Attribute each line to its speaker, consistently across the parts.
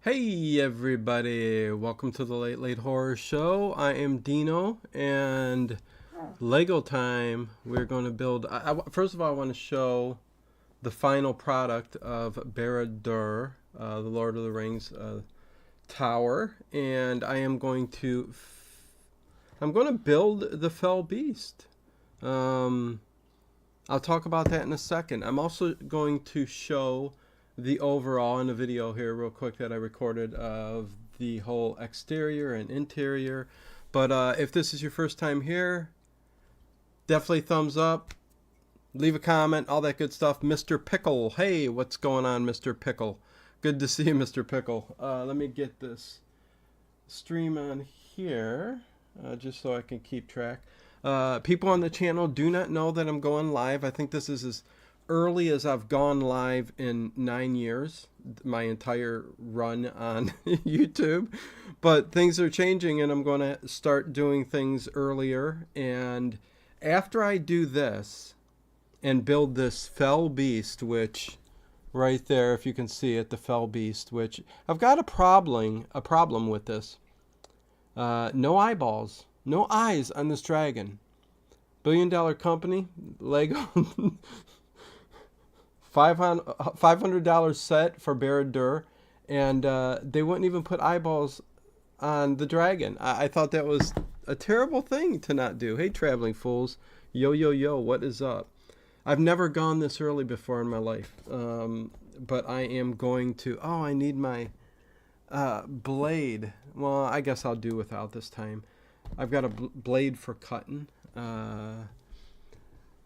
Speaker 1: Hey everybody, welcome to the Late Late Horror Show. I am Dino, and Lego time. We're going to build. First of all, I want to show the final product of Bara-dur, the Lord of the Rings tower, and I'm going to build the fell beast. I'll talk about that in a second. I'm also going to show the overall in a video here real quick that I recorded of the whole exterior and interior. But if this is your first time here, definitely thumbs up, leave a comment, all that good stuff. Mr. Pickle, hey, what's going on, Mr. Pickle? Good to see you, Mr. Pickle. Let me get this stream on here just so I can keep track. People on the channel do not know that I'm going live. I think this is as early as I've gone live in 9 years, my entire run on YouTube. But things are changing, and I'm going to start doing things earlier. And after I do this and build this fell beast, which right there, if you can see it, the fell beast, which I've got a problem with this. No eyeballs, no eyes on this dragon. $1 billion company, Lego. $500 set for Bara-dur, and they wouldn't even put eyeballs on the dragon. I thought that was a terrible thing to not do. Hey, traveling fools. Yo, yo, yo, what is up? I've never gone this early before in my life, but I am going to... Oh, I need my blade. Well, I guess I'll do without this time. I've got a blade for cutting.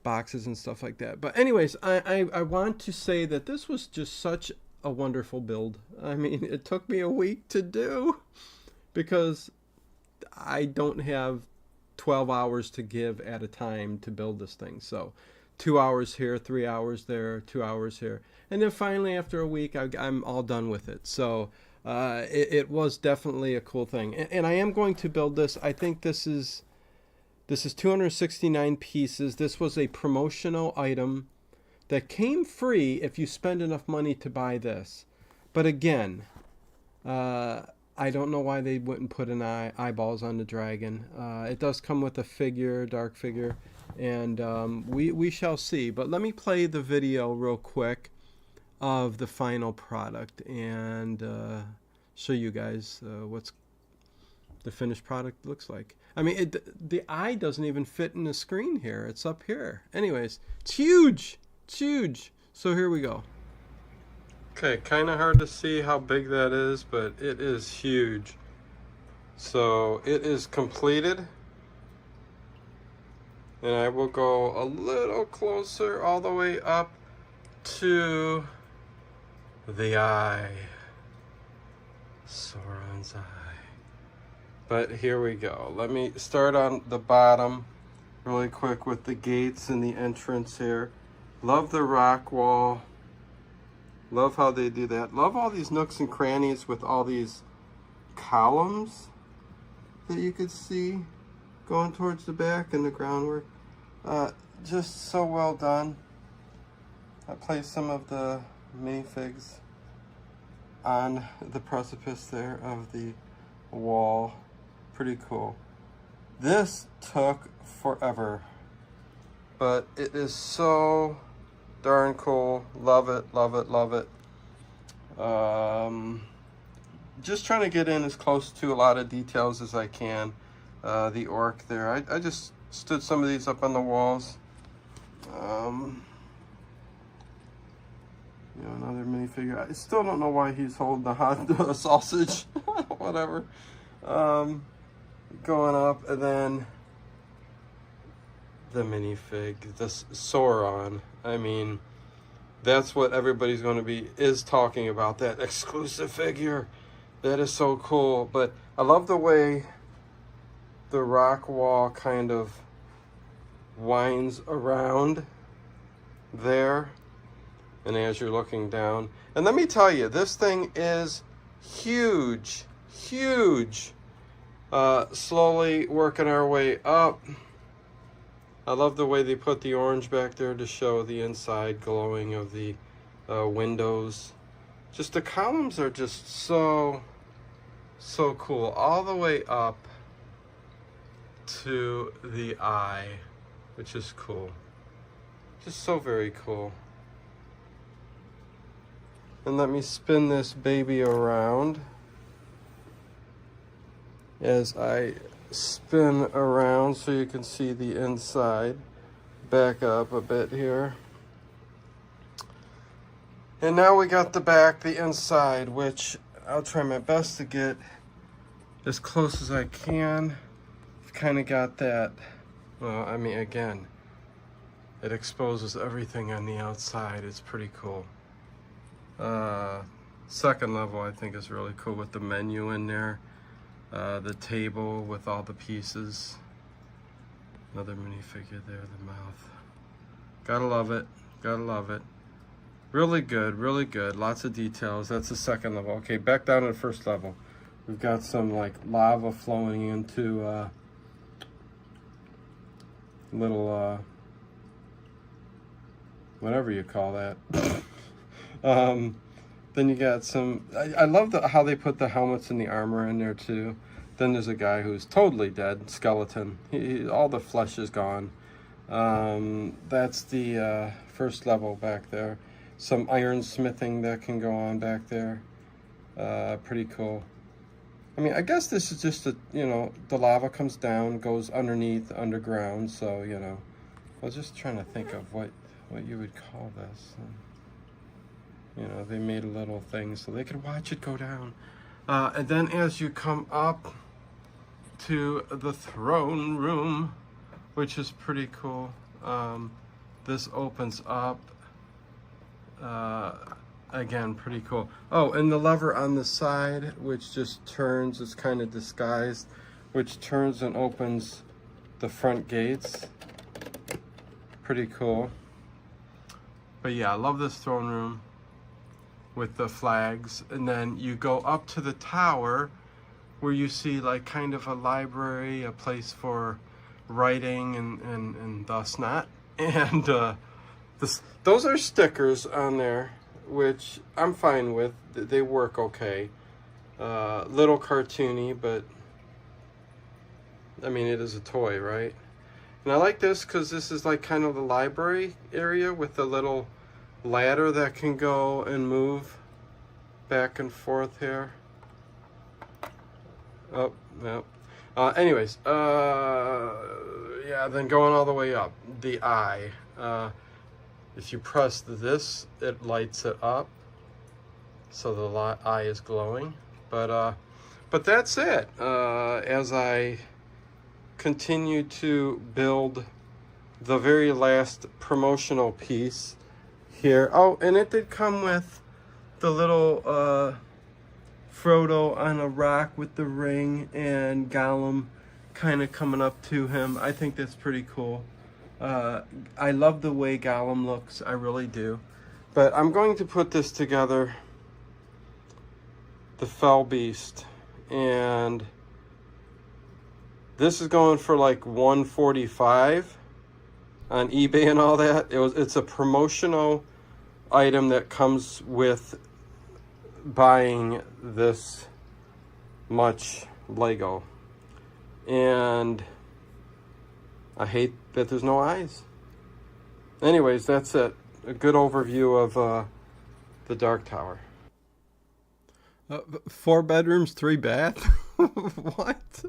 Speaker 1: Boxes and stuff like that. But anyways, I want to say that this was just such a wonderful build. I mean, it took me a week to do because I don't have 12 hours to give at a time to build this thing. So 2 hours here, 3 hours there, 2 hours here. And then finally, after a week, I'm all done with it. So it was definitely a cool thing. And I am going to build this. I think this is 269 pieces. This was a promotional item that came free if you spend enough money to buy this. But again, I don't know why they wouldn't put an eyeballs on the dragon. It does come with a figure, dark figure, and we shall see. But let me play the video real quick of the final product and show you guys what's the finished product looks like. I mean, the eye doesn't even fit in the screen here. It's up here. Anyways, it's huge. It's huge. So here we go. Okay, kind of hard to see how big that is, but it is huge. So it is completed. And I will go a little closer all the way up to the eye. Sauron's eye. But here we go. Let me start on the bottom really quick with the gates and the entrance here. Love the rock wall. Love how they do that. Love all these nooks and crannies with all these columns that you could see going towards the back and the groundwork. Just so well done. I placed some of the minifigs on the precipice there of the wall. Pretty cool. This took forever, but it is so darn cool. Love it, love it, love it. Just trying to get in as close to a lot of details as I can. The orc there. I just stood some of these up on the walls. You know, another minifigure. I still don't know why he's holding the hot sausage. Whatever. Going up, and then the minifig, this Sauron. I mean, that's what everybody's going to is talking about, that exclusive figure. That is so cool. But I love the way the rock wall kind of winds around there, and as you're looking down, and let me tell you, this thing is huge, huge. Slowly working our way up. I love the way they put the orange back there to show the inside glowing of the windows. Just the columns are just so cool, all the way up to the eye, which is cool. Just so very cool. And let me spin this baby around. As I spin around so you can see the inside. Back up a bit here. And now we got the back, the inside, which I'll try my best to get as close as I can. I've kind of got that, well, I mean, again, it exposes everything on the outside. It's pretty cool. Second level I think is really cool with the menu in there. The table with all the pieces. Another minifigure there, the mouth. Gotta love it, gotta love it. Really good, really good. Lots of details. That's the second level. Okay, back down to the first level. We've got some like lava flowing into little whatever you call that. Then you got some, I love how they put the helmets and the armor in there too. Then there's a guy who's totally dead, skeleton. All the flesh is gone. That's the first level back there. Some iron smithing that can go on back there. Pretty cool. I mean, I guess this is just the lava comes down, goes underneath, underground. So, I was just trying to think of what you would call this. They made a little thing so they could watch it go down. And then as you come up to the throne room, which is pretty cool, this opens up. Again, pretty cool. Oh, and the lever on the side, which just turns, it's kind of disguised, which turns and opens the front gates. Pretty cool. But yeah, I love this throne room with the flags. And then you go up to the tower where you see like kind of a library, a place for writing and thus not. And those are stickers on there, which I'm fine with. They work okay. Little cartoony, but I mean, it is a toy, right? And I like this because this is like kind of the library area with the little ladder that can go and move back and forth here. Oh, no. Anyways, yeah, then going all the way up, the eye. If you press this, it lights it up, so the eye is glowing. But that's it. As I continue to build the very last promotional piece here. Oh, and it did come with the little Frodo on a rock with the ring and Gollum kind of coming up to him. I think that's pretty cool. I love the way Gollum looks, I really do. But I'm going to put this together, the Fell Beast, and this is going for like $145 on eBay and all that. It's a promotional item that comes with buying this much Lego. And I hate that there's no eyes. Anyways, that's it. A good overview of the Dark Tower. 4 bedrooms, 3 baths? What?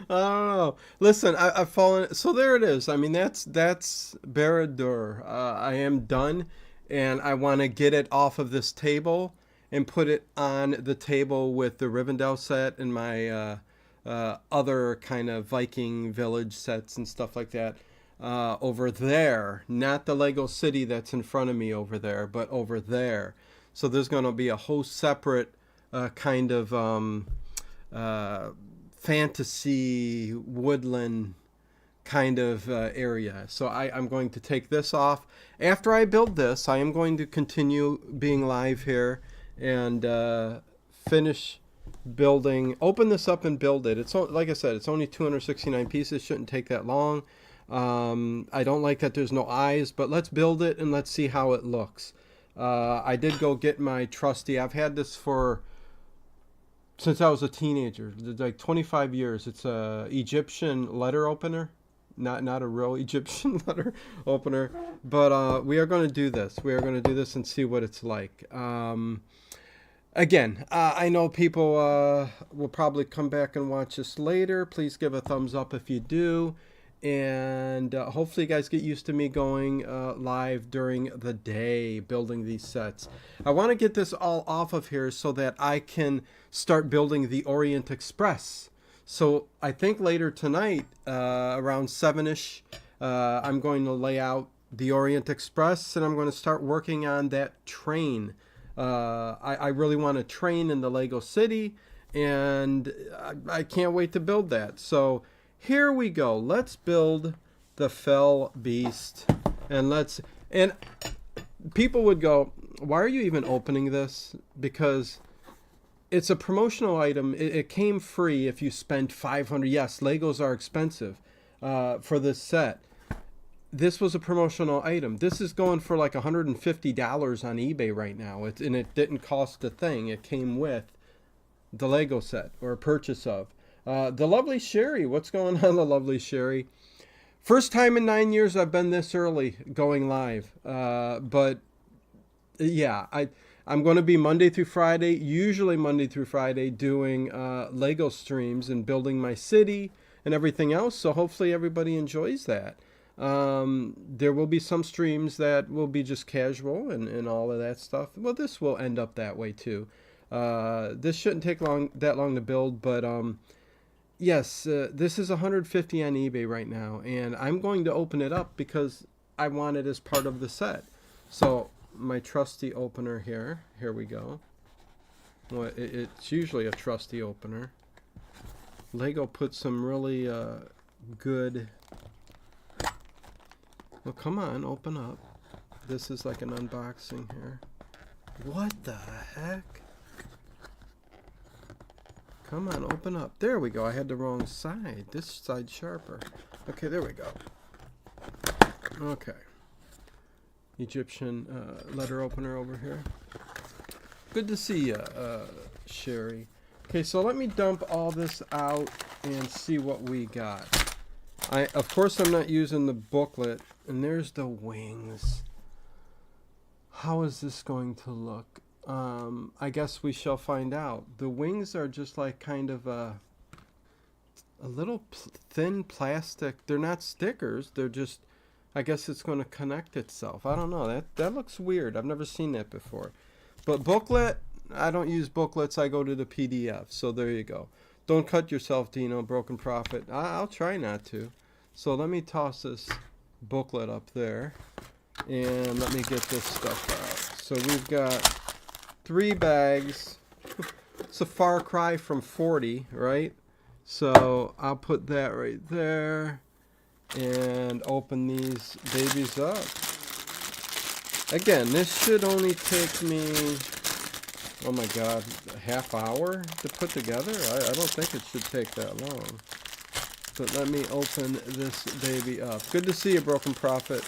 Speaker 1: I don't know. Listen, I've fallen. So there it is. I mean, that's Bara-dur. I am done, and I want to get it off of this table and put it on the table with the Rivendell set and my other kind of Viking village sets and stuff like that over there. Not the Lego City that's in front of me over there, but over there. So there's going to be a whole separate kind of fantasy woodland kind of area. So I'm going to take this off. After I build this, I am going to continue being live here and finish building, open this up and build it. It's like I said, it's only 269 pieces. Shouldn't take that long. I don't like that there's no eyes, but let's build it and let's see how it looks. I did go get my trusty. I've had this since I was a teenager, like 25 years. It's a Egyptian letter opener, not a real Egyptian letter opener, but we are going to do this. We are going to do this and see what it's like. Again, I know people will probably come back and watch this later. Please give a thumbs up if you do. And hopefully you guys get used to me going live during the day building these sets. I want to get this all off of here so that I can start building the Orient Express. So I think later tonight, around 7-ish, I'm going to lay out the Orient Express, and I'm going to start working on that train. I really want a train in the Lego City, and I can't wait to build that. So here we go. Let's build the Fell Beast. And people would go, why are you even opening this? Because it's a promotional item. It came free if you spend $500. Yes, Legos are expensive for this set. This was a promotional item. This is going for like $150 on eBay right now. And it didn't cost a thing. It came with the Lego set, or a purchase of. The lovely Sherry. What's going on, the lovely Sherry? First time in 9 years I've been this early going live. But yeah, I'm going to be Monday through Friday, usually Monday through Friday, doing Lego streams and building my city and everything else. So hopefully everybody enjoys that. There will be some streams that will be just casual and all of that stuff. Well, this will end up that way too. This shouldn't take that long to build, but yes, this is $150 on eBay right now, and I'm going to open it up because I want it as part of the set. So my trusty opener here we go. Well, it's usually a trusty opener. Lego put some really good. Well, come on, open up. This is like an unboxing here. What the heck? Come on, open up. There we go. I had the wrong side. This side's sharper. Okay, there we go. Okay. Egyptian letter opener over here. Good to see you, Sherry. Okay, so let me dump all this out and see what we got. Of course, I'm not using the booklet. And there's the wings. How is this going to look? I guess we shall find out. The wings are just like kind of a little thin plastic. They're not stickers. They're just, I guess it's going to connect itself. I don't know. That looks weird. I've never seen that before. But booklet, I don't use booklets. I go to the PDF. So there you go. Don't cut yourself, Dino. Broken Prophet. I'll try not to. So let me toss this booklet up there, and let me get this stuff out. So we've got 3 bags. It's a far cry from 40, right? So I'll put that right there and open these babies up. Again, this should only take me, oh my god, a half hour to put together. I don't think it should take that long. But let me open this baby up. Good to see you, Broken Prophet.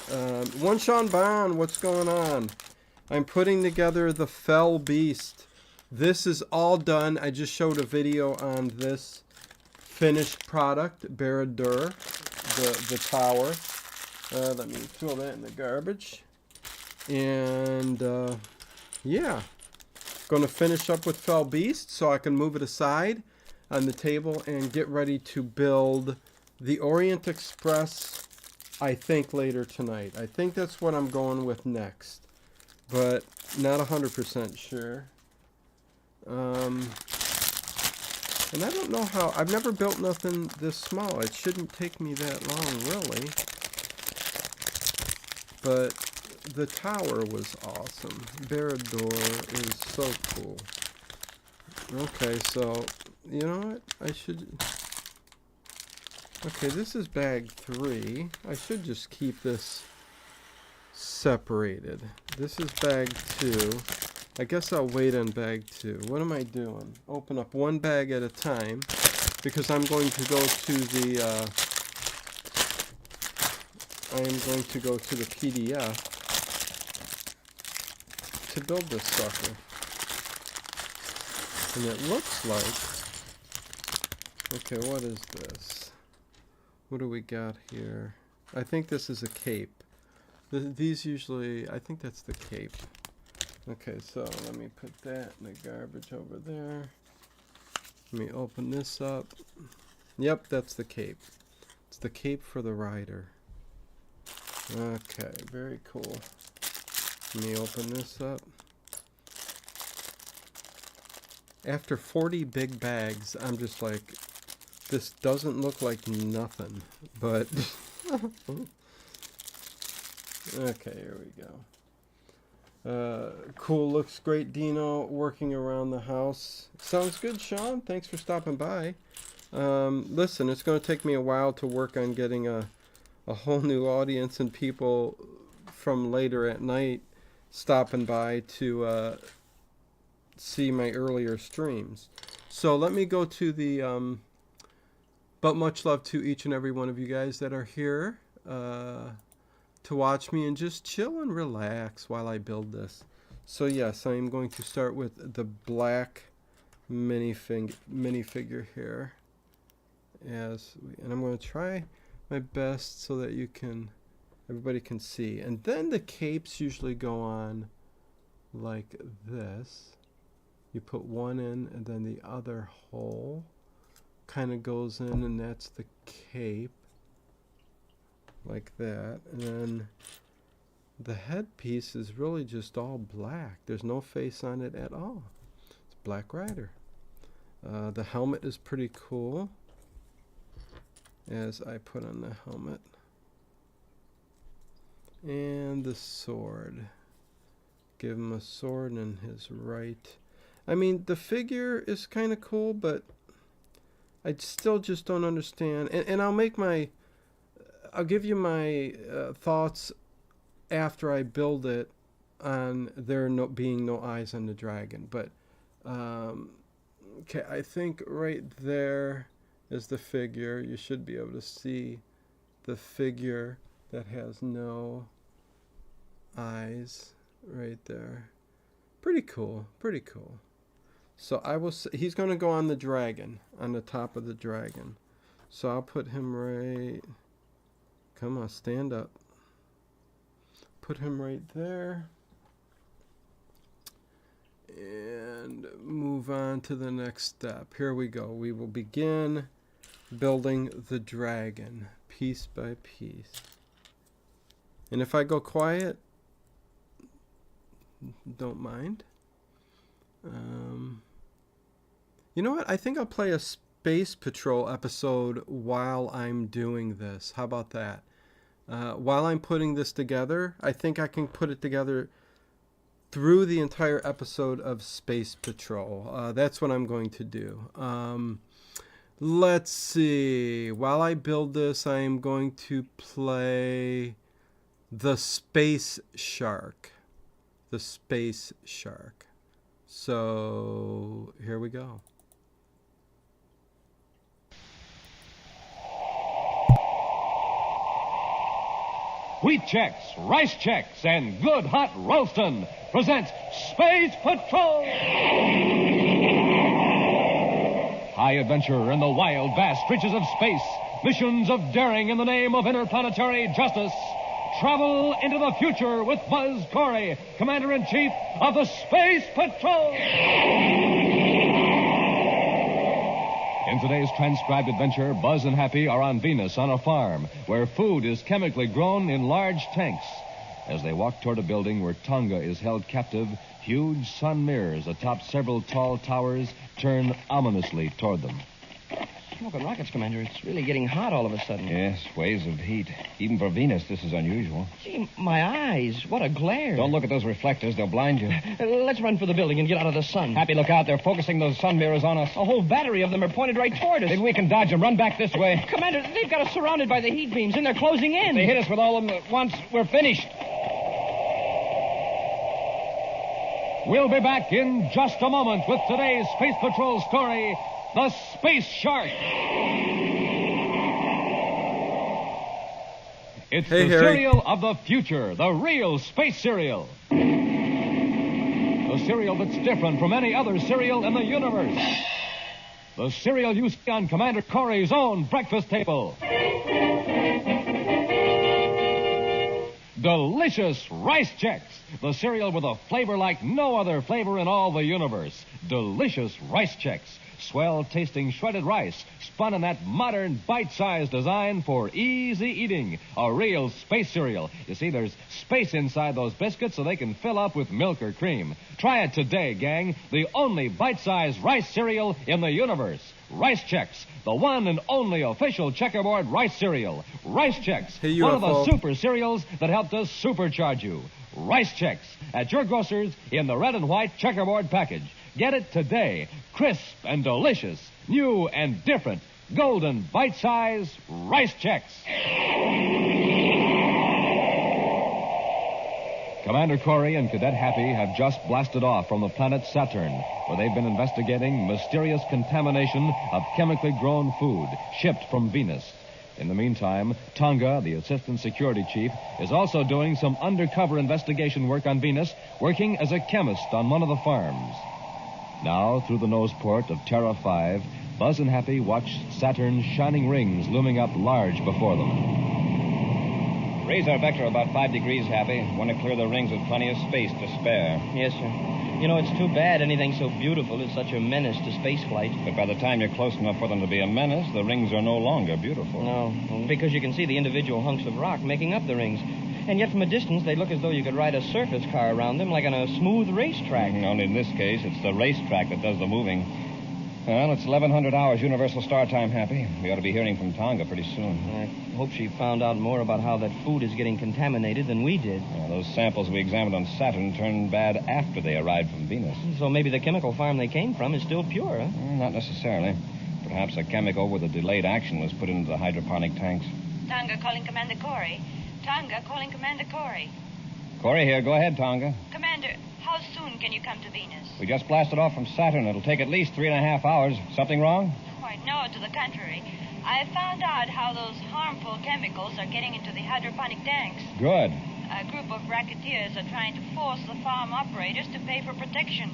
Speaker 1: One Sean Bond, what's going on? I'm putting together the Fell Beast. This is all done. I just showed a video on this finished product, Bara-dur, the tower. Let me throw that in the garbage. And yeah, going to finish up with Fell Beast so I can move it aside on the table and get ready to build the Orient Express, I think, later tonight. I think that's what I'm going with next, but not 100% sure. And I don't know how, I've never built nothing this small. It shouldn't take me that long, really. But the tower was awesome. Bara-dur is so cool. Okay, so you know what? I should... Okay, this is bag 3. I should just keep this separated. This is bag 2. I guess I'll wait on bag 2. What am I doing? Open up one bag at a time, because I'm going to go to the I am going to go to the PDF to build this sucker. And it looks like... Okay, what is this? What do we got here? I think this is a cape. These usually... I think that's the cape. Okay, so let me put that in the garbage over there. Let me open this up. Yep, that's the cape. It's the cape for the rider. Okay, very cool. Let me open this up. After 40 big bags, I'm just like, this doesn't look like nothing, but... Okay, here we go. Cool, looks great, Dino, working around the house. Sounds good, Sean. Thanks for stopping by. Listen, it's going to take me a while to work on getting a whole new audience and people from later at night stopping by to see my earlier streams. So let me go to the... but much love to each and every one of you guys that are here to watch me and just chill and relax while I build this. So yes, I am going to start with the black minifigure here. And I'm going to try my best so that everybody can see. And then the capes usually go on like this. You put one in and then the other hole kind of goes in, and that's the cape. Like that. And then the headpiece is really just all black. There's no face on it at all. It's Black Rider. The helmet is pretty cool, as I put on the helmet. And the sword. Give him a sword in his right. I mean, the figure is kind of cool, but I still just don't understand. And I'll give you my thoughts after I build it on there being no eyes on the dragon. But, okay, I think right there is the figure. You should be able to see the figure that has no eyes right there. Pretty cool, pretty cool. So he's going to go on the dragon, on the top of the dragon. So I'll put him right... Come on, stand up. Put him right there. And move on to the next step. Here we go. We will begin building the dragon, piece by piece. And if I go quiet, don't mind. You know what? I think I'll play a Space Patrol episode while I'm doing this. How about that? While I'm putting this together, I think I can put it together through the entire episode of Space Patrol. That's what I'm going to do. Let's see. While I build this, I am going to play the Space Shark. The Space Shark. So, here we go.
Speaker 2: Wheat Chex, Rice Chex, and Good Hot Roastin' presents Space Patrol! High adventure in the wild, vast reaches of space. Missions of daring in the name of interplanetary justice. Travel into the future with Buzz Corey, Commander-in-Chief of the Space Patrol! In today's transcribed adventure, Buzz and Happy are on Venus on a farm where food is chemically grown in large tanks. As they walk toward a building where Tonga is held captive, huge sun mirrors atop several tall towers turn ominously toward them.
Speaker 3: Smoking rockets, Commander. It's really getting hot all of a sudden.
Speaker 4: Yes, waves of heat. Even for Venus, this is unusual.
Speaker 3: Gee, my eyes. What a glare.
Speaker 4: Don't look at those reflectors. They'll blind you.
Speaker 3: Let's run for the building and get out of the sun.
Speaker 4: Happy, look out. They're focusing those sun mirrors on us.
Speaker 3: A whole battery of them are pointed right toward us.
Speaker 4: Maybe we can dodge them. Run back this way.
Speaker 3: Commander, they've got us surrounded by the heat beams, and they're closing in.
Speaker 4: If they hit us with all of them at once, we're finished.
Speaker 2: We'll be back in just a moment with today's Space Patrol story, The Space Shark. It's
Speaker 1: Hey,
Speaker 2: the
Speaker 1: Harry.
Speaker 2: cereal of the future, the real space cereal. cereal that's different from any other cereal in the universe. The cereal you see on Commander Corey's own breakfast table. Delicious Rice Chex, the cereal with a flavor like no other flavor in all the universe. Delicious Rice Chex, swell-tasting shredded rice, spun in that modern bite-sized design for easy eating. A real space cereal. You see, there's space inside those biscuits so they can fill up with milk or cream. Try it today, gang. The only bite-sized rice cereal in the universe. Rice Chex, the one and only official checkerboard rice cereal. Rice Chex, one of the super cereals that helped us supercharge you. Rice Chex, at your grocer's in the red and white checkerboard package. Get it today. Crisp and delicious, new and different, golden bite-size Rice Chex. Commander Corey and Cadet Happy have just blasted off from the planet Saturn, where they've been investigating mysterious contamination of chemically grown food shipped from Venus. In the meantime, Tonga, the assistant security chief, is also doing some undercover investigation work on Venus, working as a chemist on one of the farms. Now, through the nose port of Terra 5, Buzz and Happy watch Saturn's shining rings looming up large before them.
Speaker 4: Raise our vector about 5 degrees, Happy. Want to clear the rings with plenty of space to spare.
Speaker 3: Yes, sir. You know, it's too bad anything so beautiful is such a menace to space flight.
Speaker 4: But by the time you're close enough for them to be a menace, the rings are no longer beautiful.
Speaker 3: No, because you can see the individual hunks of rock making up the rings. And yet from a distance, they look as though you could ride a circus car around them like on a smooth racetrack.
Speaker 4: Only in this case, it's the racetrack that does the moving. Well, it's 1100 hours Universal Star Time, Happy. We ought to be hearing from Tonga pretty soon.
Speaker 3: I hope she found out more about how that food is getting contaminated than we did.
Speaker 4: Those samples we examined on Saturn turned bad after they arrived from Venus.
Speaker 3: So maybe the chemical farm they came from is still pure, huh?
Speaker 4: Not necessarily. Perhaps a chemical with a delayed action was put into the hydroponic tanks.
Speaker 5: Tonga calling Commander Corey. Tonga calling Commander Corey.
Speaker 4: Corey here. Go ahead, Tonga.
Speaker 5: Commander, how soon can you come to Venus?
Speaker 4: We just blasted off from Saturn. It'll take at least 3.5 hours. Something wrong?
Speaker 5: Why, no, to the contrary. I found out how those harmful chemicals are getting into the hydroponic tanks.
Speaker 4: Good.
Speaker 5: A group of racketeers are trying to force the farm operators to pay for protection.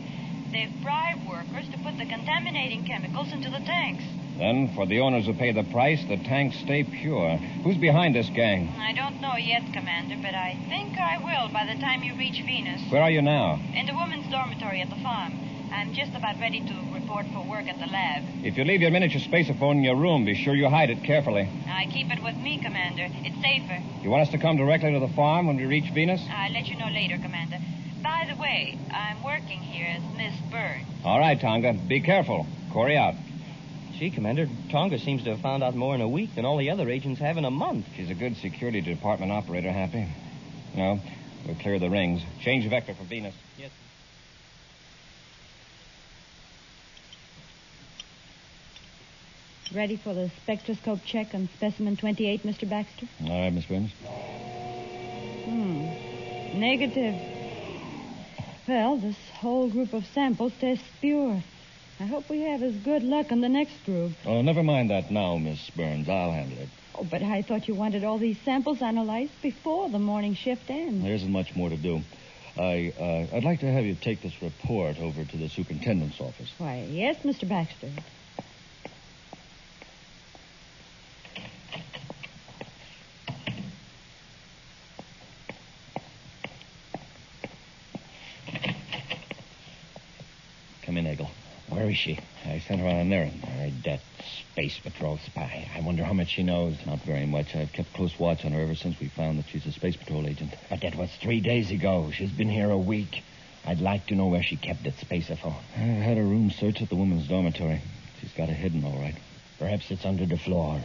Speaker 5: They've bribed workers to put the contaminating chemicals into the tanks.
Speaker 4: Then, for the owners who pay the price, the tanks stay pure. Who's behind this gang?
Speaker 5: I don't know yet, Commander, but I think I will by the time you reach Venus.
Speaker 4: Where are you now?
Speaker 5: In the women's dormitory at the farm. I'm just about ready to report for work at the lab.
Speaker 4: If you leave your miniature spaceophone in your room, be sure you hide it carefully.
Speaker 5: I keep it with me, Commander. It's safer.
Speaker 4: You want us to come directly to the farm when we reach Venus?
Speaker 5: I'll let you know later, Commander. By the way, I'm working here as Miss Burns.
Speaker 4: All right, Tonga. Be careful. Corey out.
Speaker 3: Gee, Commander, Tonga seems to have found out more in a week than all the other agents have in a month.
Speaker 4: She's a good security department operator, Happy. No, we'll clear the rings. Change vector for Venus.
Speaker 3: Yes.
Speaker 6: Ready for the spectroscope check on specimen 28, Mr. Baxter?
Speaker 4: All right, Miss Burns.
Speaker 6: Negative. Well, this whole group of samples tests pure. I hope we have as good luck on the next group.
Speaker 7: Oh, never mind that now, Miss Burns. I'll handle it.
Speaker 6: Oh, but I thought you wanted all these samples analyzed before the morning shift ends.
Speaker 7: There isn't much more to do. I'd like to have you take this report over to the superintendent's office.
Speaker 6: Why, yes, Mr. Baxter.
Speaker 7: Come in, Eggle.
Speaker 4: Where is she?
Speaker 7: I sent her on an errand.
Speaker 4: That Space Patrol spy. I wonder how much she knows.
Speaker 7: Not very much. I've kept close watch on her ever since we found that she's a Space Patrol agent.
Speaker 4: But that was 3 days ago. She's been here a week. I'd like to know where she kept that spaceophone.
Speaker 7: I had her room searched at the women's dormitory. She's got it hidden, all right.
Speaker 4: Perhaps it's under the floor.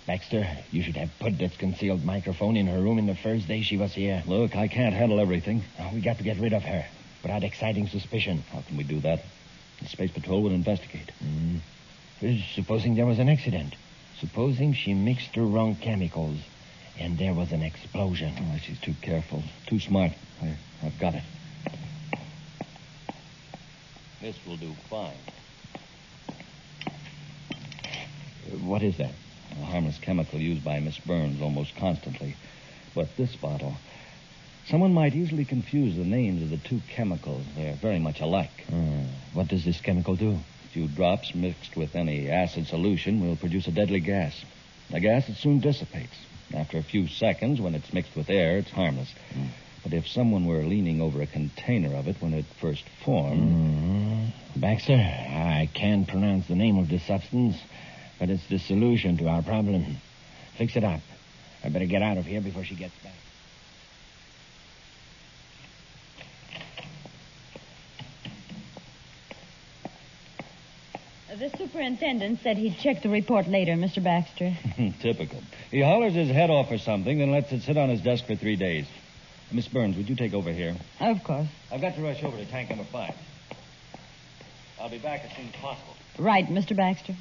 Speaker 4: Baxter, you should have put that concealed microphone in her room in the first day she was here.
Speaker 7: Look, I can't handle everything.
Speaker 4: Oh, we got to get rid of her without exciting suspicion.
Speaker 7: How can we do that? The Space Patrol would investigate.
Speaker 4: Supposing there was an accident. Supposing she mixed the wrong chemicals and there was an explosion.
Speaker 7: Oh, she's too careful, too smart. I've got it. This will do fine.
Speaker 4: What is that?
Speaker 7: A harmless chemical used by Miss Burns almost constantly. But this bottle... Someone might easily confuse the names of the two chemicals. They're very much alike.
Speaker 3: What does this chemical do?
Speaker 7: A few drops mixed with any acid solution will produce a deadly gas. A gas that soon dissipates. After a few seconds, when it's mixed with air, it's harmless. But if someone were leaning over a container of it when it first formed...
Speaker 8: Baxter, I can't pronounce the name of the substance, but it's the solution to our problem. Fix it up. I better get out of here before she gets back.
Speaker 6: The superintendent said he'd check the report later, Mr. Baxter.
Speaker 7: Typical. He hollers his head off or something, then lets it sit on his desk for 3 days. Miss Burns, would you take over here?
Speaker 6: Of course.
Speaker 7: I've got to rush over to tank number 5. I'll be back as soon as possible.
Speaker 6: Right, Mr. Baxter.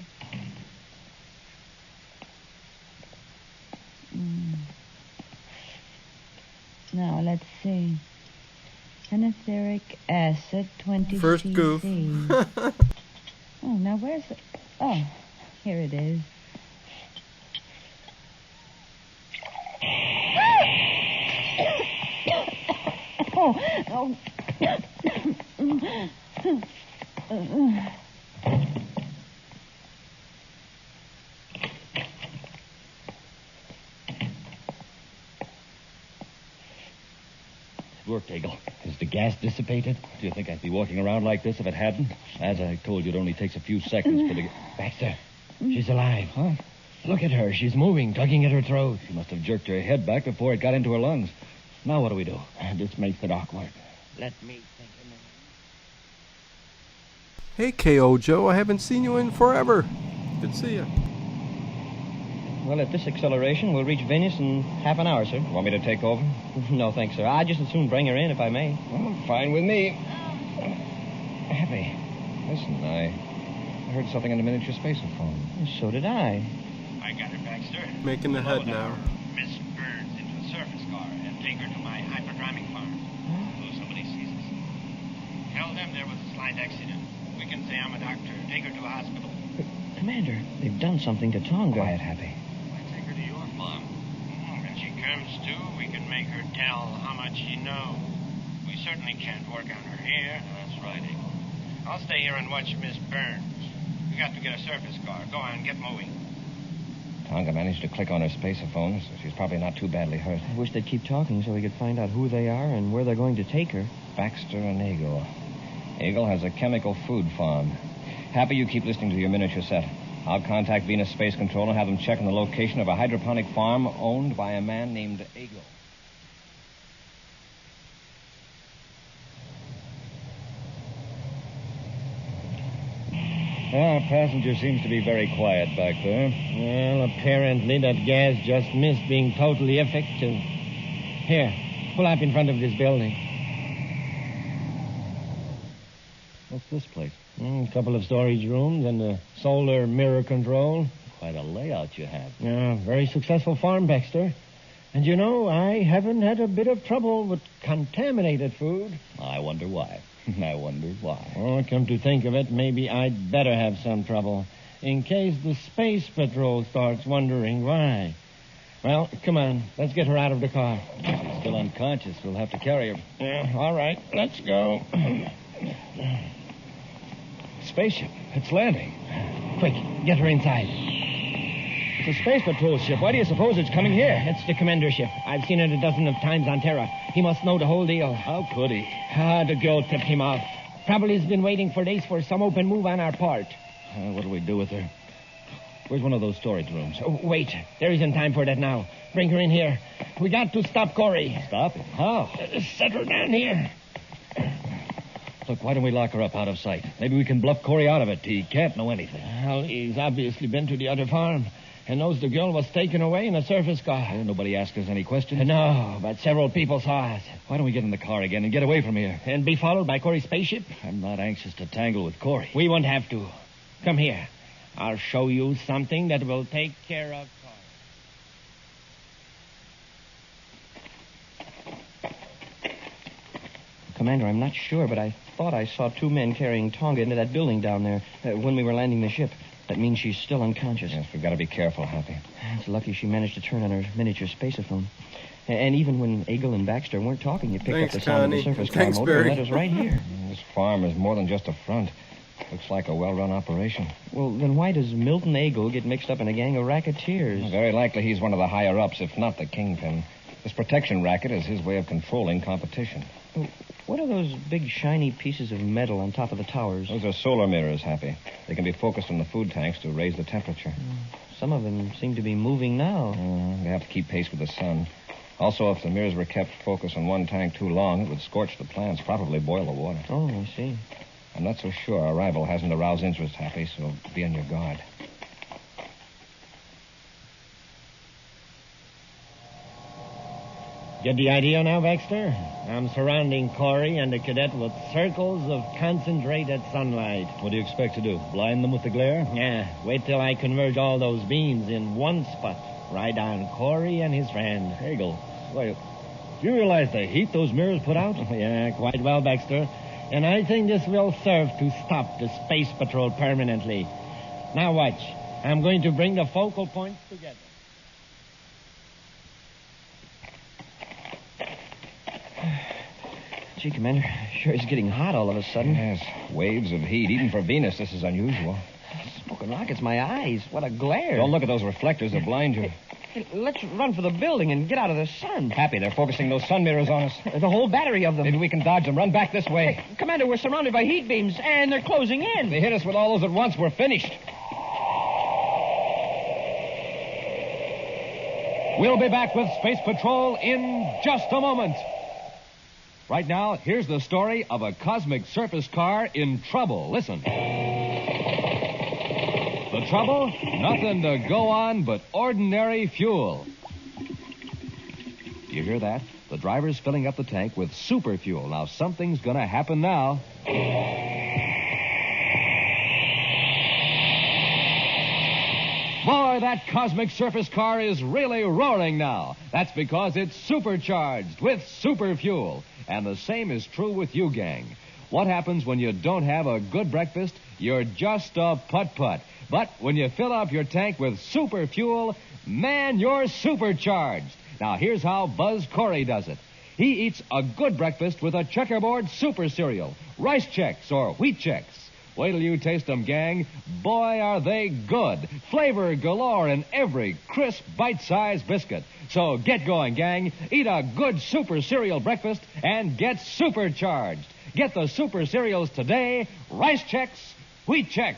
Speaker 6: Now, let's see. Anetheric acid, 20
Speaker 1: First
Speaker 6: cc.
Speaker 1: goof.
Speaker 6: Oh, now where's it? Oh, here it is. Oh.
Speaker 7: It worked, Eagle.
Speaker 8: Is the gas dissipated?
Speaker 7: Do you think I'd be walking around like this if it hadn't? As I told you, it only takes a few seconds for the...
Speaker 8: Baxter, she's alive. Huh? Look at her. She's moving, tugging at her throat.
Speaker 7: She must have jerked her head back before it got into her lungs. Now what do we do?
Speaker 8: This makes it awkward. Let me think a minute.
Speaker 1: Hey, K.O. Joe, I haven't seen you in forever. Good to see you.
Speaker 3: Well, at this acceleration, we'll reach Venus in half an hour, sir.
Speaker 4: Want me to take over?
Speaker 3: No, thanks, sir. I'd just as soon bring her in, if I may.
Speaker 4: Well, fine with me. Happy. Listen, I heard something on the miniature spacer phone.
Speaker 3: So did I.
Speaker 9: I got her, Baxter.
Speaker 1: Making the head
Speaker 9: Load
Speaker 1: now.
Speaker 9: Miss Burns into a surface car and take her to my hyperdramic farm. So somebody sees us. Tell them there was a slight accident. We can say I'm a doctor. Take her to a hospital.
Speaker 3: Commander, they've done something to Tonga.
Speaker 4: Quiet, Happy.
Speaker 9: I take her to your farm. When she comes to, we can make her tell how much she knows. We certainly can't work on her here. That's right, Eagle. I'll stay here and watch Miss Burns. We got to get a surface car. Go on, get moving.
Speaker 4: Tonga managed to click on her spacer phone, so she's probably not too badly hurt.
Speaker 3: I wish they'd keep talking so we could find out who they are and where they're going to take her.
Speaker 4: Baxter and Eagle. Eagle has a chemical food farm. Happy, you keep listening to your miniature set. I'll contact Venus Space Control and have them check on the location of a hydroponic farm owned by a man named Eagle.
Speaker 7: Our passenger seems to be very quiet back there.
Speaker 8: Well, apparently that gas just missed being totally effective. Here, pull up in front of this building.
Speaker 7: What's this place?
Speaker 8: A couple of storage rooms and a solar mirror control.
Speaker 7: Quite a layout you have.
Speaker 8: Yeah, very successful farm, Baxter. And you know, I haven't had a bit of trouble with contaminated food.
Speaker 7: I wonder why. I wonder why.
Speaker 8: Oh, come to think of it, maybe I'd better have some trouble, in case the space patrol starts wondering why. Well, come on, let's get her out of the car.
Speaker 7: She's still unconscious. We'll have to carry her.
Speaker 8: Yeah, all right, let's go.
Speaker 7: Spaceship. It's landing.
Speaker 8: Quick, get her inside.
Speaker 7: It's a space patrol ship. Why do you suppose it's coming here?
Speaker 8: It's the commander ship. I've seen it a dozen of times on Terra. He must know the whole deal.
Speaker 7: How could he?
Speaker 8: The girl tipped him off. Probably has been waiting for days for some open move on our part.
Speaker 7: What'll we do with her? Where's one of those storage rooms?
Speaker 8: Oh, wait. There isn't time for that now. Bring her in here. We got to stop Corey.
Speaker 7: Stop him? How?
Speaker 8: Set her down here.
Speaker 7: Look, why don't we lock her up out of sight? Maybe we can bluff Corey out of it. He can't know anything.
Speaker 8: Well, he's obviously been to the other farm and knows the girl was taken away in a surface car.
Speaker 7: Nobody asked us any questions?
Speaker 8: No, but several people saw us.
Speaker 7: Why don't we get in the car again and get away from here?
Speaker 8: And be followed by Corey's spaceship?
Speaker 7: I'm not anxious to tangle with Corey.
Speaker 8: We won't have to. Come here. I'll show you something that will take care of Corey.
Speaker 3: Commander, I'm not sure, but I thought I saw two men carrying Tonga into that building down there when we were landing the ship. That means she's still unconscious.
Speaker 4: Yes, we've got to be careful, Happy.
Speaker 3: It's lucky she managed to turn on her miniature spacer phone. And even when Eagle and Baxter weren't talking, you picked
Speaker 1: Thanks,
Speaker 3: up the sound
Speaker 1: Connie.
Speaker 3: of the surface car
Speaker 1: Thanks,
Speaker 3: motor
Speaker 1: Barry.
Speaker 3: and led us right here.
Speaker 4: This farm is more than just a front. Looks like a well-run operation.
Speaker 3: Well, then why does Milton Eagle get mixed up in a gang of racketeers?
Speaker 4: Very likely he's one of the higher-ups, if not the kingpin. This protection racket is his way of controlling competition.
Speaker 3: What are those big shiny pieces of metal on top of the towers?
Speaker 4: Those are solar mirrors, Happy. They can be focused on the food tanks to raise the temperature.
Speaker 3: Some of them seem to be moving now.
Speaker 4: They have to keep pace with the sun. Also, if the mirrors were kept focused on one tank too long, it would scorch the plants, probably boil the water.
Speaker 3: Oh, I see.
Speaker 4: I'm not so sure our rival hasn't aroused interest, Happy, so be on your guard.
Speaker 8: Get the idea now, Baxter? I'm surrounding Corey and the cadet with circles of concentrated sunlight.
Speaker 7: What do you expect to do? Blind them with the glare?
Speaker 8: Yeah, wait till I converge all those beams in one spot, right on Corey and his friend.
Speaker 7: Hagel, why, do you realize the heat those mirrors put out?
Speaker 8: Yeah, quite well, Baxter. And I think this will serve to stop the space patrol permanently. Now watch. I'm going to bring the focal points together.
Speaker 3: Gee, Commander, sure is getting hot all of a sudden.
Speaker 4: Yes, waves of heat. Even for Venus, this is unusual.
Speaker 3: Smoking rockets, my eyes. What a glare.
Speaker 4: Don't look at those reflectors. They'll blind you.
Speaker 3: Hey, let's run for the building and get out of the sun.
Speaker 4: Happy, they're focusing those sun mirrors on us.
Speaker 3: The whole battery of them.
Speaker 4: Maybe we can dodge them. Run back this way.
Speaker 3: Hey, Commander, we're surrounded by heat beams, and they're closing in.
Speaker 4: If they hit us with all those at once, we're finished.
Speaker 2: We'll be back with Space Patrol in just a moment. Right now, here's the story of a cosmic surface car in trouble. Listen. The trouble? Nothing to go on but ordinary fuel. You hear that? The driver's filling up the tank with super fuel. Now, something's going to happen now. Boy, that cosmic surface car is really roaring now. That's because it's supercharged with super fuel. And the same is true with you, gang. What happens when you don't have a good breakfast? You're just a putt-putt. But when you fill up your tank with super fuel, man, you're supercharged. Now, here's how Buzz Corey does it. He eats a good breakfast with a checkerboard super cereal, Rice Chex or Wheat Chex. Wait till you taste them, gang. Boy, are they good. Flavor galore in every crisp, bite-sized biscuit. So get going, gang. Eat a good super cereal breakfast and get supercharged. Get the super cereals today. Rice Chex, Wheat Chex.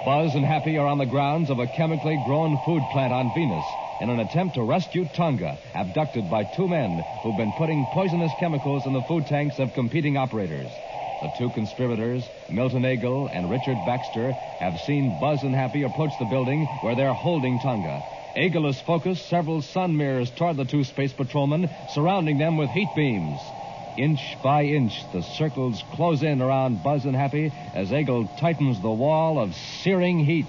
Speaker 2: Buzz and Happy are on the grounds of a chemically grown food plant on Venus in an attempt to rescue Tonga, abducted by two men who've been putting poisonous chemicals in the food tanks of competing operators. The two conspirators, Milton Eagle and Richard Baxter, have seen Buzz and Happy approach the building where they're holding Tonga. Eagle has focused several sun mirrors toward the two space patrolmen, surrounding them with heat beams. Inch by inch, the circles close in around Buzz and Happy as Eagle tightens the wall of searing heat.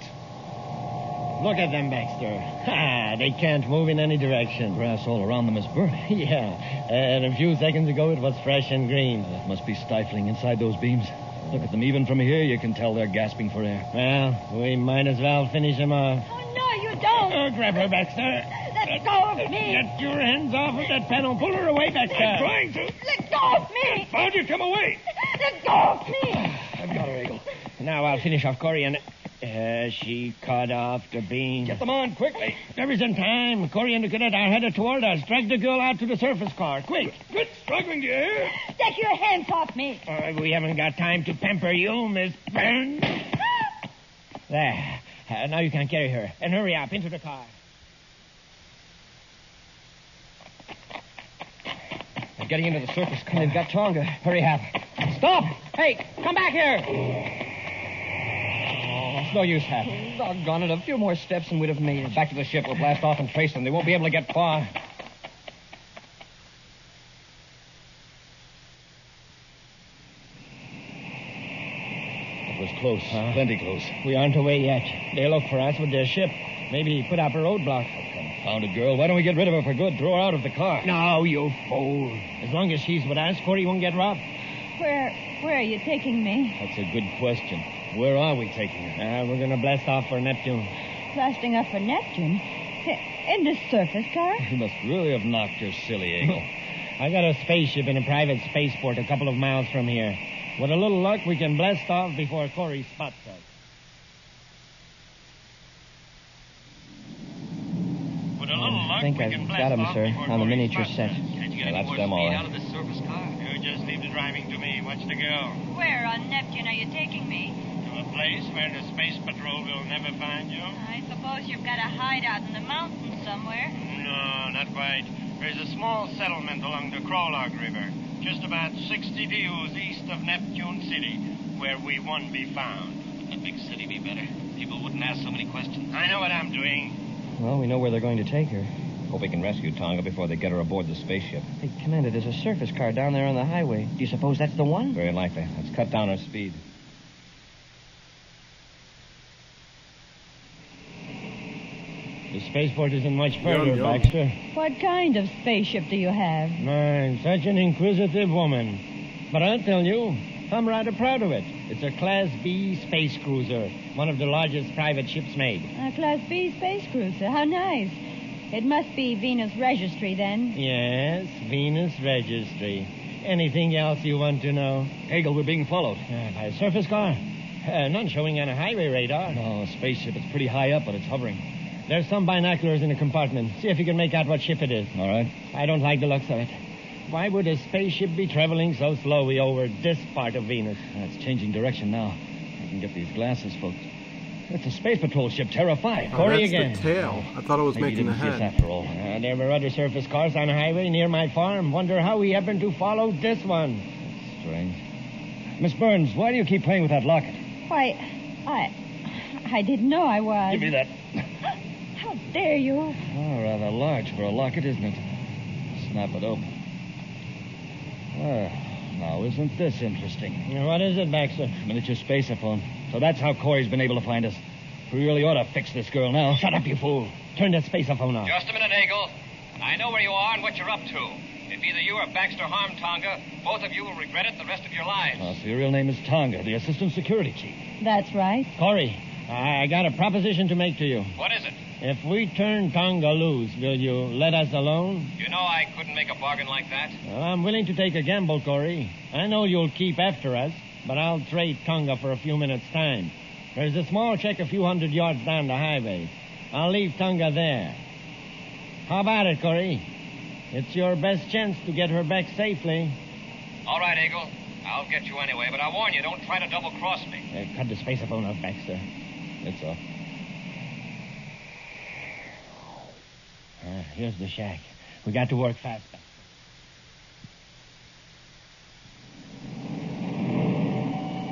Speaker 8: Look at them, Baxter. Ha! They can't move in any direction.
Speaker 7: Grass all around them is burning.
Speaker 8: Yeah, and a few seconds ago it was fresh and green.
Speaker 7: It must be stifling inside those beams. Look at them. Even from here, you can tell they're gasping for air.
Speaker 8: Well, we might as well finish them off.
Speaker 5: Oh, no, you don't.
Speaker 8: Grab her, Baxter.
Speaker 5: Let go of me.
Speaker 8: Get your hands off of that panel. Pull her away, Baxter.
Speaker 9: I'm trying to.
Speaker 5: Let go of me.
Speaker 9: Why don't you come away?
Speaker 5: Let go of me.
Speaker 8: I've got her, Eagle. Now I'll finish off Corey and... she cut off the beam.
Speaker 9: Get them on quickly.
Speaker 8: There isn't time. Corey and the cadet are headed toward us. Drag the girl out to the surface car. Quick.
Speaker 9: Quit struggling, do you hear?
Speaker 5: Take your hands off me.
Speaker 8: We haven't got time to pamper you, Miss Burns. There. Now you can carry her. And hurry up into the car.
Speaker 3: They're getting into the surface car. They've got Tonga. Hurry, Hap. Stop! Hey, come back here! It's no use, Hap. Doggone it. A few more steps and we'd have made it.
Speaker 4: Back to the ship. We'll blast off and trace them. They won't be able to get far.
Speaker 7: It was close. Plenty close.
Speaker 8: We aren't away yet. They'll look for us with their ship. Maybe put up a roadblock.
Speaker 7: Confounded girl. Why don't we get rid of her for good? Throw her out of the car.
Speaker 8: No, you fool. As long as she's with us, Corey won't get robbed.
Speaker 6: Where are you taking me?
Speaker 7: That's a good question. Where are we taking her?
Speaker 8: We're going to blast off for Neptune.
Speaker 6: blasting off for Neptune. In this surface car?
Speaker 7: You must really have knocked her silly, Eagle.
Speaker 8: I got a spaceship in a private spaceport a couple of miles from here. With a little luck, we can blast off before Corey spots us.
Speaker 9: With a little luck,
Speaker 3: I think
Speaker 9: we
Speaker 3: I've
Speaker 9: can blast
Speaker 3: got him,
Speaker 9: off
Speaker 3: sir,
Speaker 9: before
Speaker 3: on the
Speaker 9: Corey
Speaker 3: miniature
Speaker 9: spots
Speaker 3: set.
Speaker 9: us.
Speaker 2: Can't you get
Speaker 4: Yeah,
Speaker 2: any
Speaker 4: that's
Speaker 2: more
Speaker 4: them, all
Speaker 2: speed
Speaker 4: right.
Speaker 2: out of this surface car?
Speaker 9: You just leave the driving to me. Watch the go.
Speaker 5: Where on Neptune are you taking me?
Speaker 9: To a place where the space patrol will never find you.
Speaker 5: I suppose you've got a hideout in the mountains somewhere.
Speaker 9: No, not quite. There's a small settlement along the Crawlog River, just about 60 views east of Neptune City, where we won't be found.
Speaker 2: A big city be better. People wouldn't ask so many questions.
Speaker 9: I know what I'm doing.
Speaker 3: Well, we know where they're going to take her.
Speaker 4: Hope we can rescue Tonga before they get her aboard the spaceship.
Speaker 3: Hey, Commander, there's a surface car down there on the highway. Do you suppose that's the one?
Speaker 4: Very likely. Let's cut down her speed.
Speaker 8: The spaceport isn't much further,
Speaker 1: Yum, yum.
Speaker 8: Baxter.
Speaker 6: What kind of spaceship do you have?
Speaker 8: Man, such an inquisitive woman. But I'll tell you, I'm rather proud of it. It's a Class B space cruiser, one of the largest private ships made.
Speaker 6: A Class B space cruiser. How nice. It must be Venus Registry, then.
Speaker 8: Yes, Venus Registry. Anything else you want to know?
Speaker 7: Eagle, we're being followed.
Speaker 8: By a surface car. None showing on a highway radar.
Speaker 7: No, a spaceship. It's pretty high up, but it's hovering.
Speaker 8: There's some binoculars in the compartment. See if you can make out what ship it is.
Speaker 7: All right.
Speaker 8: I don't like the looks of it. Why would a spaceship be traveling so slowly over this part of Venus?
Speaker 7: It's changing direction now. I can get these glasses, folks. It's a space patrol ship, Terra 5.
Speaker 8: Corey
Speaker 1: that's
Speaker 8: again.
Speaker 1: the tail. I thought it was
Speaker 7: Maybe he
Speaker 1: making the
Speaker 7: didn't see us
Speaker 1: head.
Speaker 7: after all.
Speaker 8: There were other surface cars on the highway near my farm. Wonder how we happened to follow this one.
Speaker 7: Strange. Miss Burns, why do you keep playing with that locket?
Speaker 6: Why, I didn't know I was.
Speaker 7: Give me that.
Speaker 6: How dare you?
Speaker 7: Oh, rather large for a locket, isn't it? Snap it open. Now, isn't this interesting?
Speaker 8: What is it, Baxter?
Speaker 7: Miniature spaceophone. So that's how Corey's been able to find us. We really ought to fix this girl now.
Speaker 8: Shut up, you fool. Turn that spaceophone off.
Speaker 2: Just a minute, Eagle. I know where you are and what you're up to. If either you or Baxter harm Tonga, both of you will regret it the rest of your lives.
Speaker 7: Oh, so your real name is Tonga, the assistant security chief.
Speaker 6: That's right.
Speaker 8: Corey, I got a proposition to make to you.
Speaker 2: What is it?
Speaker 8: If we turn Tonga loose, will you let us alone?
Speaker 2: You know I couldn't make a bargain like that.
Speaker 8: Well, I'm willing to take a gamble, Corey. I know you'll keep after us, but I'll trade Tonga for a few minutes' time. There's a small check a few hundred yards down the highway. I'll leave Tonga there. How about it, Corey? It's your best chance to get her back safely.
Speaker 2: All right, Eagle. I'll get you anyway, but I warn you, don't try to double-cross me.
Speaker 8: Cut the spaceophone off, Baxter.
Speaker 7: It's off.
Speaker 8: Here's the shack. We got to work fast.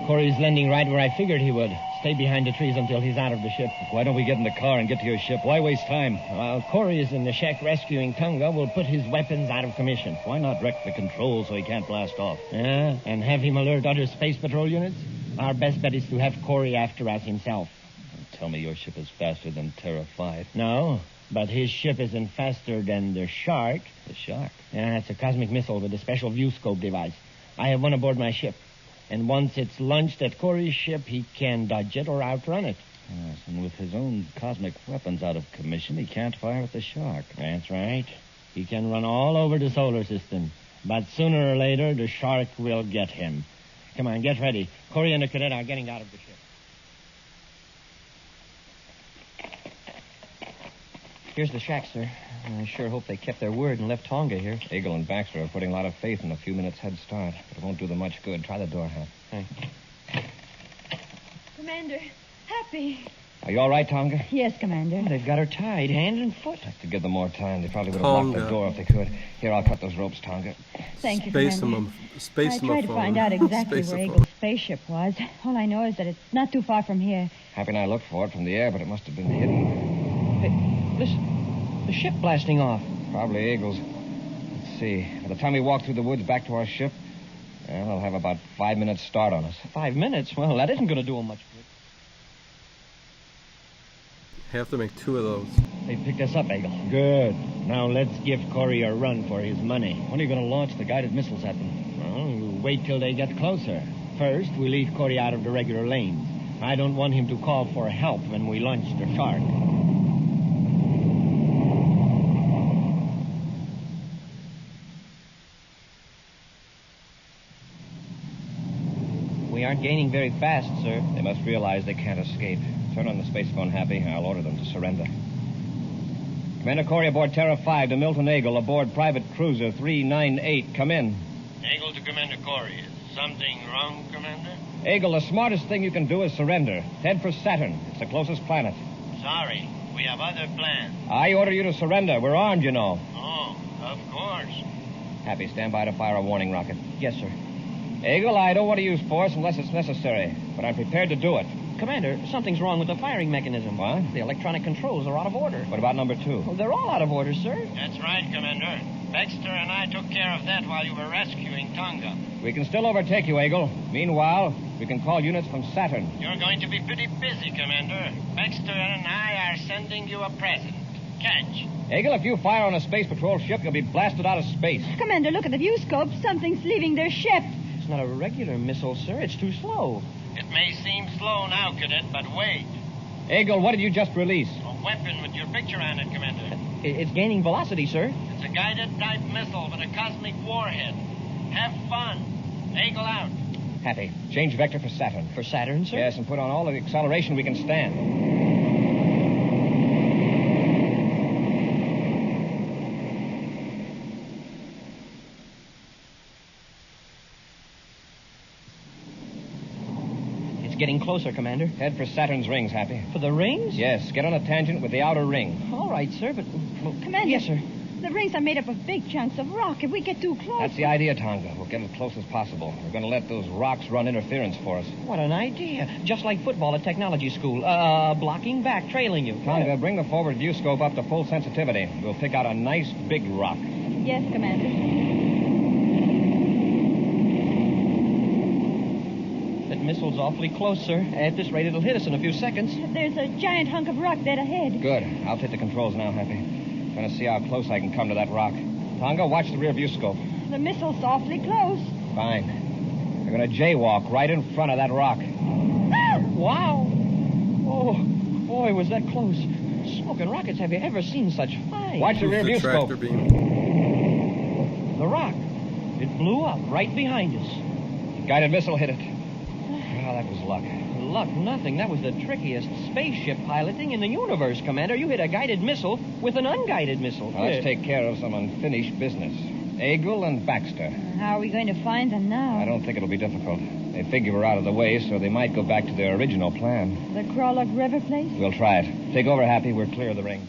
Speaker 8: Corey's landing right where I figured he would. Stay behind the trees until he's out of the ship.
Speaker 7: Why don't we get in the car and get to your ship? Why waste time?
Speaker 8: While Corey is in the shack rescuing Tonga, we'll put his weapons out of commission.
Speaker 7: Why not wreck the controls so he can't blast off?
Speaker 8: Yeah, and have him alert other space patrol units? Our best bet is to have Corey after us himself.
Speaker 7: Tell me your ship is faster than Terra 5.
Speaker 8: No, but his ship isn't faster than the Shark.
Speaker 7: The Shark?
Speaker 8: Yeah, it's a cosmic missile with a special view scope device. I have one aboard my ship. And once it's launched at Corey's ship, he can dodge it or outrun it.
Speaker 7: Yes, and with his own cosmic weapons out of commission, he can't fire at the Shark.
Speaker 8: That's right. He can run all over the solar system. But sooner or later, the Shark will get him. Come on, get ready. Corey and the cadet are getting out of the ship.
Speaker 3: Here's the shack, sir. I sure hope they kept their word and left Tonga here.
Speaker 4: Eagle and Baxter are putting a lot of faith in a few minutes head start, but it won't do them much good. Try the door, Hap.
Speaker 3: Thanks.
Speaker 6: Commander, Happy.
Speaker 4: Are you all right, Tonga?
Speaker 6: Yes, Commander.
Speaker 3: They've got her tied, hand and foot.
Speaker 4: Have to give them more time. They probably would have locked the
Speaker 1: Tonga.
Speaker 4: door if they could. Here, I'll cut those ropes, Tonga.
Speaker 6: Thank you,
Speaker 1: Space
Speaker 6: Commander.
Speaker 1: space
Speaker 6: I tried to find out exactly where Eagle's spaceship was. All I know is that it's not too far from here.
Speaker 4: Happy and I looked for it from the air, but it must have been hidden.
Speaker 3: Hey, listen. The ship blasting off.
Speaker 4: Probably Eagles. Let's see. By the time we walk through the woods back to our ship, well, they'll have about 5 minutes start on us.
Speaker 3: 5 minutes? Well, that isn't going to do them much good.
Speaker 1: Have to make 2 of those.
Speaker 7: They picked us up, Eagle.
Speaker 8: Good. Now let's give Corey a run for his money.
Speaker 7: When are you going to launch the guided missiles at them?
Speaker 8: Well, we'll wait till they get closer. First, we leave Corey out of the regular lanes. I don't want him to call for help when we launch the Shark.
Speaker 3: We aren't gaining very fast, sir.
Speaker 4: They must realize they can't escape. Turn on the space phone, Happy. I'll order them to surrender. Commander Corey aboard Terra 5 to Milton Eagle aboard Private Cruiser 398. Come in.
Speaker 9: Eagle to Commander Corey. Is something wrong, Commander?
Speaker 4: Eagle, the smartest thing you can do is surrender. Head for Saturn. It's the closest planet.
Speaker 9: Sorry. We have other plans.
Speaker 4: I order you to surrender. We're armed, you know.
Speaker 9: Oh, of course.
Speaker 4: Happy, stand by to fire a warning rocket.
Speaker 3: Yes, sir.
Speaker 4: Eagle, I don't want to use force unless it's necessary, but I'm prepared to do it.
Speaker 3: Commander, something's wrong with the firing mechanism.
Speaker 4: What?
Speaker 3: The electronic controls are out of order.
Speaker 4: What about number 2?
Speaker 3: Well, they're all out of order, sir.
Speaker 9: That's right, Commander. Baxter and I took care of that while you were rescuing Tonga.
Speaker 4: We can still overtake you, Eagle. Meanwhile, we can call units from Saturn.
Speaker 9: You're going to be pretty busy, Commander. Baxter and I are sending you a present. Catch.
Speaker 4: Eagle, if you fire on a space patrol ship, you'll be blasted out of space.
Speaker 6: Commander, look at the viewscope. Something's leaving their ship.
Speaker 3: It's not a regular missile, sir. It's too slow.
Speaker 9: It may seem slow now, Cadet, but wait.
Speaker 4: Eagle, what did you just release?
Speaker 9: A weapon with your picture on it, Commander.
Speaker 3: It's gaining velocity, sir.
Speaker 9: It's a guided type missile with a cosmic warhead. Have fun. Eagle out.
Speaker 4: Happy, change vector for Saturn.
Speaker 3: For Saturn, sir?
Speaker 4: Yes, and put on all the acceleration we can stand.
Speaker 3: Getting closer, Commander.
Speaker 4: Head for Saturn's rings, Happy.
Speaker 3: For the rings?
Speaker 4: Yes, get on a tangent with the outer ring.
Speaker 3: All right, sir, but... Well,
Speaker 6: Commander.
Speaker 3: Yes, sir.
Speaker 6: The rings are made up of big chunks of rock. If we get too close...
Speaker 4: That's the idea, Tonga. We'll get as close as possible. We're going to let those rocks run interference for us.
Speaker 3: What an idea. Just like football at technology school. Blocking back, trailing you.
Speaker 4: Tonga, bring the forward view scope up to full sensitivity. We'll pick out a nice big rock.
Speaker 6: Yes, Commander.
Speaker 3: That missile's awfully close, sir. At this rate, it'll hit us in a few seconds.
Speaker 6: There's a giant hunk of rock dead ahead.
Speaker 4: Good. I'll take the controls now, Happy. Going to see how close I can come to that rock. Tonga, watch the rear view scope.
Speaker 6: The missile's awfully close.
Speaker 4: Fine. We're going to jaywalk right in front of that rock.
Speaker 3: Wow. Oh, boy, was that close. Smoking rockets, have you ever seen such fire?
Speaker 4: Watch the rear view scope.
Speaker 1: Tractor beam.
Speaker 3: The rock. It blew up right behind us.
Speaker 4: Guided missile hit it. Oh, that was luck.
Speaker 3: Luck, nothing. That was the trickiest spaceship piloting in the universe, Commander. You hit a guided missile with an unguided missile.
Speaker 4: Now, let's take care of some unfinished business. Eagle and Baxter.
Speaker 6: How are we going to find them now?
Speaker 4: I don't think it'll be difficult. They figure we're out of the way, so they might go back to their original plan.
Speaker 6: The Crawlock River place?
Speaker 4: We'll try it. Take over, Happy. We're clear of the ring.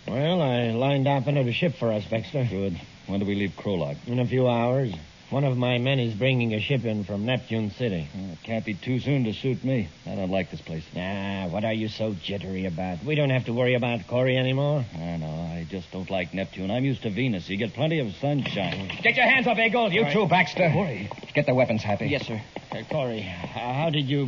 Speaker 8: Well, I lined up another ship for us, Baxter.
Speaker 7: Good. When do we leave Krolok?
Speaker 8: In a few hours. One of my men is bringing a ship in from Neptune City.
Speaker 7: It can't be too soon to suit me. I don't like this place.
Speaker 8: Ah, what are you so jittery about? We don't have to worry about Corey anymore.
Speaker 7: I know. I just don't like Neptune. I'm used to Venus. You get plenty of sunshine.
Speaker 4: Get your hands up, Eagle. You too, Baxter.
Speaker 7: Corey.
Speaker 4: Get the weapons, Happy.
Speaker 3: Yes, sir.
Speaker 8: Corey, how did you...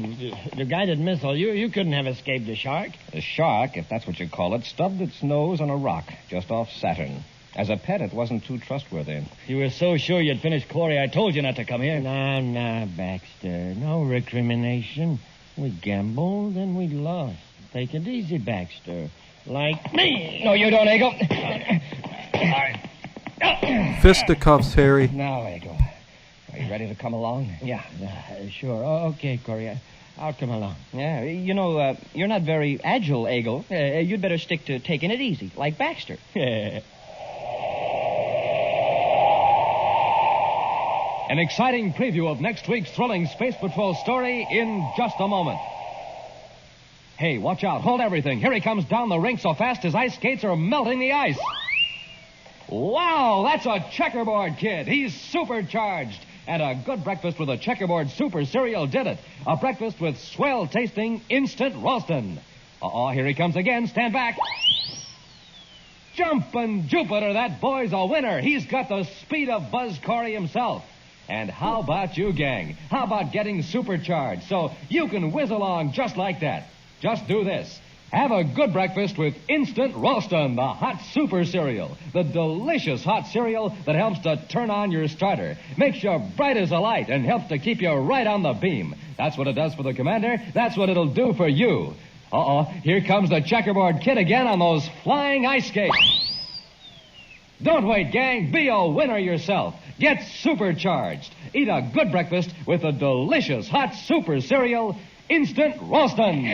Speaker 8: The guided missile, you couldn't have escaped the shark.
Speaker 4: The shark, if that's what you call it, stubbed its nose on a rock just off Saturn. As a pet, it wasn't too trustworthy.
Speaker 7: You were so sure you'd finish Corey, I told you not to come here.
Speaker 8: Now, Baxter. No recrimination. We gambled and we lost. Take it easy, Baxter. Like me.
Speaker 4: No, you don't, Eagle.
Speaker 1: Fisticuffs, Harry.
Speaker 4: Now, Eagle. Are you ready to come along?
Speaker 8: Yeah, sure. Okay, Corey. I'll come along.
Speaker 3: Yeah, you know, you're not very agile, Eagle. You'd better stick to taking it easy, like Baxter.
Speaker 2: An exciting preview of next week's thrilling Space Patrol story in just a moment. Hey, watch out. Hold everything. Here he comes down the rink so fast his ice skates are melting the ice. Wow, that's a checkerboard kid. He's supercharged. And a good breakfast with a checkerboard super cereal did it. A breakfast with swell-tasting instant roastin'. Here he comes again. Stand back. Jumpin' Jupiter, that boy's a winner. He's got the speed of Buzz Corey himself. And how about you, gang? How about getting supercharged so you can whiz along just like that? Just do this. Have a good breakfast with Instant Roastin', the hot super cereal. The delicious hot cereal that helps to turn on your starter. Makes you bright as a light and helps to keep you right on the beam. That's what it does for the commander. That's what it'll do for you. Here comes the checkerboard kid again on those flying ice skates. Don't wait, gang. Be a winner yourself. Get supercharged. Eat a good breakfast with a delicious hot super cereal, Instant Ralston.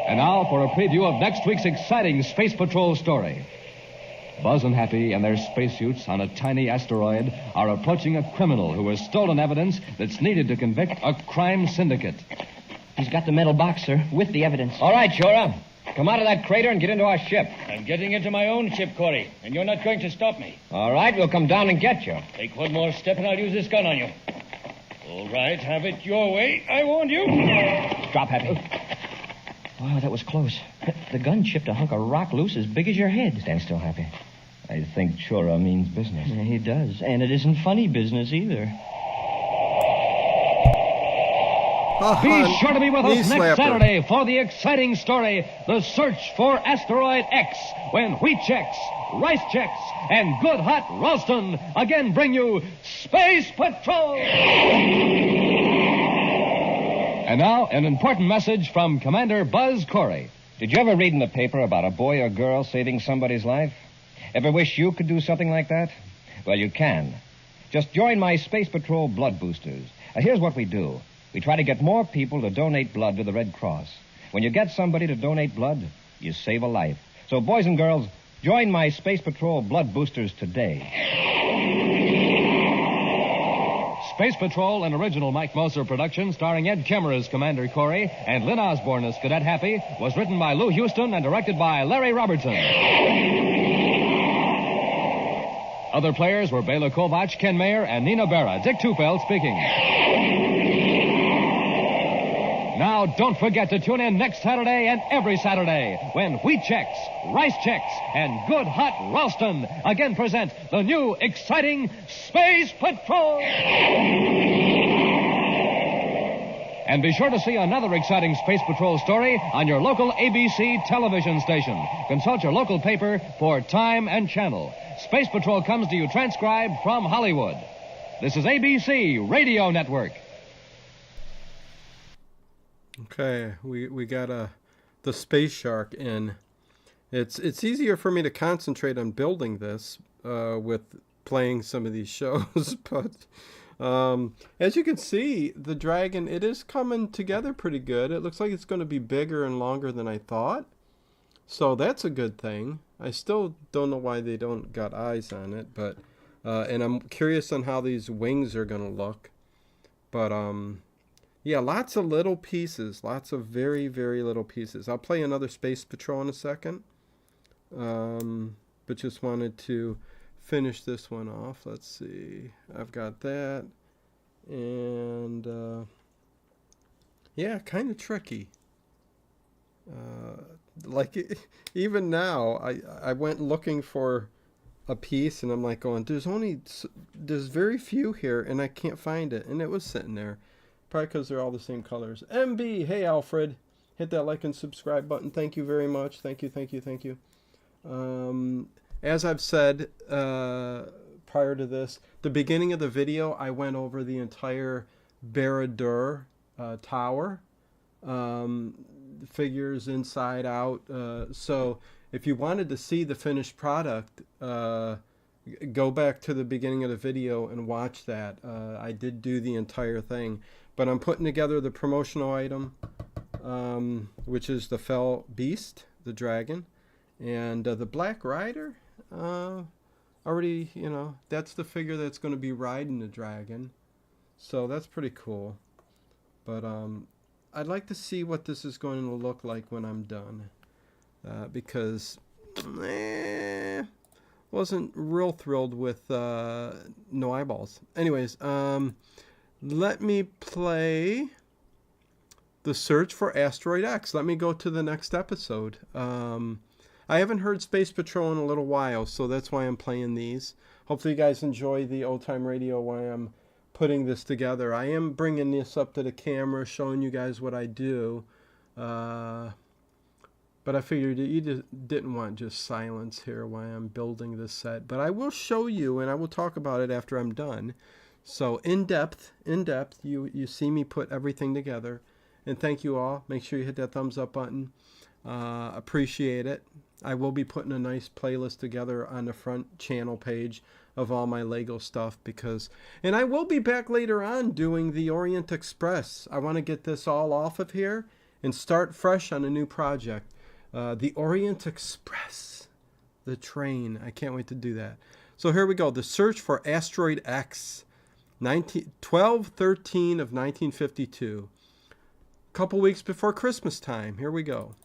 Speaker 2: And now for a preview of next week's exciting Space Patrol story. Buzz and Happy and their spacesuits on a tiny asteroid are approaching a criminal who has stolen evidence that's needed to convict a crime syndicate.
Speaker 3: He's got the metal box, sir, with the evidence.
Speaker 4: All right, Shora. Come out of that crater and get into our ship.
Speaker 8: I'm getting into my own ship, Corey, and you're not going to stop me.
Speaker 4: All right, we'll come down and get you.
Speaker 8: Take one more step and I'll use this gun on you. All right, have it your way. I warned you.
Speaker 4: Drop, Happy.
Speaker 3: Wow, that was close. The gun chipped a hunk of rock loose as big as your head.
Speaker 4: Stand still, Happy. I think Shora means business.
Speaker 3: Yeah, he does. And it isn't funny business either.
Speaker 2: Be sure to be with us next
Speaker 1: slapper.
Speaker 2: Saturday for the exciting story, The Search for Asteroid X, when wheat checks, rice checks, and good hot Ralston again bring you Space Patrol. And now, an important message from Commander Buzz Corey.
Speaker 4: Did you ever read in the paper about a boy or girl saving somebody's life? Ever wish you could do something like that? Well, you can. Just join my Space Patrol blood boosters. Here's what we do. We try to get more people to donate blood to the Red Cross. When you get somebody to donate blood, you save a life. So, boys and girls, join my Space Patrol blood boosters today.
Speaker 2: Space Patrol, an original Mike Moser production starring Ed Kemmer as Commander Corey and Lynn Osborne as Cadet Happy, was written by Lou Houston and directed by Larry Robertson. Other players were Bela Kovac, Ken Mayer, and Nina Berra. Dick Tufeld speaking. Now, don't forget to tune in next Saturday and every Saturday when wheat checks, rice checks, and good hot Ralston again present the new exciting Space Patrol. And be sure to see another exciting Space Patrol story on your local ABC television station. Consult your local paper for time and channel. Space Patrol comes to you transcribed from Hollywood. This is ABC Radio Network.
Speaker 1: Okay, we got the space shark in. It's easier for me to concentrate on building this with playing some of these shows, but as you can see, the dragon, it is coming together pretty good. It looks like it's going to be bigger and longer than I thought, so that's a good thing. I still don't know why they don't got eyes on it, but and I'm curious on how these wings are going to look, but yeah, lots of little pieces, lots of very, very little pieces. I'll play another Space Patrol in a second, but just wanted to finish this one off. Let's see, I've got that, and yeah, kind of tricky. Even now, I went looking for a piece, and I'm like going, there's very few here, and I can't find it, and it was sitting there. Probably because they're all the same colors. MB, hey Alfred, hit that like and subscribe button. Thank you very much. Thank you, thank you, thank you. As I've said prior to this, the beginning of the video, I went over the entire Bara-dur tower, figures inside out. So if you wanted to see the finished product, go back to the beginning of the video and watch that. I did do the entire thing. But I'm putting together the promotional item, which is the fell beast, the dragon, and the Black Rider. Already, that's the figure that's going to be riding the dragon. So that's pretty cool. But I'd like to see what this is going to look like when I'm done. Because wasn't real thrilled with no eyeballs. Anyways, let me play The Search for Asteroid X. Let me go to the next episode. I haven't heard Space Patrol in a little while, so that's why I'm playing these. Hopefully you guys enjoy the old time radio while I'm putting this together. I am bringing this up to the camera, showing you guys what I do. But I figured you just didn't want just silence here while I'm building this set. But I will show you, and I will talk about it after I'm done. So in depth, you see me put everything together. And thank you all. Make sure you hit that thumbs up button. Appreciate it. I will be putting a nice playlist together on the front channel page of all my Lego stuff and I will be back later on doing the Orient Express. I want to get this all off of here and start fresh on a new project. The Orient Express, the train. I can't wait to do that. So here we go. The search for Asteroid X, 12/13 of 1952. A couple weeks before Christmas time. Here we go.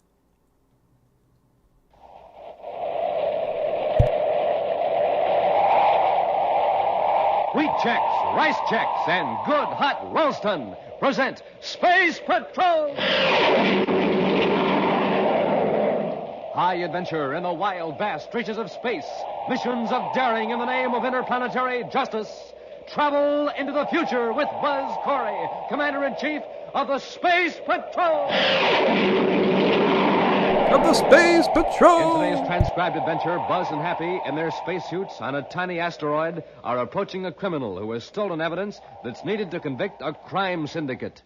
Speaker 2: Wheat checks, rice checks, and good hot Ralston present Space Patrol! High adventure in the wild, vast reaches of space. Missions of daring in the name of interplanetary justice. Travel into the future with Buzz Corey, Commander-in-Chief of the Space Patrol!
Speaker 1: Of the Space Patrol!
Speaker 2: In today's transcribed adventure, Buzz and Happy, in their spacesuits on a tiny asteroid, are approaching a criminal who has stolen evidence that's needed to convict a crime syndicate.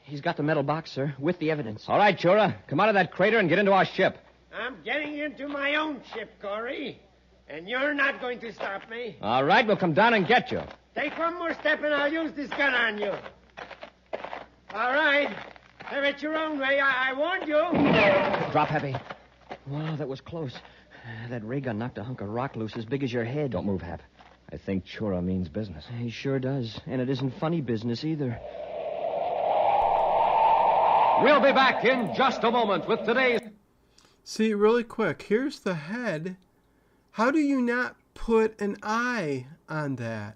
Speaker 3: He's got the metal box, sir, with the evidence.
Speaker 4: All right, Chura, come out of that crater and get into our ship.
Speaker 8: I'm getting into my own ship, Corey. And you're not going to stop me.
Speaker 4: All right, we'll come down and get you.
Speaker 8: Take one more step and I'll use this gun on you. All right. Have it your own way. I warned you.
Speaker 3: Drop, Happy. Wow, that was close. That ray gun knocked a hunk of rock loose as big as your head.
Speaker 4: Don't move, Hap. I think Chura means business.
Speaker 3: He sure does. And it isn't funny business either.
Speaker 2: We'll be back in just a moment with today's...
Speaker 1: See, really quick, here's the head. How do you not put an eye on that?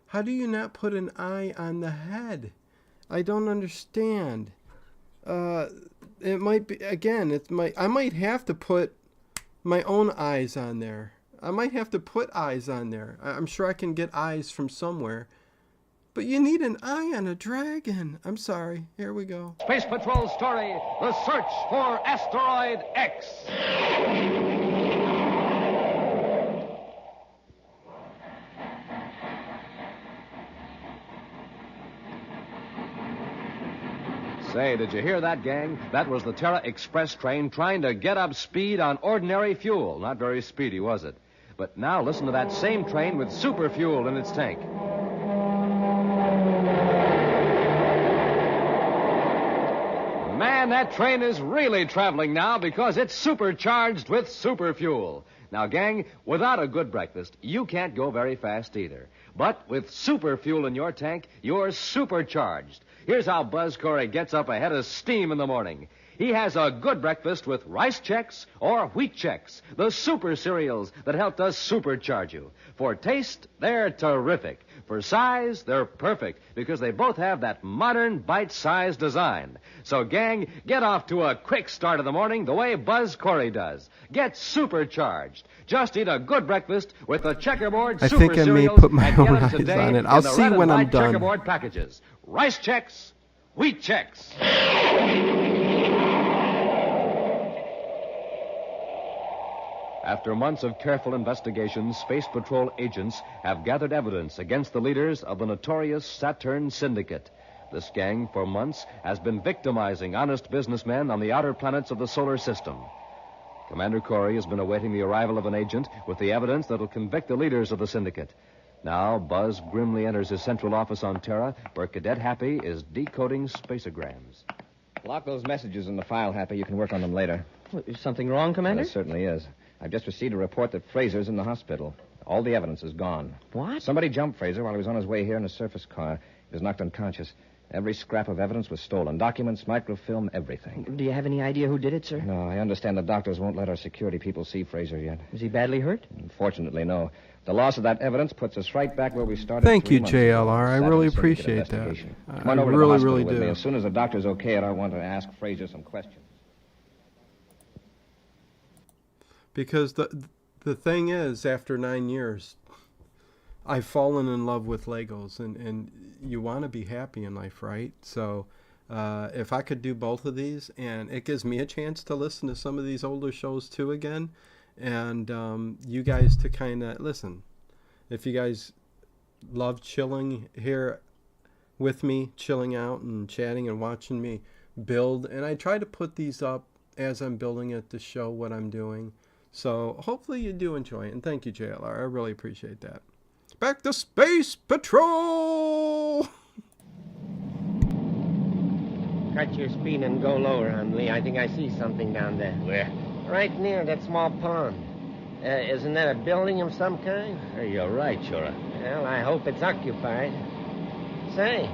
Speaker 1: How do you not put an eye on the head? I don't understand. It might be, again, I might have to put my own eyes on there. I might have to put eyes on there. I'm sure I can get eyes from somewhere. But you need an eye on a dragon. I'm sorry. Here we go.
Speaker 2: Space Patrol story, The Search for Asteroid X. Say, did you hear that, gang? That was the Terra Express train trying to get up speed on ordinary fuel. Not very speedy, was it? But now listen to that same train with super fuel in its tank. Man, that train is really traveling now because it's supercharged with super fuel. Now, gang, without a good breakfast, you can't go very fast either. But with super fuel in your tank, you're supercharged. Here's how Buzz Corey gets up ahead of steam in the morning. He has a good breakfast with rice checks or wheat checks, the super cereals that help us supercharge you. For taste, they're terrific. For size, they're perfect because they both have that modern bite-sized design. So, gang, get off to a quick start of the morning the way Buzz Corey does. Get supercharged. Just eat a good breakfast with the Checkerboard
Speaker 1: I
Speaker 2: Super
Speaker 1: think I may
Speaker 2: Cereals
Speaker 1: put my
Speaker 2: and get
Speaker 1: own
Speaker 2: us
Speaker 1: eyes
Speaker 2: today
Speaker 1: on it.
Speaker 2: in
Speaker 1: I'll
Speaker 2: the
Speaker 1: see
Speaker 2: red and
Speaker 1: when I'm
Speaker 2: white
Speaker 1: done.
Speaker 2: Checkerboard packages. Rice checks, wheat checks. After months of careful investigation, Space Patrol agents have gathered evidence against the leaders of the notorious Saturn Syndicate. This gang, for months, has been victimizing honest businessmen on the outer planets of the solar system. Commander Corey has been awaiting the arrival of an agent with the evidence that will convict the leaders of the syndicate. Now, Buzz grimly enters his central office on Terra, where Cadet Happy is decoding spaceograms.
Speaker 4: Lock those messages in the file, Happy. You can work on them later.
Speaker 3: Is something wrong, Commander?
Speaker 4: There certainly is. I've just received a report that Fraser's in the hospital. All the evidence is gone.
Speaker 3: What?
Speaker 4: Somebody jumped Fraser while he was on his way here in a surface car. He was knocked unconscious. Every scrap of evidence was stolen. Documents, microfilm, everything.
Speaker 3: Do you have any idea who did it, sir?
Speaker 4: No, I understand the doctors won't let our security people see Fraser yet.
Speaker 3: Is he badly hurt?
Speaker 4: Unfortunately, no. The loss of that evidence puts us right back where we started.
Speaker 1: Thank
Speaker 4: 3
Speaker 1: you,
Speaker 4: months ago.
Speaker 1: JLR. I
Speaker 4: Saturn
Speaker 1: really
Speaker 4: Syndicate
Speaker 1: appreciate that.
Speaker 4: investigation.
Speaker 1: I
Speaker 4: Come on over to the
Speaker 1: really,
Speaker 4: hospital
Speaker 1: really
Speaker 4: with
Speaker 1: do.
Speaker 4: me. As soon as the doctor's okay it, I want to ask Fraser some questions.
Speaker 1: Because the thing is, after 9 years, I've fallen in love with Legos, and you want to be happy in life, right? So if I could do both of these, and it gives me a chance to listen to some of these older shows too again, and you guys to kind of listen. If you guys love chilling here with me, chilling out and chatting and watching me build, and I try to put these up as I'm building it to show what I'm doing. So hopefully you do enjoy it. And thank you, JLR. I really appreciate that. Back to Space Patrol!
Speaker 10: Cut your speed and go lower, Hundley. I think I see something down there.
Speaker 7: Where?
Speaker 10: Right near that small pond. Isn't that a building of some kind?
Speaker 7: Hey, you're right, Chora.
Speaker 10: Well, I hope it's occupied. Say,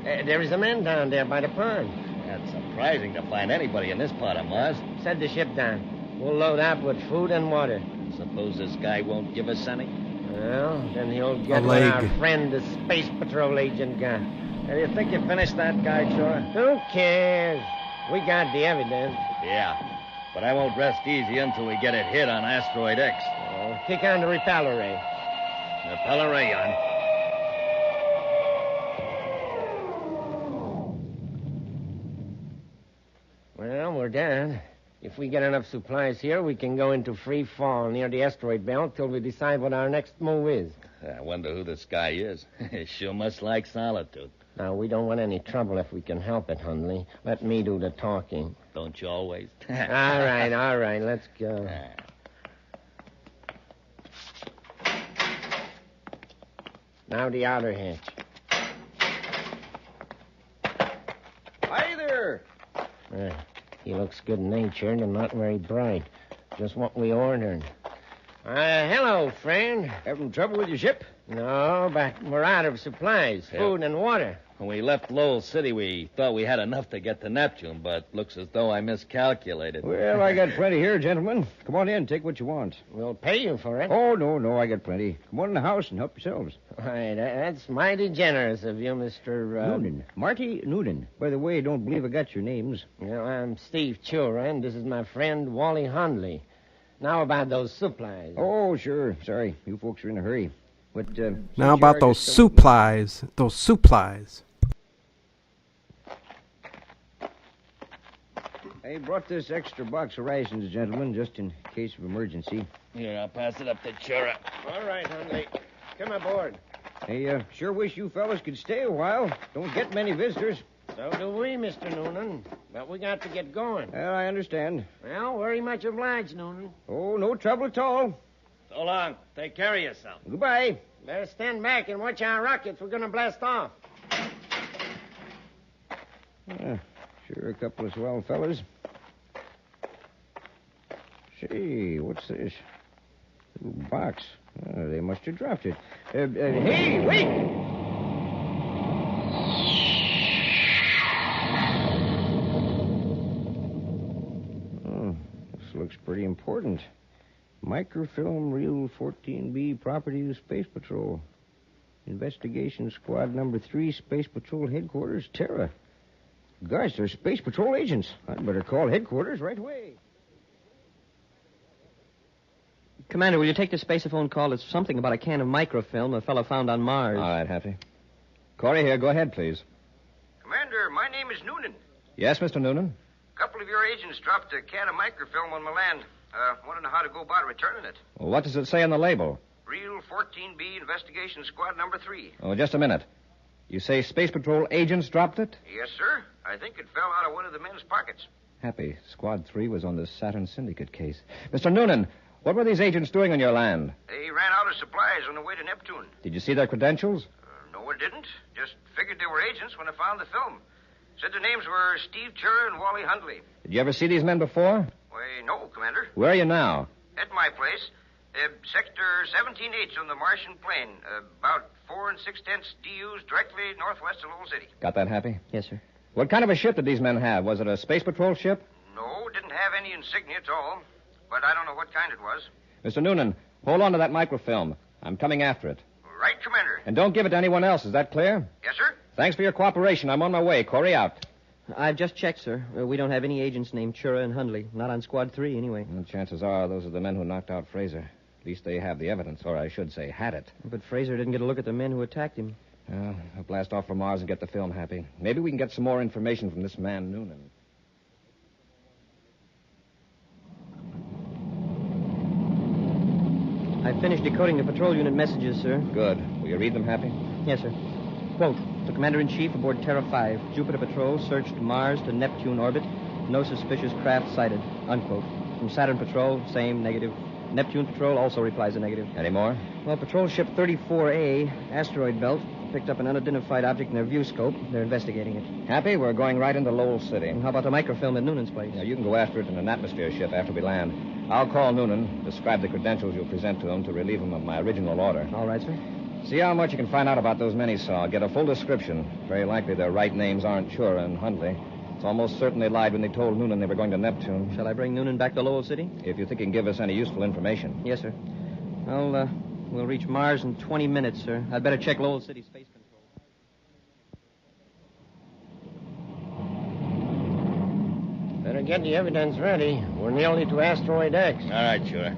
Speaker 10: there is a man down there by the pond.
Speaker 7: That's surprising to find anybody in this part of Mars.
Speaker 10: Set the ship down. We'll load up with food and water.
Speaker 7: Suppose this guy won't give us any?
Speaker 10: Well, then he'll get what our friend, the Space Patrol agent, got.
Speaker 7: Do you think you finished that guy, Chora?
Speaker 10: Who cares? We got the evidence.
Speaker 7: Yeah, but I won't rest easy until we get it hit on Asteroid X.
Speaker 10: Oh, kick on the repeller ray.
Speaker 7: Repeller ray on.
Speaker 10: Well, we're done. If we get enough supplies here, we can go into free fall near the asteroid belt till we decide what our next move is.
Speaker 7: I wonder who this guy is. Sure must like solitude.
Speaker 10: Now, we don't want any trouble if we can help it, Hundley. Let me do the talking.
Speaker 7: Don't you always?
Speaker 10: all right. Let's go. Now the outer hatch.
Speaker 11: Hi there.
Speaker 10: He looks good-natured and not very bright. Just what we ordered. Hello, friend.
Speaker 11: Having trouble with your ship?
Speaker 10: No, but we're out of supplies, food and water.
Speaker 7: When we left Lowell City, we thought we had enough to get to Neptune, but looks as though I miscalculated.
Speaker 11: Well, I got plenty here, gentlemen. Come on in, take what you want.
Speaker 10: We'll pay you for it.
Speaker 11: Oh, no, I got plenty. Come on in the house and help yourselves.
Speaker 10: Why, that's mighty generous of you, Mr.
Speaker 11: Noonan. Marty Noonan. By the way, don't believe I got your names.
Speaker 10: Well, I'm Steve Chura, and this is my friend Wally Hundley. Now about those supplies.
Speaker 11: Oh, sure. Sorry, you folks are in a hurry. But,
Speaker 1: now about those supplies. Those supplies.
Speaker 11: I brought this extra box of rations, gentlemen, just in case of emergency.
Speaker 7: Here, I'll pass it up to Chura.
Speaker 10: All right, Hundley. Come aboard.
Speaker 11: I sure wish you fellas could stay a while. Don't get many visitors.
Speaker 10: So do we, Mr. Noonan. But we got to get going.
Speaker 11: Well, I understand.
Speaker 10: Well, very much obliged, Noonan.
Speaker 11: Oh, no trouble at all.
Speaker 7: So long. Take care of yourself.
Speaker 11: Goodbye.
Speaker 10: Better stand back and watch our rockets. We're going to blast off.
Speaker 11: Sure, a couple of swell fellas. Say, what's this? Little box. They must have dropped it. Hey, wait! Oh, this looks pretty important. Microfilm Reel 14B property of Space Patrol. Investigation Squad Number 3, Space Patrol Headquarters, Terra. Gosh, they're Space Patrol agents. I'd better call headquarters right away.
Speaker 3: Commander, will you take this spaceophone call? It's something about a can of microfilm a fellow found on Mars.
Speaker 4: All right, Happy. Corey here. Go ahead, please.
Speaker 12: Commander, my name is Noonan.
Speaker 4: Yes, Mr. Noonan?
Speaker 12: A couple of your agents dropped a can of microfilm on my land. Want to know how to go about returning it.
Speaker 4: Well, what does it say on the label?
Speaker 12: Reel 14B, Investigation Squad Number 3.
Speaker 4: Oh, just a minute. You say Space Patrol agents dropped it?
Speaker 12: Yes, sir. I think it fell out of one of the men's pockets.
Speaker 4: Happy. Squad 3 was on the Saturn Syndicate case. Mr. Noonan, what were these agents doing on your land?
Speaker 12: They ran out of supplies on the way to Neptune.
Speaker 4: Did you see their credentials?
Speaker 12: No, I didn't. Just figured they were agents when I found the film. Said their names were Steve Chura and Wally Hundley.
Speaker 4: Did you ever see these men before?
Speaker 12: Why, no, Commander.
Speaker 4: Where are you now?
Speaker 12: At my place. Sector 17H on the Martian plain. About 4 6/10 DUs directly northwest of Lowell City.
Speaker 4: Got that, Happy?
Speaker 3: Yes, sir.
Speaker 4: What kind of a ship did these men have? Was it a Space Patrol ship?
Speaker 12: No, didn't have any insignia at all. But I don't know what kind it was.
Speaker 4: Mr. Noonan, hold on to that microfilm. I'm coming after it.
Speaker 12: Right, Commander.
Speaker 4: And don't give it to anyone else. Is that clear?
Speaker 12: Yes, sir.
Speaker 4: Thanks for your cooperation. I'm on my way. Corey out.
Speaker 3: I've just checked, sir. We don't have any agents named Chura and Hundley. Not on Squad 3, anyway.
Speaker 4: Well, chances are those are the men who knocked out Fraser. At least they have the evidence, or I should say, had it.
Speaker 3: But Fraser didn't get a look at the men who attacked him.
Speaker 4: Well, I'll blast off for Mars and get the film, Happy. Maybe we can get some more information from this man, Noonan.
Speaker 3: I finished decoding the patrol unit messages, sir.
Speaker 4: Good. Will you read them, Happy?
Speaker 3: Yes, sir. Quote, the Commander-in-Chief aboard Terra 5, Jupiter Patrol searched Mars to Neptune orbit, No suspicious craft sighted. Unquote. From Saturn Patrol, same, negative. Neptune Patrol also replies a negative.
Speaker 4: Any more?
Speaker 3: Well, Patrol Ship 34A, asteroid belt, picked up an unidentified object in their view scope. They're investigating it.
Speaker 4: Happy? We're going right into Lowell City.
Speaker 3: And how about the microfilm at Noonan's place?
Speaker 4: Now, you can go after it in an atmosphere ship after we land. I'll call Noonan, describe the credentials you'll present to him to relieve him of my original order.
Speaker 3: All right, sir.
Speaker 4: See how much you can find out about those men he saw. Get a full description. Very likely their right names aren't Chura and Hundley. It's almost certain they lied when they told Noonan they were going to Neptune.
Speaker 3: Shall I bring Noonan back to Lowell City?
Speaker 4: If you think he can give us any useful information.
Speaker 3: Yes, sir. Well, we'll reach Mars in 20 minutes, sir. I'd better check Lowell City Space Control.
Speaker 10: Better get the evidence ready. We're nearly to Asteroid X.
Speaker 7: All right, sure.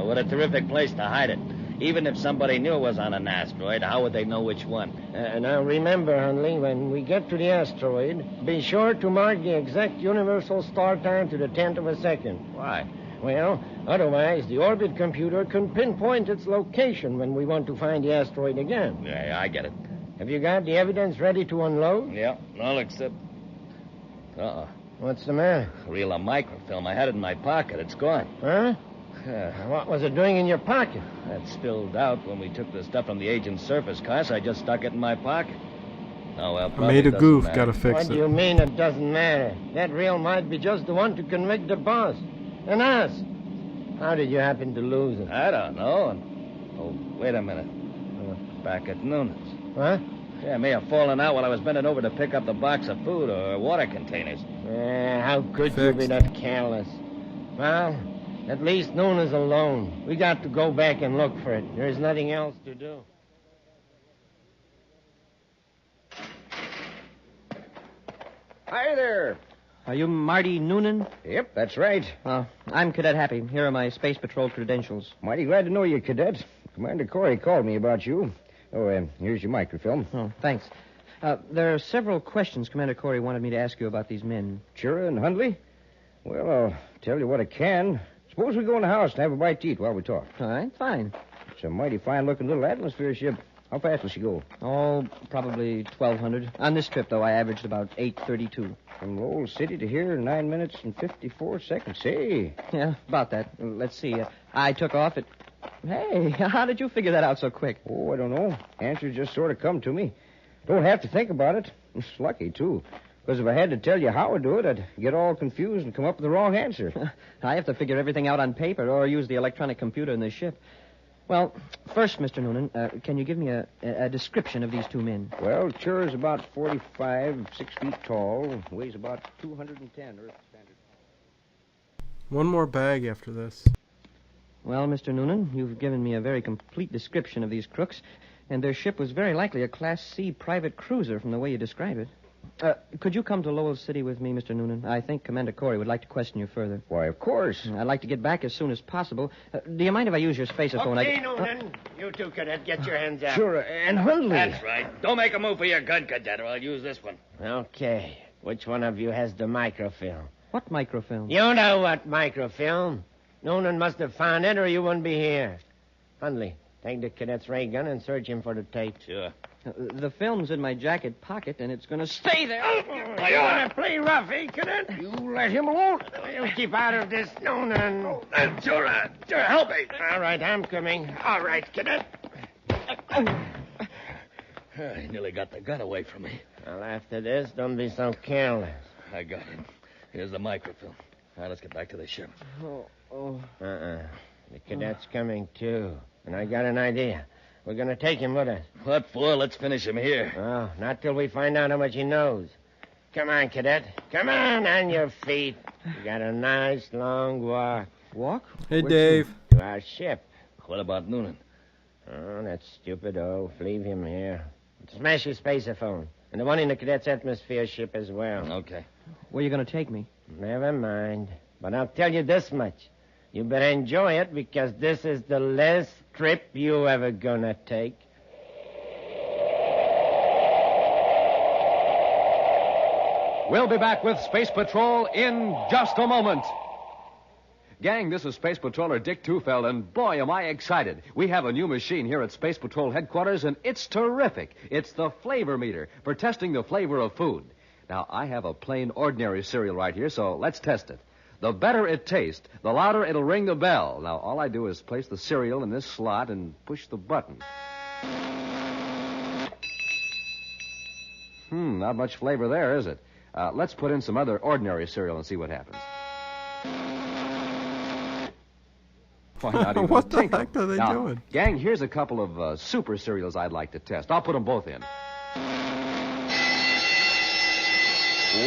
Speaker 7: What a terrific place to hide it. Even if somebody knew it was on an asteroid, how would they know which one?
Speaker 10: Now, remember, Hundley, when we get to the asteroid, be sure to mark the exact universal start time to the 10th of a second.
Speaker 7: Why?
Speaker 10: Well, otherwise, the orbit computer can pinpoint its location when we want to find the asteroid again.
Speaker 7: Yeah, I get it.
Speaker 10: Have you got the evidence ready to unload?
Speaker 7: Yeah, all except... Uh-oh.
Speaker 10: What's the matter?
Speaker 7: A reel of microfilm. I had it in my pocket. It's gone.
Speaker 10: Huh? What was it doing in your pocket?
Speaker 7: That spilled out when we took the stuff from the agent's surface car, so I just stuck it in my pocket. Oh, well,
Speaker 1: I made a goof.
Speaker 7: Matter.
Speaker 1: Gotta fix
Speaker 10: What
Speaker 1: it.
Speaker 10: do you mean it doesn't matter? That reel might be just the one to convict the boss. And us. How did you happen to lose it?
Speaker 7: I don't know. Oh, wait a minute. Back at Noonan's.
Speaker 10: What?
Speaker 7: Yeah, it may have fallen out while I was bending over to pick up the box of food or water containers.
Speaker 10: How could you be
Speaker 1: Fixed.
Speaker 10: that careless? Well, at least Noonan's alone. We got to go back and look for it. There's nothing else to do.
Speaker 11: Hi there.
Speaker 3: Are you Marty Noonan?
Speaker 11: Yep, that's right.
Speaker 3: I'm Cadet Happy. Here are my Space Patrol credentials.
Speaker 11: Mighty glad to know you, Cadet. Commander Corey called me about you. Here's your microfilm.
Speaker 3: Oh, thanks. There are several questions Commander Corey wanted me to ask you about these men.
Speaker 11: Chura and Hundley? Well, I'll tell you what I can. Suppose we go in the house and have a bite to eat while we talk.
Speaker 3: All right, fine.
Speaker 11: It's a mighty fine-looking little atmosphere ship. How fast will she go?
Speaker 3: Oh, probably 1,200. On this trip, though, I averaged about 8:32.
Speaker 11: From Lowell City to here, 9 minutes and 54 seconds. Say.
Speaker 3: Yeah, about that. Let's see. I took off at... Hey, how did you figure that out so quick?
Speaker 11: Oh, I don't know. Answers just sort of come to me. Don't have to think about it. It's lucky, too. Because if I had to tell you how I do it, I'd get all confused and come up with the wrong answer.
Speaker 3: I have to figure everything out on paper or use the electronic computer in the ship. Well, first, Mr. Noonan, can you give me a description of these two men?
Speaker 11: Well, Chura's about 45, 6 feet tall, weighs about 210 Earth standard.
Speaker 1: One more bag after this.
Speaker 3: Well, Mr. Noonan, you've given me a very complete description of these crooks, and their ship was very likely a Class C private cruiser from the way you describe it. Could you come to Lowell City with me, Mr. Noonan? I think Commander Corey would like to question you further.
Speaker 11: Why, of course.
Speaker 3: I'd like to get back as soon as possible. Do you mind if I use your spaceophone?
Speaker 10: Okay, Noonan. You two, Cadet, get your hands out.
Speaker 11: Chura and Hundley.
Speaker 7: That's right. Don't make a move for your gun, Cadet, or I'll use this one.
Speaker 10: Okay. Which one of you has the microfilm?
Speaker 3: What microfilm?
Speaker 10: You know what microfilm. Noonan must have found it or you wouldn't be here. Hundley, take the cadet's ray gun and search him for the tape.
Speaker 7: Sure.
Speaker 3: The film's in my jacket pocket, and it's going to stay there.
Speaker 10: You want to play rough, eh, Cadet? You let him alone. You keep out of this, Noonan.
Speaker 7: Sure, help me.
Speaker 10: All right, I'm coming. All right, Cadet.
Speaker 7: I nearly got the gun away from me.
Speaker 10: Well, after this, don't be so careless.
Speaker 7: I got it. Here's the microfilm. Now, let's get back to the ship.
Speaker 10: The cadet's coming, too. And I got an idea. We're going to take him with us.
Speaker 7: What for? Let's finish him here.
Speaker 10: Oh, not till we find out how much he knows. Come on, Cadet. Come on your feet. We got a nice long walk.
Speaker 3: Walk?
Speaker 1: Hey, Dave.
Speaker 10: To our ship.
Speaker 7: What about Noonan?
Speaker 10: Oh, that stupid oaf. Leave him here. Smash his spaceophone. And the one in the cadet's atmosphere ship as well.
Speaker 7: Okay.
Speaker 3: Where are you going to take me?
Speaker 10: Never mind. But I'll tell you this much. You better enjoy it because this is the last trip you ever gonna take.
Speaker 2: We'll be back with Space Patrol in just a moment. Gang, this is Space Patroller Dick Tufeld, and boy, am I excited. We have a new machine here at Space Patrol headquarters, and it's terrific. It's the flavor meter for testing the flavor of food. Now, I have a plain, ordinary cereal right here, so let's test it. The better it tastes, the louder it'll ring the bell. Now, all I do is place the cereal in this slot and push the button. Not much flavor there, is it? Let's put in some other ordinary cereal and see what happens. Why not even
Speaker 1: What the
Speaker 2: tinkle?
Speaker 1: heck are they
Speaker 2: Now,
Speaker 1: doing?
Speaker 2: Gang, here's a couple of super cereals I'd like to test. I'll put them both in.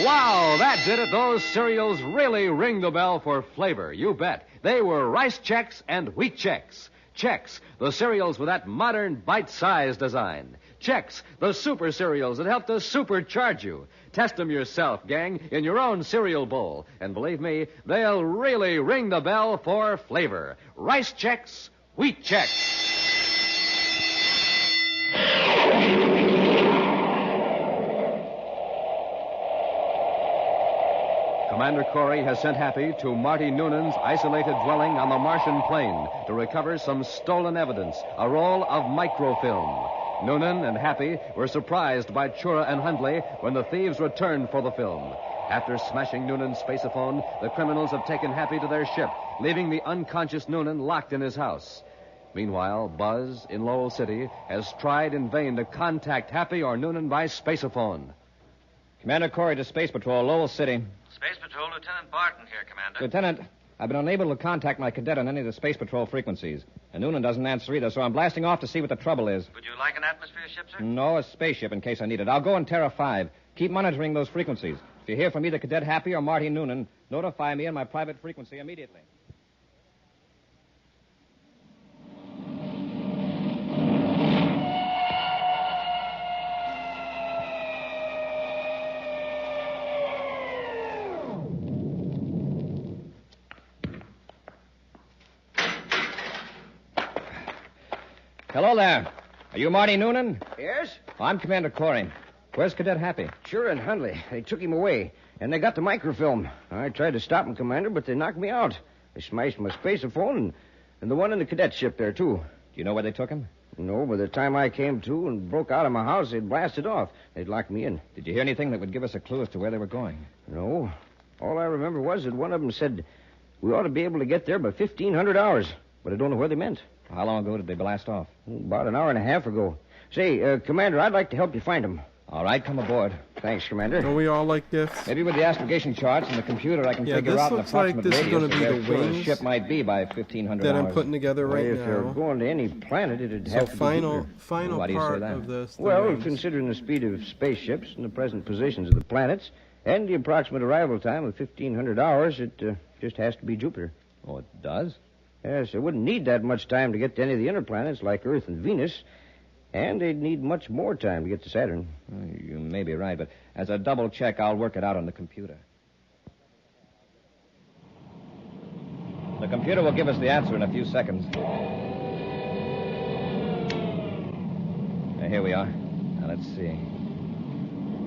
Speaker 2: Wow, that did it. Those cereals really ring the bell for flavor. You bet. They were Rice Chex and Wheat Chex. Chex, the cereals with that modern bite-sized design. Chex, the super cereals that help to supercharge you. Test them yourself, gang, in your own cereal bowl. And believe me, they'll really ring the bell for flavor. Rice Chex, Wheat Chex. Commander Corey has sent Happy to Marty Noonan's isolated dwelling on the Martian plain to recover some stolen evidence, a roll of microfilm. Noonan and Happy were surprised by Chura and Hundley when the thieves returned for the film. After smashing Noonan's spaceophone, the criminals have taken Happy to their ship, leaving the unconscious Noonan locked in his house. Meanwhile, Buzz, in Lowell City, has tried in vain to contact Happy or Noonan by spaceophone.
Speaker 4: Commander Corey to Space Patrol, Lowell City.
Speaker 12: Space Patrol, Lieutenant Barton here, Commander.
Speaker 4: Lieutenant, I've been unable to contact my cadet on any of the Space Patrol frequencies. And Noonan doesn't answer either, so I'm blasting off to see what the trouble is.
Speaker 12: Would you like an atmosphere ship, sir?
Speaker 4: No, a spaceship in case I need it. I'll go in Terra 5. Keep monitoring those frequencies. If you hear from either Cadet Happy or Marty Noonan, notify me on my private frequency immediately. Hello there. Are you Marty Noonan?
Speaker 11: Yes?
Speaker 4: I'm Commander Corey. Where's Cadet Happy?
Speaker 11: Sure, and Hundley. They took him away, and they got the microfilm. I tried to stop him, Commander, but they knocked me out. They smashed my spaceophone and the one in the cadet ship there, too.
Speaker 4: Do you know where they took him?
Speaker 11: No, by the time I came to and broke out of my house, they'd blasted off. They'd locked me in.
Speaker 4: Did you hear anything that would give us a clue as to where they were going?
Speaker 11: No. All I remember was that one of them said we ought to be able to get there by 1,500 hours. But I don't know where they meant.
Speaker 4: How long ago did they blast off?
Speaker 11: About an hour and a half ago. Say, Commander, I'd like to help you find them.
Speaker 4: All right, come aboard.
Speaker 11: Thanks, Commander.
Speaker 1: Don't we all like gifts?
Speaker 4: Maybe with the astrogation charts and the computer, I can figure
Speaker 1: this
Speaker 4: out an
Speaker 1: looks like
Speaker 4: approximate
Speaker 1: this is
Speaker 4: radius
Speaker 1: gonna be
Speaker 4: of where
Speaker 1: the
Speaker 4: Chura's
Speaker 1: wings
Speaker 4: ship might be by 1,500
Speaker 1: that
Speaker 4: hours.
Speaker 1: I'm putting together right
Speaker 11: If they're
Speaker 1: now.
Speaker 11: going to any planet, it'd
Speaker 1: So
Speaker 11: have to be
Speaker 1: final
Speaker 11: Jupiter.
Speaker 4: Why do you say
Speaker 1: part
Speaker 4: that?
Speaker 1: of this. the
Speaker 11: Well,
Speaker 1: wings.
Speaker 11: considering the speed of spaceships and the present positions of the planets and the approximate arrival time of 1,500 hours, it just has to be Jupiter.
Speaker 4: Oh, it does?
Speaker 11: Yes, it wouldn't need that much time to get to any of the inner planets like Earth and Venus, and they'd need much more time to get to Saturn.
Speaker 4: You may be right, but as a double check, I'll work it out on the computer. The computer will give us the answer in a few seconds. Here we are. Now, let's see.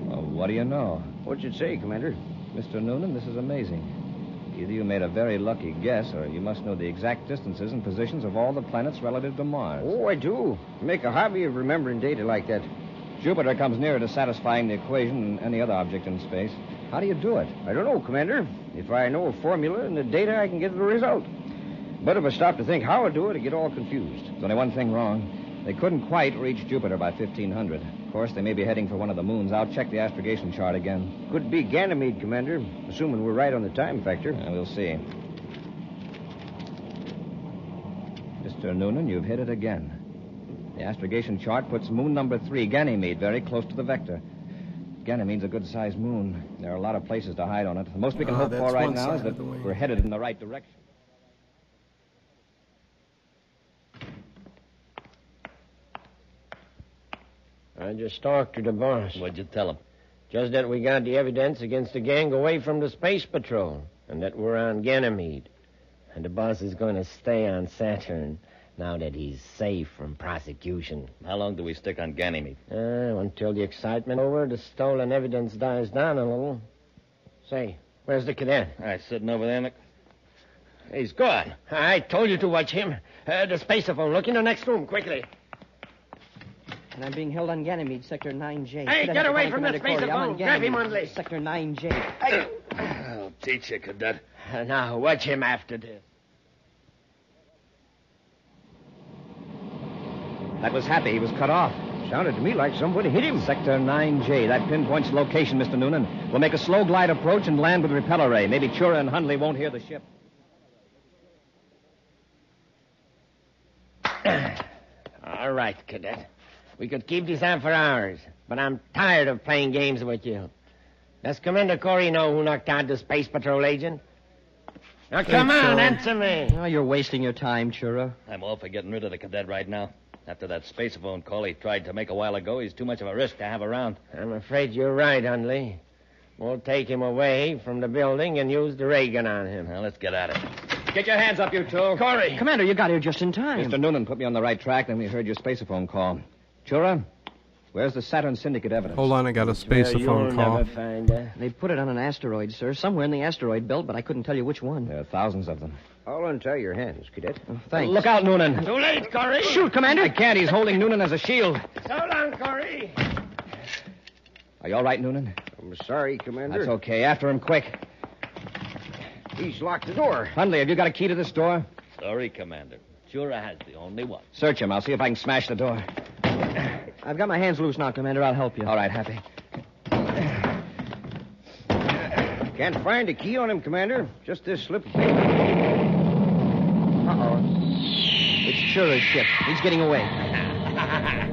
Speaker 4: Well, what do you know?
Speaker 11: What'd you say, Commander?
Speaker 4: Mr. Noonan, this is amazing. Either you made a very lucky guess, or you must know the exact distances and positions of all the planets relative to Mars.
Speaker 11: Oh, I do. Make a hobby of remembering data like that.
Speaker 4: Jupiter comes nearer to satisfying the equation than any other object in space. How do you do it?
Speaker 11: I don't know, Commander. If I know a formula and the data, I can get the result. But if I stop to think how I do it, I get all confused.
Speaker 4: There's only one thing wrong. They couldn't quite reach Jupiter by 1,500. Of course, they may be heading for one of the moons. I'll check the astrogation chart again.
Speaker 11: Could be Ganymede, Commander, assuming we're right on the time factor.
Speaker 4: We'll see. Mr. Noonan, you've hit it again. The astrogation chart puts moon number 3, Ganymede, very close to the vector. Ganymede's a good-sized moon. There are a lot of places to hide on it. The most we can hope
Speaker 1: that's
Speaker 4: for right
Speaker 1: one
Speaker 4: now is
Speaker 1: side
Speaker 4: that
Speaker 1: of the wing.
Speaker 4: we're headed in the right direction.
Speaker 10: I just talked to the boss.
Speaker 7: What'd you tell him?
Speaker 10: Just that we got the evidence against the gang away from the space patrol, and that we're on Ganymede. And the boss is going to stay on Saturn now that he's safe from prosecution.
Speaker 7: How long do we stick on Ganymede?
Speaker 10: Until the excitement over, the stolen evidence dies down a little. Say, where's the cadet?
Speaker 7: Sitting over there in the...
Speaker 10: He's gone. I told you to watch him. The spaceophone. Look in the next room, quickly.
Speaker 3: And I'm being held on Ganymede, Sector 9J.
Speaker 10: Hey, get away from the space
Speaker 3: I'm on
Speaker 10: Grab him,
Speaker 3: Ganymede,
Speaker 10: Hundley.
Speaker 3: Sector 9J.
Speaker 10: Hey.
Speaker 7: I'll teach you, Cadet.
Speaker 10: Now, watch him after this.
Speaker 4: That was Happy. He was cut off.
Speaker 11: Sounded to me like somebody hit him.
Speaker 4: Sector 9J. That pinpoints location, Mr. Noonan. We'll make a slow glide approach and land with repeller ray. Maybe Chura and Hundley won't hear the ship.
Speaker 10: All right, Cadet. We could keep this on for hours, but I'm tired of playing games with you. Does Commander Corey know who knocked out the Space Patrol agent? Now, come on, answer me.
Speaker 3: Oh, you're wasting your time, Chura.
Speaker 7: I'm all for getting rid of the cadet right now. After that spacephone call he tried to make a while ago, he's too much of a risk to have around.
Speaker 10: I'm afraid you're right, Hundley. We'll take him away from the building and use the ray gun on him.
Speaker 7: Now, let's get at it.
Speaker 4: Get your hands up, you two.
Speaker 10: Corey!
Speaker 3: Commander, you got here just in time.
Speaker 4: Mr. Noonan put me on the right track, then we heard your spacephone call. Chura, where's the Saturn Syndicate evidence?
Speaker 1: Hold on, I got a spaceophone call.
Speaker 10: Never find her.
Speaker 3: They put it on an asteroid, sir. Somewhere in the asteroid belt, but I couldn't tell you which one.
Speaker 4: There are thousands of them.
Speaker 11: I'll untie your hands, Cadet.
Speaker 3: Oh, thanks.
Speaker 4: Look out, Noonan.
Speaker 10: Too late, Corey.
Speaker 3: Shoot, Commander.
Speaker 4: I can't. He's holding Noonan as a shield.
Speaker 10: So long, Corey.
Speaker 4: Are you all right, Noonan?
Speaker 11: I'm sorry, Commander.
Speaker 4: That's okay. After him, quick.
Speaker 11: He's locked the door.
Speaker 4: Hundley, have you got a key to this door?
Speaker 7: Sorry, Commander. Chura has the only one.
Speaker 4: Search him. I'll see if I can smash the door.
Speaker 3: I've got my hands loose now, Commander. I'll help you.
Speaker 4: All right, Happy.
Speaker 11: Can't find a key on him, Commander. Just this slip of paper.
Speaker 3: Uh-oh. It's Chura's ship. He's getting away.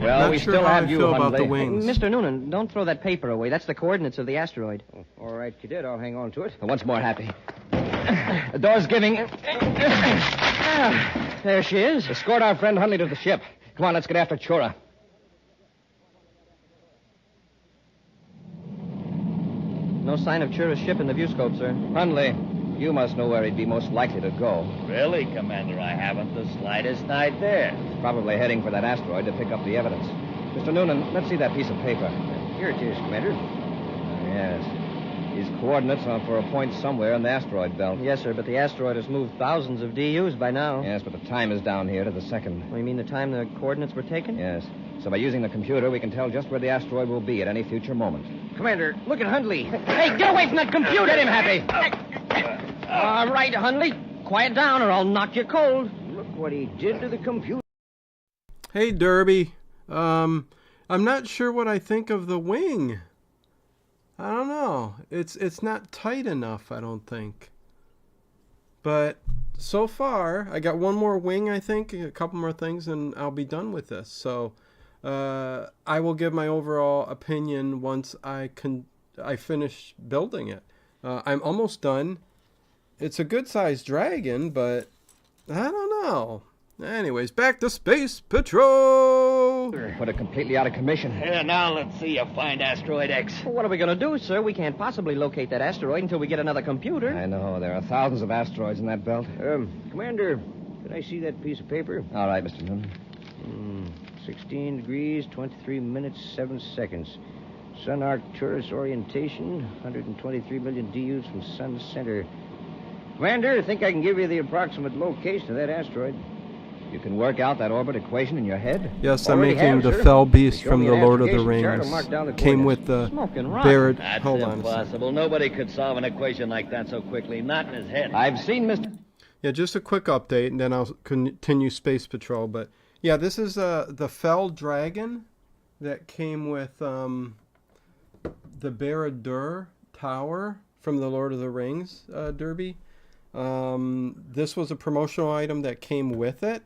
Speaker 4: Well,
Speaker 1: Not
Speaker 4: we
Speaker 1: sure
Speaker 4: still
Speaker 1: how
Speaker 4: have
Speaker 1: I
Speaker 4: you,
Speaker 1: feel about
Speaker 4: Hundley.
Speaker 1: the wings.
Speaker 3: Mr. Noonan, don't throw that paper away. That's the coordinates of the asteroid.
Speaker 11: All right, Cadet. I'll hang on to it.
Speaker 4: Once more, Happy. The door's giving.
Speaker 3: There she is.
Speaker 4: Escort our friend Hundley to the ship. Come on, let's get after Chura.
Speaker 3: No sign of Chura's ship in the viewscope, sir.
Speaker 4: Hundley, you must know where he'd be most likely to go.
Speaker 7: Really, Commander? I haven't the slightest idea.
Speaker 4: He's probably heading for that asteroid to pick up the evidence. Mr. Noonan, let's see that piece of paper.
Speaker 11: Here it is, Commander.
Speaker 4: Yes. These coordinates are for a point somewhere in the asteroid belt.
Speaker 3: Yes, sir, but the asteroid has moved thousands of DUs by now.
Speaker 4: Yes, but the time is down here to the second.
Speaker 3: Oh, you mean the time the coordinates were taken?
Speaker 4: Yes. So by using the computer, we can tell just where the asteroid will be at any future moment.
Speaker 11: Commander, look at Hundley.
Speaker 3: Hey, get away from that computer!
Speaker 4: Get him, Happy!
Speaker 3: All right, Hundley. Quiet down or I'll knock you cold.
Speaker 11: Look what he did to the computer.
Speaker 1: Hey, Derby. I'm not sure what I think of the wing. I don't know. It's not tight enough, I don't think. But so far, I got one more wing, I think, a couple more things, and I'll be done with this. So I will give my overall opinion once I finish building it. I'm almost done. It's a good-sized dragon, but I don't know. Anyways, back to Space Patrol!
Speaker 4: Put it completely out of commission.
Speaker 7: Here, now let's see you find Asteroid X.
Speaker 3: Well, what are we going to do, sir? We can't possibly locate that asteroid until we get another computer.
Speaker 4: I know. There are thousands of asteroids in that belt.
Speaker 11: Commander, could I see that piece of paper?
Speaker 4: All right, Mr. Noonan.
Speaker 11: 16 degrees, 23 minutes, 7 seconds. Sun Arcturus orientation, 123 million DUs from Sun Center. Commander, I think I can give you the approximate location of that asteroid.
Speaker 4: You can work out that orbit equation in your head?
Speaker 1: Yes, I'm
Speaker 11: Already
Speaker 1: making
Speaker 11: have,
Speaker 1: the
Speaker 11: sir.
Speaker 1: fell beast
Speaker 11: Show
Speaker 1: from
Speaker 11: me
Speaker 1: the
Speaker 11: an
Speaker 1: Lord of the
Speaker 11: application chart,
Speaker 1: Rings.
Speaker 11: I'll mark down the
Speaker 1: Came with
Speaker 11: coordinates.
Speaker 1: the
Speaker 3: Smoking rock.
Speaker 1: Barad.
Speaker 7: That's
Speaker 1: Hold on a second.
Speaker 7: impossible. Nobody could solve an equation like that so quickly. Not in his head.
Speaker 4: I've seen Mr.
Speaker 1: Yeah, just a quick update, and then I'll continue Space Patrol. But yeah, this is the fell dragon that came with the Bara-dur tower from the Lord of the Rings, Derby. This was a promotional item that came with it,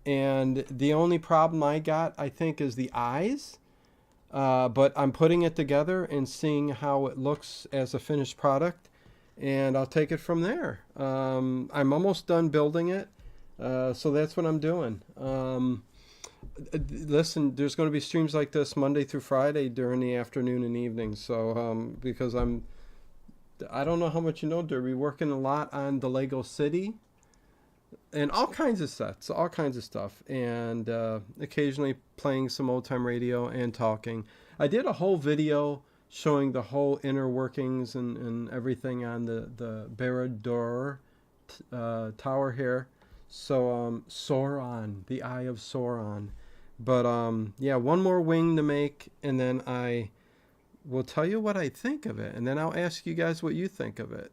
Speaker 1: and the only problem I got, I think, is the eyes. But I'm putting it together and seeing how it looks as a finished product, and I'll take it from there. I'm almost done building it, so that's what I'm doing. Listen, there's going to be streams like this Monday through Friday during the afternoon and evening. So because I don't know how much you know, Derby, working a lot on the Lego City and all kinds of sets, all kinds of stuff, and occasionally playing some old time radio and talking. I did a whole video showing the whole inner workings and everything on the Bara-dur tower here. So Sauron, the Eye of Sauron, But, yeah, one more wing to make, and then I will tell you what I think of it, and then I'll ask you guys what you think of it.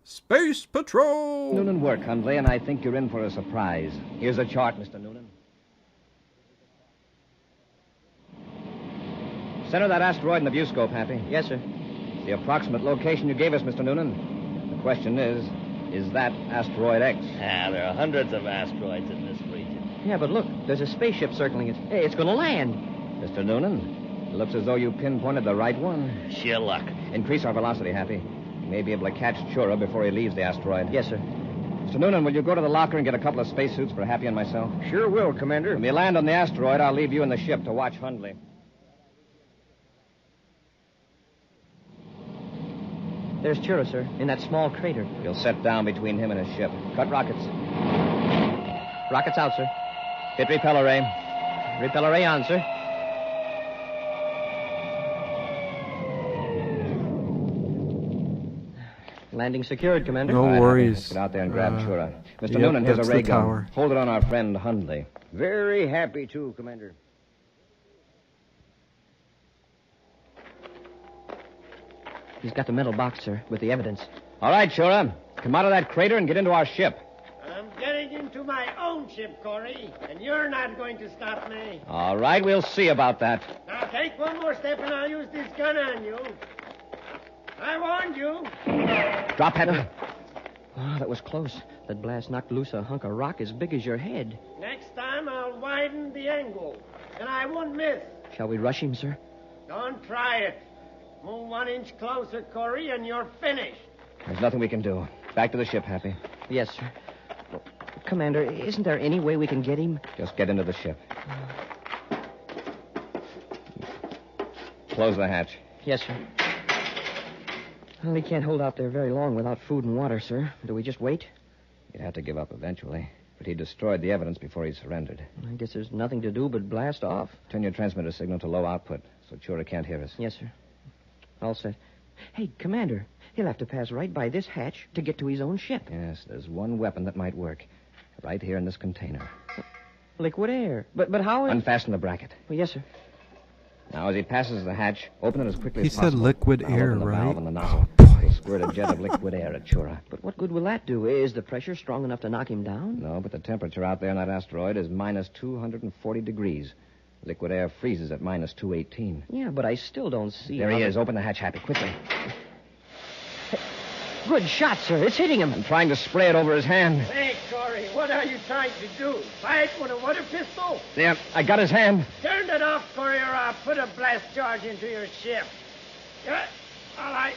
Speaker 1: Space Patrol!
Speaker 4: Noonan work, Hundley, and I think you're in for a surprise. Here's a chart, Mr. Noonan. Center that asteroid in the viewscope, Happy.
Speaker 3: Yes, sir.
Speaker 4: The approximate location you gave us, Mr. Noonan. The question is that asteroid X?
Speaker 13: There are hundreds of asteroids in this region.
Speaker 3: Yeah, but look, there's a spaceship circling it. Hey, it's going to land.
Speaker 4: Mr. Noonan, it looks as though you pinpointed the right one.
Speaker 13: Sheer luck.
Speaker 4: Increase our velocity, Happy. We may be able to catch Chura before he leaves the asteroid.
Speaker 3: Yes, sir.
Speaker 4: Mr. Noonan, will you go to the locker and get a couple of spacesuits for Happy and myself?
Speaker 11: Sure will, Commander.
Speaker 4: When we land on the asteroid, I'll leave you in the ship to watch Hundley.
Speaker 3: There's Chura, sir, in that small crater.
Speaker 4: You'll set down between him and his ship. Cut rockets.
Speaker 3: Rockets out, sir.
Speaker 4: Hit repeller ray.
Speaker 3: Repeller ray on, sir. Landing secured, Commander.
Speaker 1: No
Speaker 4: All right,
Speaker 1: worries.
Speaker 4: Let's get out there and grab Chura. Mr.
Speaker 1: Yep,
Speaker 4: Noonan, here's a
Speaker 1: that's
Speaker 4: ray
Speaker 1: the
Speaker 4: gun.
Speaker 1: tower.
Speaker 4: Hold it on our friend Hundley.
Speaker 11: Very happy to, Commander.
Speaker 3: He's got the metal box, sir, with the evidence.
Speaker 4: All right, Chura. Come out of that crater and get into our ship.
Speaker 8: I'm getting into my own ship, Corey, and you're not going to stop me.
Speaker 4: All right, we'll see about that.
Speaker 8: Now take one more step and I'll use this gun on you. I warned you.
Speaker 4: Drop, Happy.
Speaker 3: Oh, that was close. That blast knocked loose a hunk of rock as big as your head.
Speaker 8: Next time I'll widen the angle, and I won't miss.
Speaker 3: Shall we rush him, sir?
Speaker 8: Don't try it. Move 1 inch closer, Corey, and you're finished.
Speaker 4: There's nothing we can do. Back to the ship, Happy.
Speaker 3: Yes, sir. Well, Commander, isn't there any way we can get him?
Speaker 4: Just get into the ship. Close the hatch.
Speaker 3: Yes, sir. Well, he can't hold out there very long without food and water, sir. Do we just wait?
Speaker 4: He'd have to give up eventually. But he destroyed the evidence before he surrendered.
Speaker 3: I guess there's nothing to do but blast off.
Speaker 4: Turn your transmitter signal to low output so Chura can't hear us.
Speaker 3: Yes, sir. All set. Hey, Commander, he'll have to pass right by this hatch to get to his own ship.
Speaker 4: Yes, there's one weapon that might work. Right here in this container.
Speaker 3: Liquid air. But how...
Speaker 4: Unfasten the bracket.
Speaker 3: Well, yes, sir.
Speaker 4: Now, as he passes the hatch, open it as quickly
Speaker 1: He
Speaker 4: as possible.
Speaker 1: said liquid
Speaker 4: I'll
Speaker 1: air,
Speaker 4: open the
Speaker 1: right?
Speaker 4: valve and the nozzle. We'll squirt a jet of liquid air at Chura.
Speaker 3: But what good will that do? Is the pressure strong enough to knock him down?
Speaker 4: No, but the temperature out there on that asteroid is minus 240 degrees. Liquid air freezes at minus 218.
Speaker 3: Yeah, but I still don't see...
Speaker 4: There
Speaker 3: how
Speaker 4: he
Speaker 3: the-
Speaker 4: is. Open the hatch, Happy, quickly.
Speaker 3: Good shot, sir. It's hitting him.
Speaker 4: I'm trying to spray it over his hand.
Speaker 8: Hey, Corey, what are you trying to do? Fight with a water pistol?
Speaker 4: There, I got his hand.
Speaker 8: Turn that off, Corey, or I'll put a blast charge into your ship. Well, I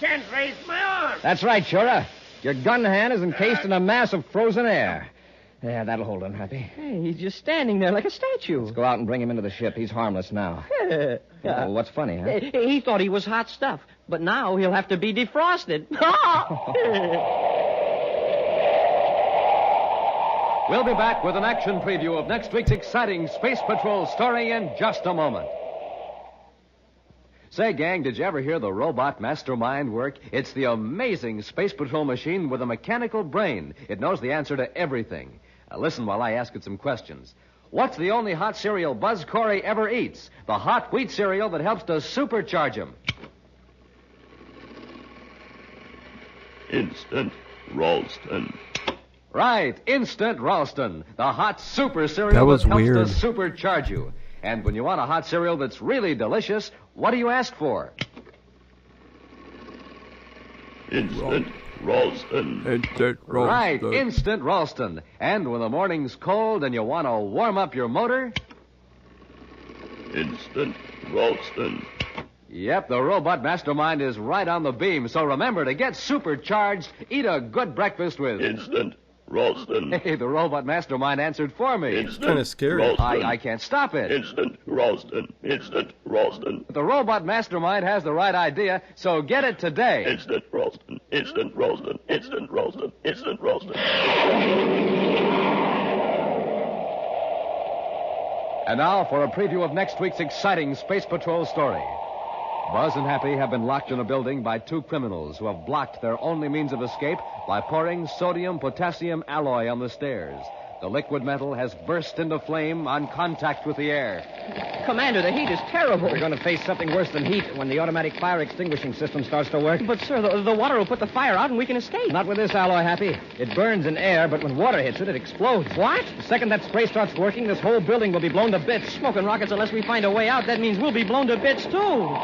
Speaker 8: can't raise my arm.
Speaker 4: That's right, Chura. Your gun hand is encased in a mass of frozen air. Yeah, that'll hold him, Happy.
Speaker 3: Hey, he's just standing there like a statue.
Speaker 4: Let's go out and bring him into the ship. He's harmless now. Well, what's funny, huh?
Speaker 3: He thought he was hot stuff, but now he'll have to be defrosted.
Speaker 2: We'll be back with an action preview of next week's exciting Space Patrol story in just a moment. Say, gang, did you ever hear the robot mastermind work? It's the amazing Space Patrol machine with a mechanical brain. It knows the answer to everything. Now, listen while I ask it some questions. What's the only hot cereal Buzz Corey ever eats? The hot wheat cereal that helps to supercharge him.
Speaker 14: Instant Ralston.
Speaker 2: Right, Instant Ralston, the hot super cereal
Speaker 1: That was
Speaker 2: helps
Speaker 1: weird.
Speaker 2: to supercharge you. And when you want a hot cereal that's really delicious, what do you ask for?
Speaker 14: Instant Ralston.
Speaker 2: Right, Instant Ralston. And when the morning's cold and you want to warm up your motor?
Speaker 14: Instant Ralston.
Speaker 2: Yep, the robot mastermind is right on the beam. So remember, to get supercharged, eat a good breakfast with...
Speaker 14: Instant Ralston.
Speaker 2: Hey, the robot mastermind answered for me.
Speaker 14: Instant
Speaker 1: Kind of scary.
Speaker 14: Ralston.
Speaker 2: I can't stop it.
Speaker 14: Instant Ralston. Instant Ralston.
Speaker 2: The robot mastermind has the right idea, so get it today.
Speaker 14: Instant Ralston. Instant Ralston. Instant Ralston. Instant Ralston.
Speaker 2: And now for a preview of next week's exciting Space Patrol story. Buzz and Happy have been locked in a building by two criminals who have blocked their only means of escape by pouring sodium-potassium alloy on the stairs. The liquid metal has burst into flame on contact with the air.
Speaker 3: Commander, the heat is terrible.
Speaker 4: We're going to face something worse than heat when the automatic fire extinguishing system starts to work.
Speaker 3: But, sir, the water will put the fire out and we can escape.
Speaker 4: Not with this alloy, Happy. It burns in air, but when water hits it, it explodes.
Speaker 3: What?
Speaker 4: The second that spray starts working, this whole building will be blown to bits.
Speaker 3: Smoking rockets, unless we find a way out, that means we'll be blown to bits, too.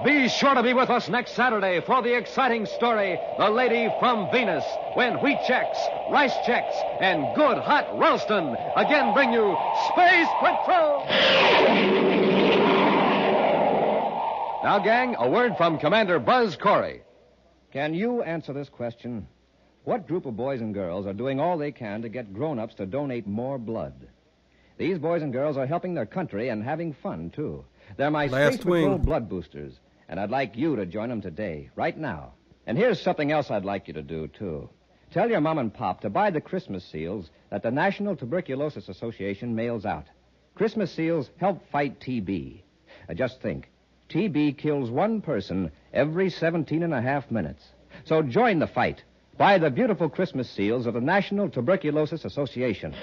Speaker 2: Be sure to be with us next Saturday for the exciting story, The Lady from Venus, when wheat checks, rice checks, and good hot Ralston again bring you Space Patrol! Now, gang, a word from Commander Buzz Corey.
Speaker 4: Can you answer this question? What group of boys and girls are doing all they can to get grown-ups to donate more blood? These boys and girls are helping their country and having fun, too. They're my Space Patrol blood boosters, and I'd like you to join them today, right now. And here's something else I'd like you to do, too. Tell your mom and pop to buy the Christmas seals that the National Tuberculosis Association mails out. Christmas seals help fight TB. Just think, TB kills one person every 17 and a half minutes. So join the fight. Buy the beautiful Christmas seals of the National Tuberculosis Association.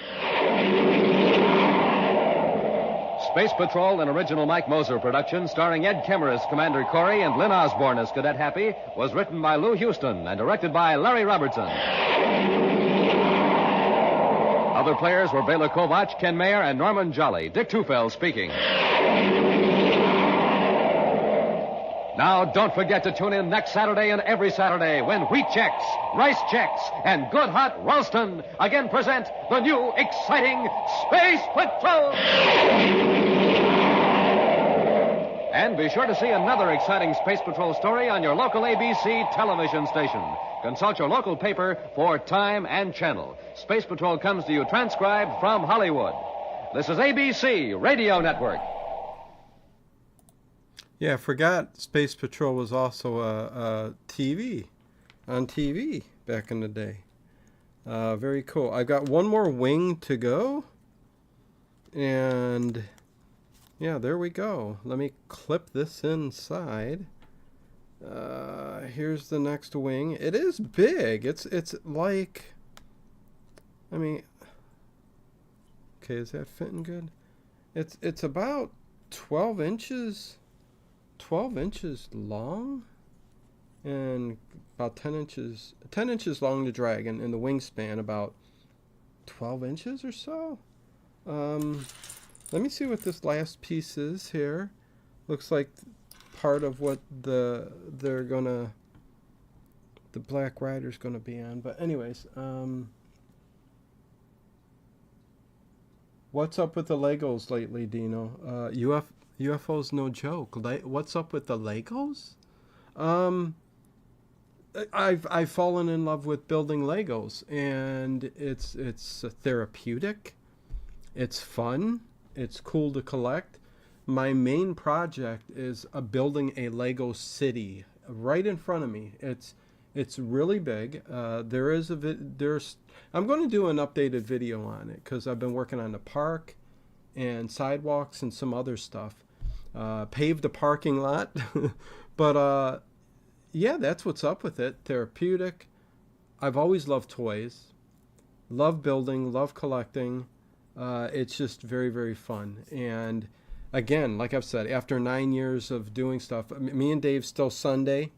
Speaker 2: Space Patrol, an original Mike Moser production starring Ed Kemmer as Commander Corey and Lynn Osborne as Cadet Happy, was written by Lou Houston and directed by Larry Robertson. Other players were Bela Kovac, Ken Mayer, and Norman Jolly. Dick Tufeld speaking. Now, don't forget to tune in next Saturday and every Saturday when wheat checks, rice checks, and good hot Ralston again present the new exciting Space Patrol! And be sure to see another exciting Space Patrol story on your local ABC television station. Consult your local paper for time and channel. Space Patrol comes to you transcribed from Hollywood. This is ABC Radio Network.
Speaker 1: Yeah, I forgot Space Patrol was also a TV, on TV back in the day. Very cool. I got one more wing to go. And yeah, there we go. Let me clip this inside. Here's the next wing. It is big. It's like, I mean, okay, is that fitting good? It's about 12 inches long and about 10 inches long to drag, and the wingspan about 12 inches or so. Let me see what this last piece is here. Looks like part of what the Black Rider's gonna be on. But anyways, what's up with the Legos lately, Dino? UFO's no joke. What's up with the Legos? I've fallen in love with building Legos, and it's therapeutic. It's fun. It's cool to collect. My main project is building a Lego city right in front of me. It's really big. I'm going to do an updated video on it because I've been working on the park and sidewalks and some other stuff. Paved the parking lot. But yeah, that's what's up with it. Therapeutic. I've always loved toys. Love building, love collecting. It's just very, very fun. And again, like I've said, after 9 years of doing stuff, me and Dave still Sunday.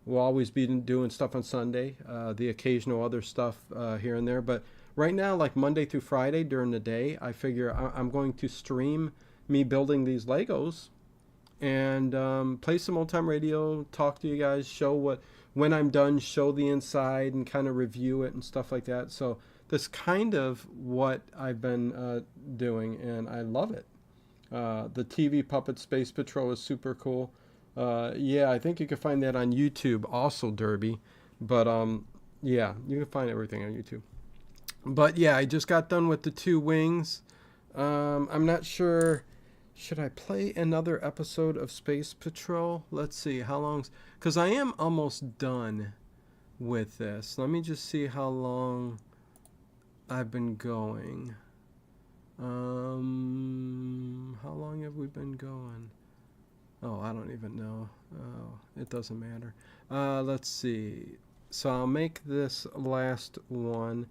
Speaker 1: We'll always be doing stuff on Sunday. The occasional other stuff here and there. But right now, like Monday through Friday during the day, I figure I'm going to stream me building these Legos and play some old time radio, talk to you guys, show when I'm done, show the inside and kind of review it and stuff like that. So that's kind of what I've been doing, and I love it. The TV Puppet Space Patrol is super cool. Yeah, I think you can find that on YouTube also, Derby. But yeah, you can find everything on YouTube. But yeah, I just got done with the 2 wings. I'm not sure. Should I play another episode of Space Patrol? Let's see how long's, because I am almost done with this. Let me just see how long I've been going. How long have we been going? Oh, I don't even know. Oh, it doesn't matter. Let's see. So I'll make this last one.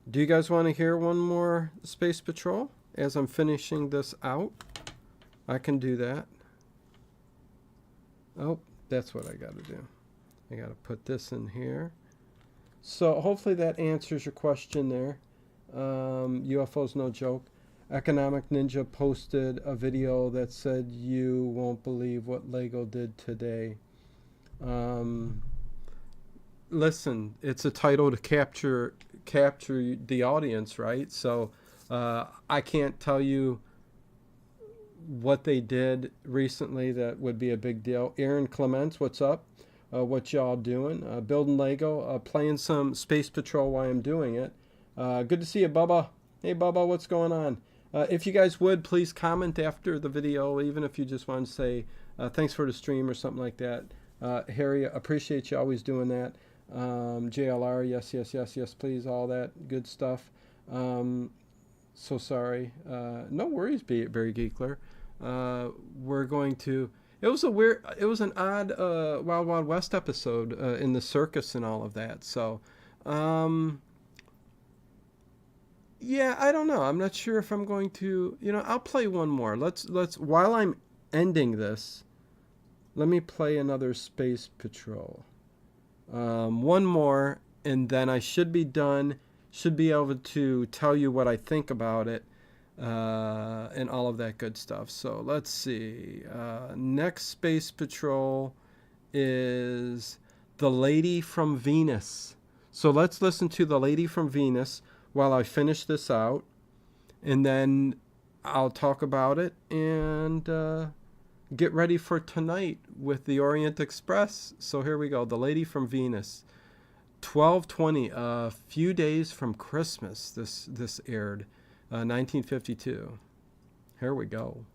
Speaker 1: Do you guys want to hear one more Space Patrol as I'm finishing this out? I can do that. Oh, that's what I got to do. I got to put this in here. So hopefully that answers your question there. UFO's no joke. Economic Ninja posted a video that said you won't believe what Lego did today. Listen, it's a title to capture the audience, right? So I can't tell you what they did recently that would be a big deal. Aaron Clements, what's up? What y'all doing? Building Lego, playing some Space Patrol while I'm doing it. Good to see you, Bubba. Hey, Bubba, what's going on? If you guys would, please comment after the video, even if you just want to say thanks for the stream or something like that. Harry, appreciate you always doing that. JLR, yes, please, all that good stuff. So sorry. No worries, Barry Geekler. We're going to... It was an odd Wild Wild West episode in the circus and all of that. So, yeah, I don't know. I'm not sure if I'm going to, I'll play one more. Let's while I'm ending this, let me play another Space Patrol. One more, and then I should be done. Should be able to tell you what I think about it. And all of that good stuff. So let's see. Next Space Patrol is The Lady from Venus. So let's listen to The Lady from Venus while I finish this out. And then I'll talk about it and get ready for tonight with the Orient Express. So here we go. The Lady from Venus. 12/20, a few days from Christmas, this aired. 1952. Here we go.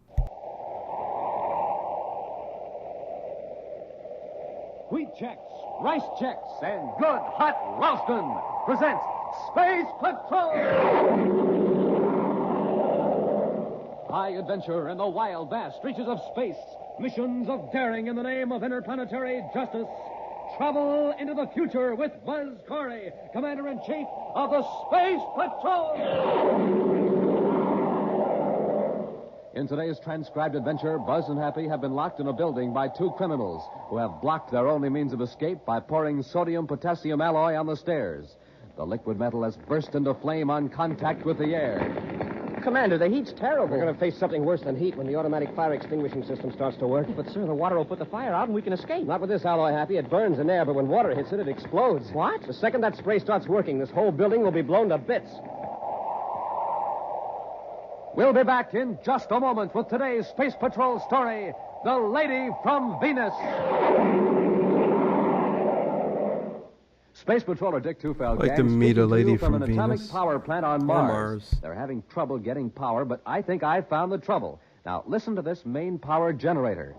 Speaker 2: Wheat Chex, Rice Chex, and Good Hot Ralston presents Space Patrol! High adventure in the wild, vast reaches of space. Missions of daring in the name of interplanetary justice. Travel into the future with Buzz Corey, Commander-in-Chief of the Space Patrol! In today's transcribed adventure, Buzz and Happy have been locked in a building by two criminals who have blocked their only means of escape by pouring sodium-potassium alloy on the stairs. The liquid metal has burst into flame on contact with the air.
Speaker 3: Commander, the heat's terrible.
Speaker 15: We're going to face something worse than heat when the automatic fire extinguishing system starts to work.
Speaker 3: But, sir, the water will put the fire out and we can escape.
Speaker 15: Not with this alloy, Happy. It burns in air, but when water hits it, it explodes.
Speaker 3: What?
Speaker 15: The second that spray starts working, this whole building will be blown to bits.
Speaker 2: We'll be back in just a moment with today's Space Patrol story, The Lady from Venus. Space Patroller Dick Tufel
Speaker 1: Like to meet a lady from
Speaker 2: an atomic
Speaker 1: Venus.
Speaker 2: power plant on Mars. They're having trouble getting power, but I think I found the trouble. Now, listen to this main power generator.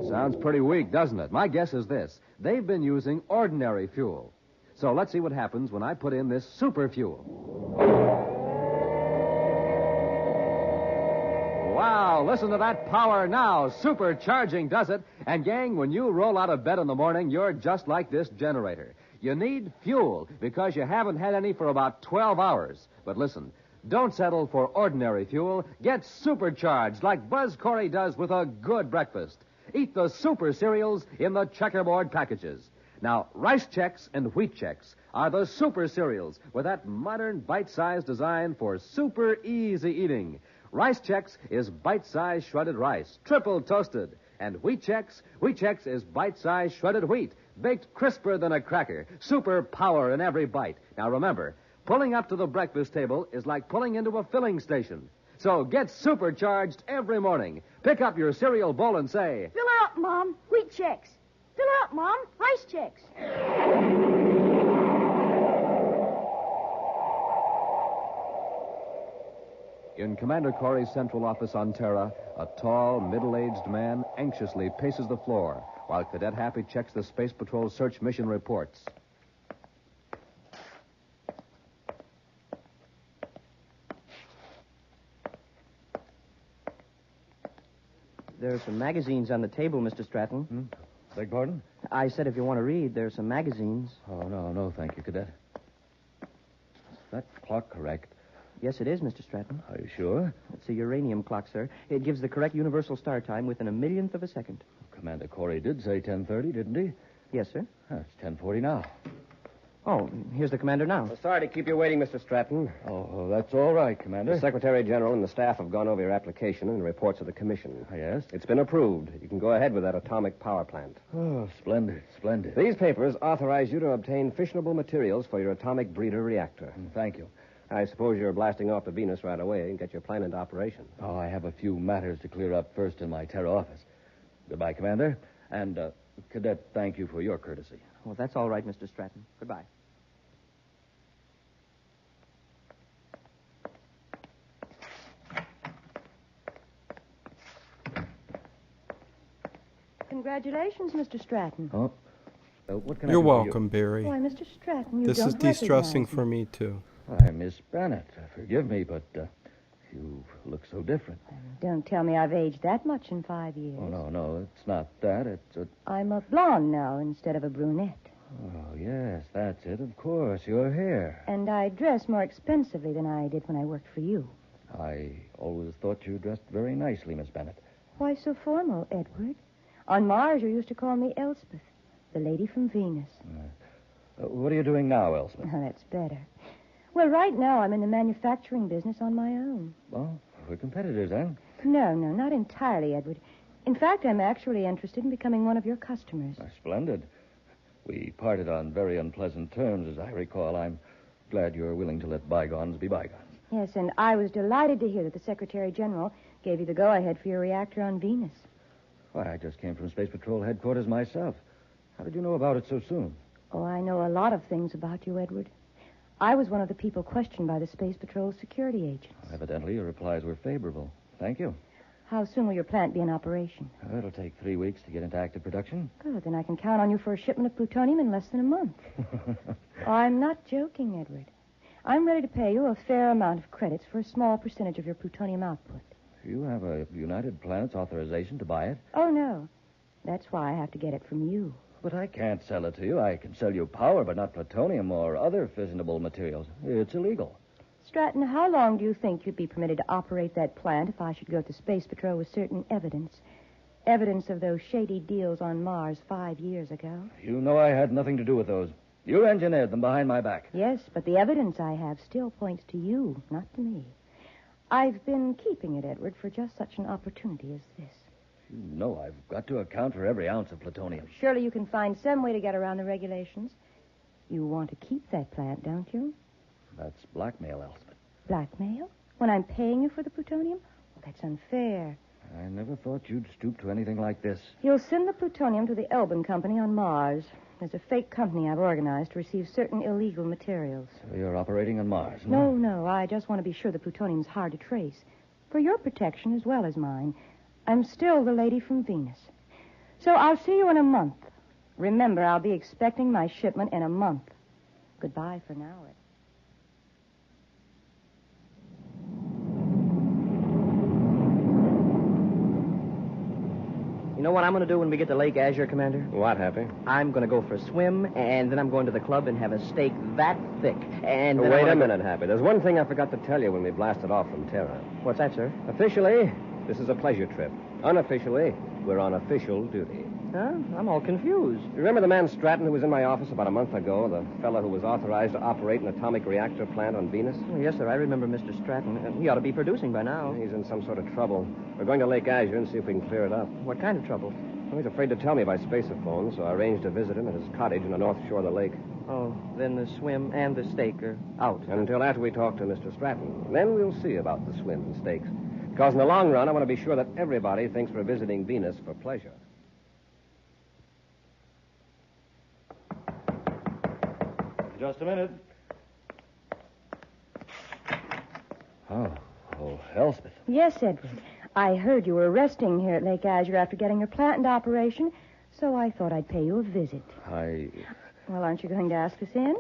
Speaker 2: Sounds pretty weak, doesn't it? My guess is this. They've been using ordinary fuel. So let's see what happens when I put in this super fuel. Wow, listen to that power now. Supercharging does it. And, gang, when you roll out of bed in the morning, you're just like this generator. You need fuel because you haven't had any for about 12 hours. But listen, don't settle for ordinary fuel. Get supercharged like Buzz Corey does with a good breakfast. Eat the super cereals in the checkerboard packages. Now, Rice Chex and Wheat Chex are the super cereals with that modern bite-sized design for super easy eating. Rice Chex is bite-sized shredded rice, triple toasted. And Wheat Chex is bite-sized shredded wheat, baked crisper than a cracker. Super power in every bite. Now remember, pulling up to the breakfast table is like pulling into a filling station. So get supercharged every morning. Pick up your cereal bowl and say,
Speaker 16: "Fill her up, Mom. Wheat Chex. Fill her up, Mom. Rice Chex."
Speaker 2: In Commander Corey's central office on Terra, a tall, middle-aged man anxiously paces the floor while Cadet Happy checks the Space Patrol search mission reports.
Speaker 3: There are some magazines on the table, Mr. Stratton.
Speaker 7: Beg pardon?
Speaker 3: I said if you want to read, there's some magazines.
Speaker 7: Oh, no, thank you, Cadet. Is that clock correct?
Speaker 3: Yes, it is, Mr. Stratton.
Speaker 7: Are you sure?
Speaker 3: It's a uranium clock, sir. It gives the correct universal star time within a millionth of a second.
Speaker 7: Commander Corey did say 10:30, didn't he?
Speaker 3: Yes, sir.
Speaker 7: It's 10:40 now.
Speaker 3: Oh, here's the commander now.
Speaker 15: Sorry to keep you waiting, Mr. Stratton.
Speaker 7: Oh, that's all right, Commander.
Speaker 15: The Secretary General and the staff have gone over your application and the reports of the commission.
Speaker 7: Yes?
Speaker 15: It's been approved. You can go ahead with that atomic power plant.
Speaker 7: Oh, splendid.
Speaker 15: These papers authorize you to obtain fissionable materials for your atomic breeder reactor.
Speaker 7: Thank you.
Speaker 15: I suppose you're blasting off to Venus right away and get your plant into operation.
Speaker 7: Oh, I have a few matters to clear up first in my Terra office. Goodbye, Commander. And, Cadet, thank you for your courtesy.
Speaker 3: Well, that's all right, Mr. Stratton. Goodbye.
Speaker 6: Congratulations, Mr. Stratton.
Speaker 7: Oh, what can
Speaker 1: You're
Speaker 7: I do for
Speaker 1: welcome,
Speaker 7: you?
Speaker 1: Barry.
Speaker 6: Why, Mr. Stratton, you
Speaker 1: This
Speaker 6: don't
Speaker 1: is de-stressing
Speaker 6: recognize me.
Speaker 1: for me, too.
Speaker 7: Why, Miss Bennett, forgive me, but you look so different.
Speaker 6: Don't tell me I've aged that much in 5 years.
Speaker 7: Oh, no, it's not that. It's a...
Speaker 6: I'm a blonde now instead of a brunette.
Speaker 7: Oh, yes, that's it, of course, your hair.
Speaker 6: And I dress more expensively than I did when I worked for you.
Speaker 7: I always thought you dressed very nicely, Miss Bennett.
Speaker 6: Why so formal, Edward? On Mars, you used to call me Elspeth, the lady from Venus.
Speaker 7: What are you doing now, Elspeth?
Speaker 6: Oh, that's better. Well, right now I'm in the manufacturing business on my own.
Speaker 7: Well, we're competitors, eh?
Speaker 6: No, not entirely, Edward. In fact, I'm actually interested in becoming one of your customers.
Speaker 7: Splendid. We parted on very unpleasant terms, as I recall. I'm glad you're willing to let bygones be bygones.
Speaker 6: Yes, and I was delighted to hear that the Secretary General gave you the go-ahead for your reactor on Venus.
Speaker 7: Why, I just came from Space Patrol headquarters myself. How did you know about it so soon?
Speaker 6: Oh, I know a lot of things about you, Edward. I was one of the people questioned by the Space Patrol security agents.
Speaker 7: Evidently, your replies were favorable. Thank you.
Speaker 6: How soon will your plant be in operation?
Speaker 7: It'll take 3 weeks to get into active production.
Speaker 6: Good, then I can count on you for a shipment of plutonium in less than a month. Oh, I'm not joking, Edward. I'm ready to pay you a fair amount of credits for a small percentage of your plutonium output.
Speaker 7: You have a United Planets authorization to buy it?
Speaker 6: Oh, no. That's why I have to get it from you.
Speaker 7: But I can't sell it to you. I can sell you power, but not plutonium or other fissionable materials. It's illegal.
Speaker 6: Stratton, how long do you think you'd be permitted to operate that plant if I should go to Space Patrol with certain evidence? Evidence of those shady deals on Mars 5 years ago?
Speaker 7: You know I had nothing to do with those. You engineered them behind my back.
Speaker 6: Yes, but the evidence I have still points to you, not to me. I've been keeping it, Edward, for just such an opportunity as this.
Speaker 7: You know I've got to account for every ounce of plutonium.
Speaker 6: Surely you can find some way to get around the regulations. You want to keep that plant, don't you?
Speaker 7: That's blackmail, Elspeth.
Speaker 6: Blackmail? When I'm paying you for the plutonium? Well, that's unfair.
Speaker 7: I never thought you'd stoop to anything like this.
Speaker 6: You'll send the plutonium to the Elbin Company on Mars. There's a fake company I've organized to receive certain illegal materials.
Speaker 7: So you're operating on Mars?
Speaker 6: No. I just want to be sure the plutonium's hard to trace. For your protection as well as mine. I'm still the lady from Venus. So I'll see you in a month. Remember, I'll be expecting my shipment in a month. Goodbye for now, Ed.
Speaker 3: You know what I'm going to do when we get to Lake Azure, Commander?
Speaker 15: What, Happy?
Speaker 3: I'm going to go for a swim, and then I'm going to the club and have a steak that thick. And then
Speaker 15: Wait a minute, Happy. There's one thing I forgot to tell you when we blasted off from Terra.
Speaker 3: What's that, sir?
Speaker 15: Officially, this is a pleasure trip. Unofficially, we're on official duty.
Speaker 3: Huh? I'm all confused.
Speaker 15: You remember the man Stratton who was in my office about a month ago? The fellow who was authorized to operate an atomic reactor plant on Venus?
Speaker 3: Oh, yes, sir. I remember Mr. Stratton. He ought to be producing by now.
Speaker 15: He's in some sort of trouble. We're going to Lake Azure and see if we can clear it up.
Speaker 3: What kind of trouble?
Speaker 15: Well, he's afraid to tell me by spaceophone, so I arranged to visit him at his cottage on the north shore of the lake.
Speaker 3: Oh, then the swim and the steak are out.
Speaker 15: And until after we talk to Mr. Stratton. Then we'll see about the swim and steaks. Because in the long run, I want to be sure that everybody thinks we're visiting Venus for pleasure.
Speaker 7: Just a minute. Oh, Elspeth.
Speaker 6: Yes, Edward. I heard you were resting here at Lake Azure after getting your plant into operation, so I thought I'd pay you a visit. Well, aren't you going to ask us in?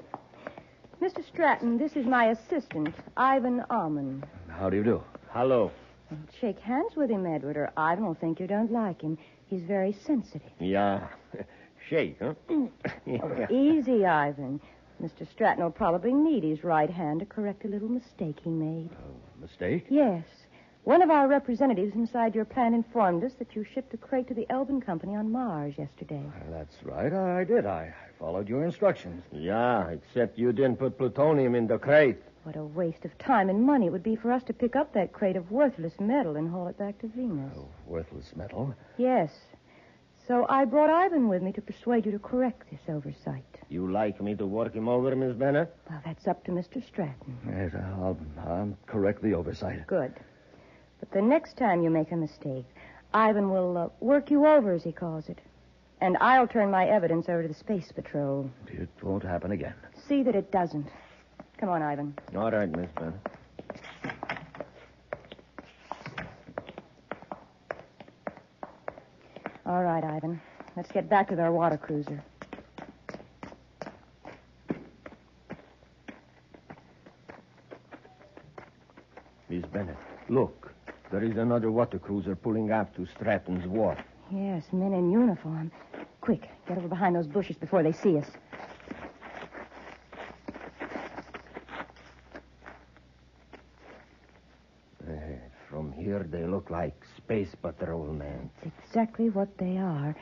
Speaker 6: Mr. Stratton, this is my assistant, Ivan Alman.
Speaker 7: How do you do?
Speaker 15: Hello.
Speaker 6: Shake hands with him, Edward, or Ivan will think you don't like him. He's very sensitive.
Speaker 10: Yeah. Shake, huh?
Speaker 6: Oh, easy, Ivan. Mr. Stratton will probably need his right hand to correct a little mistake he made.
Speaker 7: Mistake?
Speaker 6: Yes. One of our representatives inside your plant informed us that you shipped a crate to the Elbin Company on Mars yesterday.
Speaker 7: That's right. I did. I followed your instructions.
Speaker 10: Yeah, except you didn't put plutonium in the crate.
Speaker 6: What a waste of time and money it would be for us to pick up that crate of worthless metal and haul it back to Venus.
Speaker 7: Oh, worthless metal?
Speaker 6: Yes. So I brought Ivan with me to persuade you to correct this oversight.
Speaker 10: You like me to work him over, Miss Bennett?
Speaker 6: Well, that's up to Mr. Stratton.
Speaker 7: Yes, I'll correct the oversight.
Speaker 6: Good. But the next time you make a mistake, Ivan will work you over, as he calls it. And I'll turn my evidence over to the Space Patrol.
Speaker 7: It won't happen again.
Speaker 6: See that it doesn't. Come on, Ivan.
Speaker 10: All right, Miss Bennett.
Speaker 6: All right, Ivan. Let's get back to our water cruiser.
Speaker 10: Miss Bennett, look. There is another water cruiser pulling up to Stratton's wharf.
Speaker 6: Yes, men in uniform. Quick, get over behind those bushes before they see us.
Speaker 10: From here, they look like Space Patrol men.
Speaker 6: It's exactly what they are.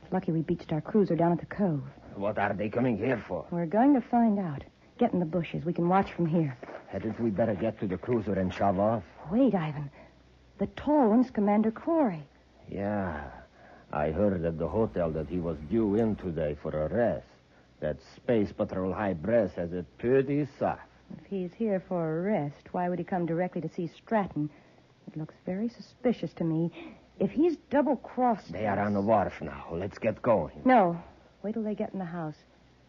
Speaker 6: It's lucky we beached our cruiser down at the cove.
Speaker 10: What are they coming here for?
Speaker 6: We're going to find out. Get in the bushes. We can watch from here.
Speaker 10: Hadn't we better get to the cruiser and shove off?
Speaker 6: Wait, Ivan. The tall one's Commander Corey.
Speaker 10: Yeah. I heard at the hotel that he was due in today for a rest. That Space Patrol high brass has it pretty soft.
Speaker 6: If he's here for a rest, why would he come directly to see Stratton? It looks very suspicious to me. If he's double-crossed...
Speaker 10: They are on the wharf now. Let's get going.
Speaker 6: No. Wait till they get in the house.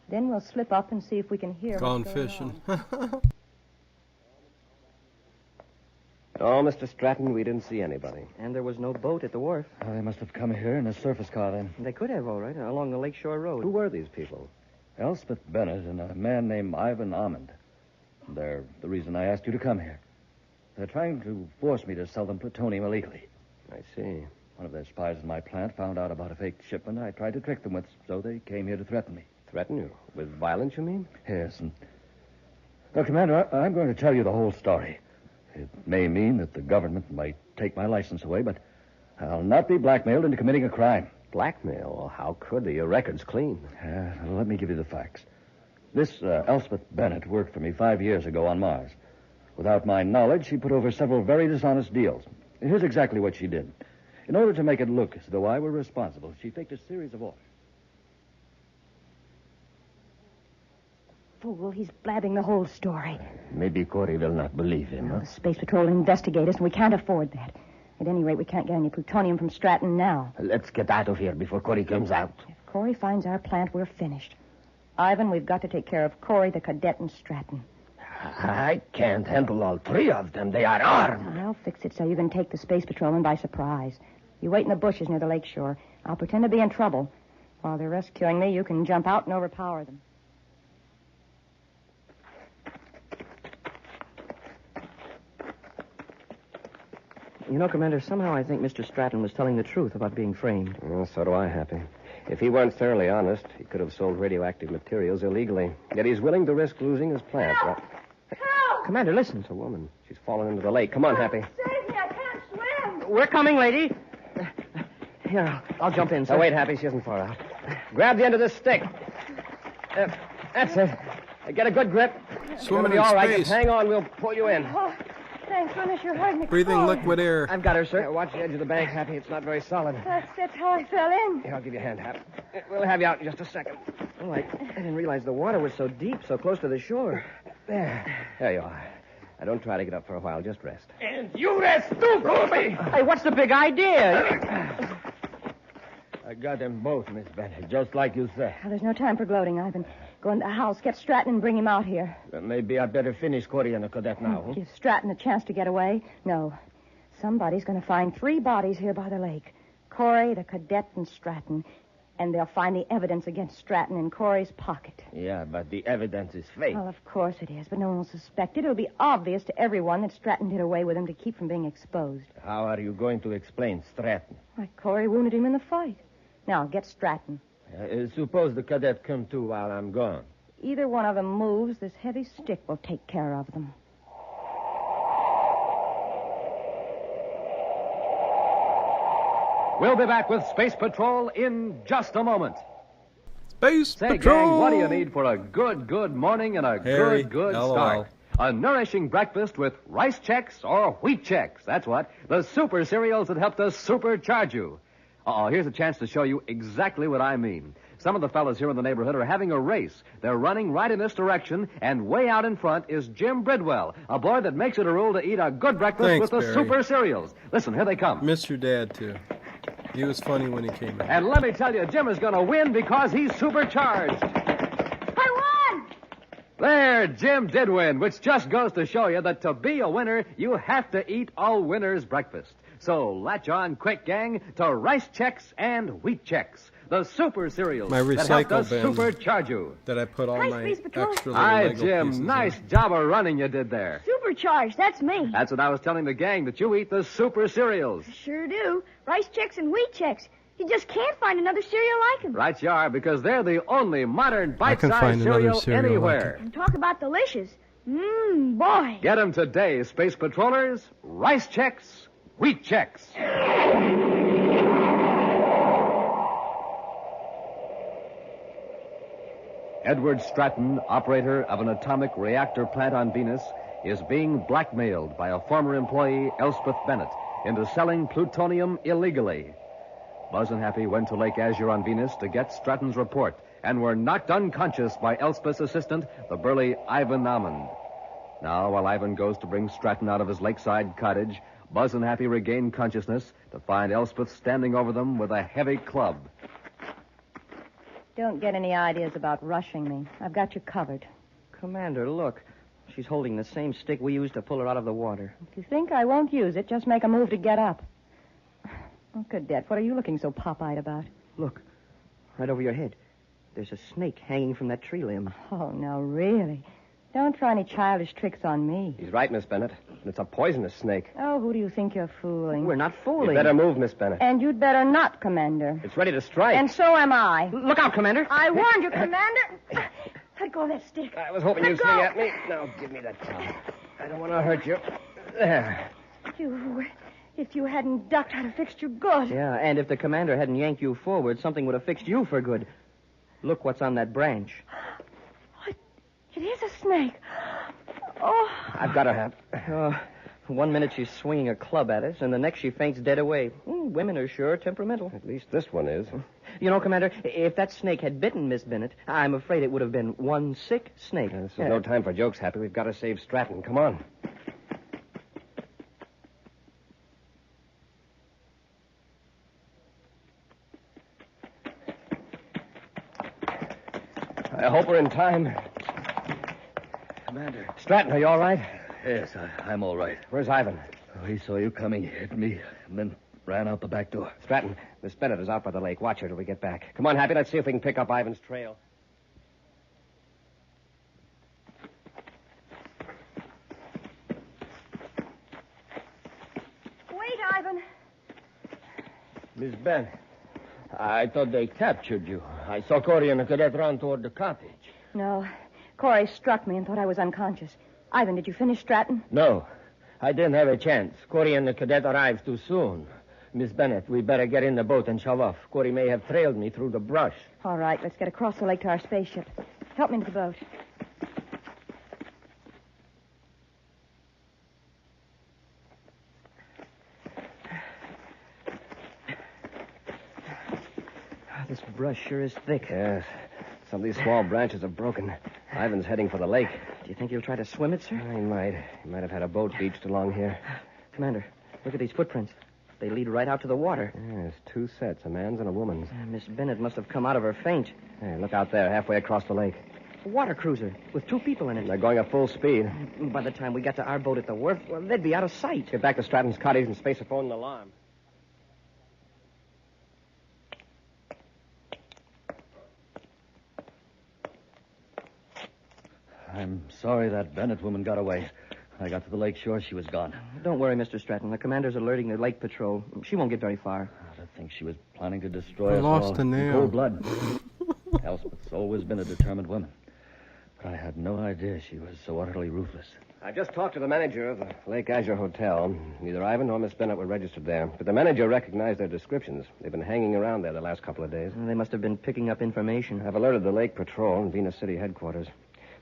Speaker 6: Then we'll slip up and see if we can hear
Speaker 1: Gone
Speaker 6: what's going
Speaker 1: fishing.
Speaker 6: on.
Speaker 15: Oh, Mr. Stratton, we didn't see anybody.
Speaker 3: And there was no boat at the wharf.
Speaker 7: Oh, they must have come here in a surface car then.
Speaker 3: They could have, all right, along the Lakeshore Road.
Speaker 15: Who were these people?
Speaker 7: Elspeth Bennett and a man named Ivan Almond. They're the reason I asked you to come here. They're trying to force me to sell them plutonium illegally.
Speaker 15: I see.
Speaker 7: One of their spies in my plant found out about a fake shipment I tried to trick them with, so they came here to threaten me.
Speaker 15: Threaten you? With violence, you mean?
Speaker 7: Yes, and... Well, Commander, I'm going to tell you the whole story. It may mean that the government might take my license away, but I'll not be blackmailed into committing a crime.
Speaker 15: Blackmail? Well, how could they? Your record's clean.
Speaker 7: Let me give you the facts. This Elspeth Bennett worked for me 5 years ago on Mars. Without my knowledge, she put over several very dishonest deals. Here's exactly what she did. In order to make it look as though I were responsible, she faked a series of orders.
Speaker 6: Fool, he's blabbing the whole story.
Speaker 10: Maybe Corey will not believe him, huh?
Speaker 6: The Space Patrol will investigate us, and we can't afford that. At any rate, we can't get any plutonium from Stratton now.
Speaker 10: Let's get out of here before Corey comes out.
Speaker 6: If Corey finds our plant, we're finished. Ivan, we've got to take care of Corey, the cadet, and Stratton.
Speaker 10: I can't handle all three of them. They are armed.
Speaker 6: I'll fix it so you can take the Space Patrolman by surprise. You wait in the bushes near the lakeshore. I'll pretend to be in trouble. While they're rescuing me, you can jump out and overpower them.
Speaker 3: You know, Commander, somehow I think Mr. Stratton was telling the truth about being framed.
Speaker 15: Well, so do I, Happy. If he weren't thoroughly honest, he could have sold radioactive materials illegally. Yet he's willing to risk losing his plant.
Speaker 16: Help! Help!
Speaker 3: Commander, listen.
Speaker 15: It's a woman. She's fallen into the lake. Come on, Happy.
Speaker 16: Save me, I can't swim.
Speaker 3: We're coming, lady. Here, I'll jump in, sir.
Speaker 15: Oh, wait, Happy. She isn't far out. Grab the end of this stick. That's it. Get a good grip.
Speaker 1: Swimming
Speaker 15: be
Speaker 1: in
Speaker 15: all right.
Speaker 1: space.
Speaker 15: Just hang on. We'll pull you in.
Speaker 6: Oh, thanks, goodness, you're hurting me.
Speaker 1: Breathing liquid air.
Speaker 3: I've got her, sir.
Speaker 15: Watch the edge of the bank, Happy. It's not very solid.
Speaker 6: That's how I fell in.
Speaker 15: Here, I'll give you a hand, Hap. We'll have you out in just a second.
Speaker 3: Oh, I didn't realize the water was so deep, so close to the shore.
Speaker 15: There you are. Now, don't try to get up for a while. Just rest.
Speaker 10: And you rest too, Corby.
Speaker 3: Hey, what's the big idea?
Speaker 10: I got them both, Miss Bennett, just like you said.
Speaker 6: Well, there's no time for gloating, Ivan. Go in the house, get Stratton, and bring him out here.
Speaker 10: Maybe I'd better finish Corey and the cadet now. Huh?
Speaker 6: Give Stratton a chance to get away. No. Somebody's going to find 3 bodies here by the lake. Corey, the cadet, and Stratton. And they'll find the evidence against Stratton in Corey's pocket.
Speaker 10: Yeah, but the evidence is fake.
Speaker 6: Well, of course it is, but no one will suspect it. It'll be obvious to everyone that Stratton did away with him to keep from being exposed.
Speaker 10: How are you going to explain Stratton?
Speaker 6: Why, Corey wounded him in the fight. Now, get Stratton.
Speaker 10: Suppose the cadet come to while I'm gone.
Speaker 6: Either one of them moves, this heavy stick will take care of them.
Speaker 17: We'll be back with Space Patrol in just a moment.
Speaker 1: Space
Speaker 17: Say,
Speaker 1: Patrol!
Speaker 17: gang, what do you need for a good morning and a
Speaker 1: Harry,
Speaker 17: good
Speaker 1: LOL.
Speaker 17: start? A nourishing breakfast with rice checks or wheat checks. That's what. The super cereals that help to supercharge you. Here's a chance to show you exactly what I mean. Some of the fellas here in the neighborhood are having a race. They're running right in this direction, and way out in front is Jim Bridwell, a boy that makes it a rule to eat a good breakfast
Speaker 1: Thanks,
Speaker 17: with the
Speaker 1: Barry.
Speaker 17: super cereals. Listen, here they come.
Speaker 1: Miss your dad, too. He was funny when he came in.
Speaker 17: And let me tell you, Jim is going to win because he's supercharged.
Speaker 16: I won!
Speaker 17: There, Jim did win, which just goes to show you that to be a winner, you have to eat a winner's breakfast. So latch on quick, gang, to Rice Chex and Wheat Chex, the super cereals
Speaker 1: My
Speaker 17: that help to
Speaker 1: recycle bin
Speaker 17: supercharge you.
Speaker 1: that I put all
Speaker 16: Hi,
Speaker 1: my
Speaker 16: Space Patrol.
Speaker 1: extra little
Speaker 17: Hi,
Speaker 1: Lego
Speaker 17: Jim.
Speaker 1: pieces
Speaker 17: Nice
Speaker 1: in.
Speaker 17: job of running you did there.
Speaker 16: Supercharged, that's me.
Speaker 17: That's what I was telling the gang, that you eat the super cereals.
Speaker 16: Sure do. Rice checks and wheat checks. You just can't find another cereal like them.
Speaker 17: Right you are, because they're the only modern
Speaker 1: I can
Speaker 17: bite-sized
Speaker 1: find another
Speaker 17: cereal
Speaker 1: cereal like
Speaker 17: anywhere.
Speaker 16: And talk about delicious. Boy.
Speaker 17: Get them today, Space Patrollers. Rice Chex, Wheat Chex. Edward Stratton, operator of an atomic reactor plant on Venus, is being blackmailed by a former employee, Elspeth Bennett, into selling plutonium illegally. Buzz and Happy went to Lake Azure on Venus to get Stratton's report and were knocked unconscious by Elspeth's assistant, the burly Ivan Almond. Now, while Ivan goes to bring Stratton out of his lakeside cottage, Buzz and Happy regain consciousness to find Elspeth standing over them with a heavy club.
Speaker 6: Don't get any ideas about rushing me. I've got you covered.
Speaker 3: Commander, look. She's holding the same stick we used to pull her out of the water.
Speaker 6: If you think I won't use it, just make a move to get up. Oh, Cadet, what are you looking so pop-eyed about?
Speaker 3: Look, right over your head. There's a snake hanging from that tree limb.
Speaker 6: Oh, no, really. Don't try any childish tricks on me.
Speaker 15: He's right, Miss Bennett. It's a poisonous snake.
Speaker 6: Oh, who do you think you're fooling?
Speaker 3: We're not
Speaker 15: You
Speaker 3: fooling.
Speaker 15: better move, Miss Bennett.
Speaker 6: And you'd better not, Commander.
Speaker 15: It's ready to strike.
Speaker 6: And so am I.
Speaker 3: Look out, Commander.
Speaker 16: I warned you, Commander. Let go of that stick.
Speaker 15: I was hoping
Speaker 16: Let
Speaker 15: you'd
Speaker 16: go.
Speaker 15: swing at me. Now, give me that towel. I don't want to hurt you. There.
Speaker 6: If you hadn't ducked, I'd have fixed you good.
Speaker 3: Yeah, and if the commander hadn't yanked you forward, something would have fixed you for good. Look what's on that branch.
Speaker 6: It is a snake. Oh.
Speaker 15: I've got her, Hap.
Speaker 3: 1 minute she's swinging a club at us, and the next she faints dead away. Women are sure temperamental.
Speaker 15: At least this one is.
Speaker 3: You know, Commander, if that snake had bitten Miss Bennett, I'm afraid it would have been one sick snake.
Speaker 15: This is no time for jokes, Happy. We've got to save Stratton. Come on. I hope we're in time.
Speaker 14: Commander.
Speaker 15: Stratton, are you all right?
Speaker 14: Yes, I'm all right.
Speaker 15: Where's Ivan?
Speaker 14: He saw you coming, hit me, and then ran out the back door.
Speaker 15: Stratton, Miss Bennett is out by the lake. Watch her till we get back. Come on, Happy. Let's see if we can pick up Ivan's trail.
Speaker 16: Wait, Ivan.
Speaker 10: Miss Bennett, I thought they captured you. I saw Corey and the cadet run toward the cottage.
Speaker 6: No. Corey struck me and thought I was unconscious. Ivan, did you finish Stratton?
Speaker 10: No, I didn't have a chance. Corey and the cadet arrived too soon. Miss Bennett, we better get in the boat and shove off. Corey may have trailed me through the brush.
Speaker 6: All right, let's get across the lake to our spaceship. Help me into the boat.
Speaker 3: This brush sure is thick.
Speaker 15: Yes. Some of these small branches are broken. Ivan's heading for the lake.
Speaker 3: Do you think he'll try to swim it, sir?
Speaker 15: He might. He might have had a boat beached along here.
Speaker 3: Commander, look at these footprints. They lead right out to the water.
Speaker 15: Yes, two sets, a man's and a woman's.
Speaker 3: Miss Bennett must have come out of her faint.
Speaker 15: Hey, look out there, halfway across the lake.
Speaker 3: A water cruiser with 2 people in it.
Speaker 15: They're going at full speed.
Speaker 3: By the time we got to our boat at the wharf, well, they'd be out of sight.
Speaker 15: Get back to Stratton's cottage and space a phone an alarm.
Speaker 7: I'm sorry that Bennett woman got away. I got to the lake shore, she was gone.
Speaker 3: Don't worry, Mr. Stratton. The commander's alerting the lake patrol. She won't get very far.
Speaker 7: I think she was planning to destroy us
Speaker 1: lost
Speaker 7: all
Speaker 1: a nail.
Speaker 7: in cold blood. Elspeth's always been a determined woman. But I had no idea she was so utterly ruthless.
Speaker 15: I just talked to the manager of the Lake Azure Hotel. Neither Ivan nor Miss Bennett were registered there. But the manager recognized their descriptions. They've been hanging around there the last couple of days.
Speaker 3: They must have been picking up information.
Speaker 15: I've alerted the Lake Patrol and Venus City headquarters.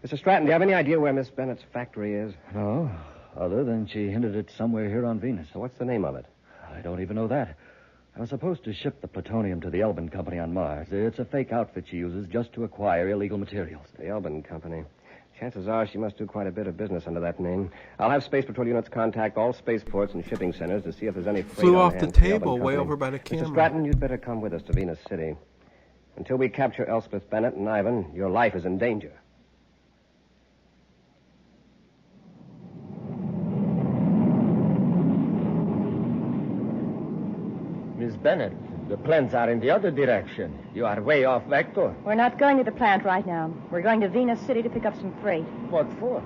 Speaker 15: Mr. Stratton, do you have any idea where Miss Bennett's factory is?
Speaker 7: No, other than she hinted at somewhere here on Venus.
Speaker 15: So what's the name of it?
Speaker 7: I don't even know that. I was supposed to ship the plutonium to the Elbin Company on Mars. It's a fake outfit she uses just to acquire illegal materials.
Speaker 15: The Elbin Company. Chances are she must do quite a bit of business under that name. I'll have Space Patrol units contact all spaceports and shipping centers to see if there's any freight
Speaker 1: Flew
Speaker 15: on
Speaker 1: off the
Speaker 15: hand for Elbin
Speaker 1: table way
Speaker 15: Company.
Speaker 1: over by the camera.
Speaker 15: Mr. Stratton, you'd better come with us to Venus City. Until we capture Elspeth Bennett and Ivan, your life is in danger.
Speaker 10: Miss Bennett, the plants are in the other direction. You are way off vector.
Speaker 6: We're not going to the plant right now. We're going to Venus City to pick up some freight.
Speaker 10: What for?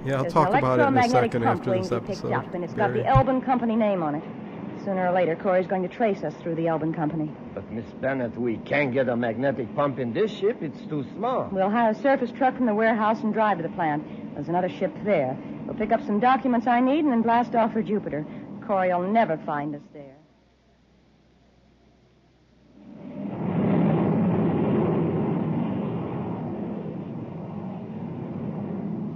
Speaker 1: Yeah, I'll
Speaker 6: There's
Speaker 1: talk
Speaker 6: an
Speaker 1: about it in a
Speaker 6: electromagnetic
Speaker 1: second
Speaker 6: pump
Speaker 1: after
Speaker 6: waiting
Speaker 1: this
Speaker 6: to be picked
Speaker 1: episode.
Speaker 6: up, and it's got
Speaker 1: Barry.
Speaker 6: the Elbin Company name on it. Sooner or later, Corey's going to trace us through the Elbin Company.
Speaker 10: But, Miss Bennett, we can't get a magnetic pump in this ship. It's too small.
Speaker 6: We'll hire a surface truck from the warehouse and drive to the plant. There's another ship there. We'll pick up some documents I need and then blast off for Jupiter. Corey'll never find us there.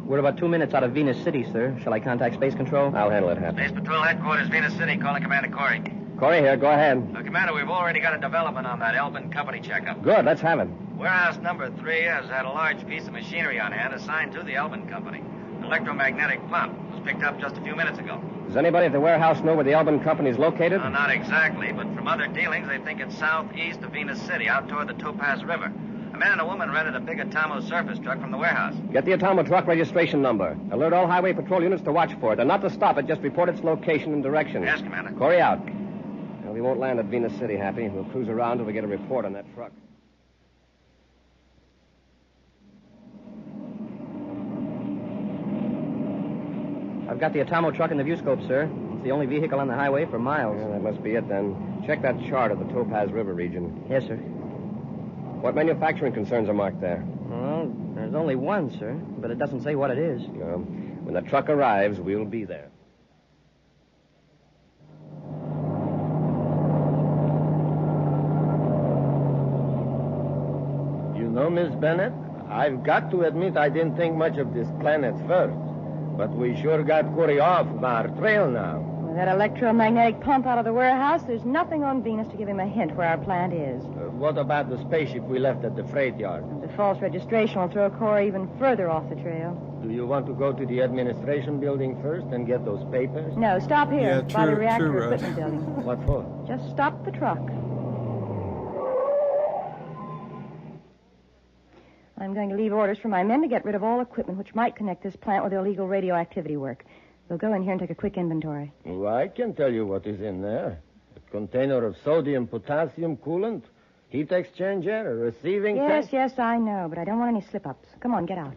Speaker 3: We're about 2 minutes out of Venus City, sir. Shall I contact Space Control?
Speaker 15: I'll handle it, Hap.
Speaker 18: Space Patrol Headquarters, Venus City, calling Commander Corey.
Speaker 15: Corey here, go ahead.
Speaker 18: Commander, we've already got a development on that Elbin Company checkup.
Speaker 15: Good, let's have it.
Speaker 18: Warehouse number 3 has had a large piece of machinery on hand assigned to the Elbin Company. An electromagnetic pump was picked up just a few minutes ago.
Speaker 15: Does anybody at the warehouse know where the Elbin Company is located?
Speaker 18: Not exactly, but from other dealings, they think it's southeast of Venus City, out toward the Topaz River. A man and a woman rented a big Atomo surface truck from the warehouse.
Speaker 15: Get the Atomo truck registration number. Alert all highway patrol units to watch for it. And not to stop it, just report its location and direction.
Speaker 18: Yes, Commander.
Speaker 15: Corey out. Well, we won't land at Venus City, Happy. We'll cruise around till we get a report on that truck.
Speaker 3: I've got the Atomo truck in the viewscope, sir. It's the only vehicle on the highway for miles.
Speaker 15: Yeah, that must be it, then. Check that chart of the Topaz River region.
Speaker 3: Yes, sir.
Speaker 15: What manufacturing concerns are marked there?
Speaker 3: Well, there's only one, sir, but it doesn't say what it is.
Speaker 15: When the truck arrives, we'll be there.
Speaker 10: You know, Miss Bennett, I've got to admit I didn't think much of this plan at first. But we sure got Corey off our trail now.
Speaker 6: With that electromagnetic pump out of the warehouse, there's nothing on Venus to give him a hint where our plant is.
Speaker 10: What about the spaceship we left at the freight yard?
Speaker 6: The false registration will throw Corey even further off the trail.
Speaker 10: Do you want to go to the administration building first and get those papers?
Speaker 6: No, stop here,
Speaker 1: Yeah,
Speaker 6: by the
Speaker 1: true,
Speaker 6: reactor
Speaker 1: true, Russ.
Speaker 6: equipment building.
Speaker 10: What for?
Speaker 6: Just stop the truck. I'm going to leave orders for my men to get rid of all equipment which might connect this plant with illegal radioactivity work. We'll go in here and take a quick inventory.
Speaker 10: Well, I can tell you what is in there. A container of sodium potassium coolant, heat exchanger, a receiving tank.
Speaker 6: Yes, I know, but I don't want any slip-ups. Come on, get out.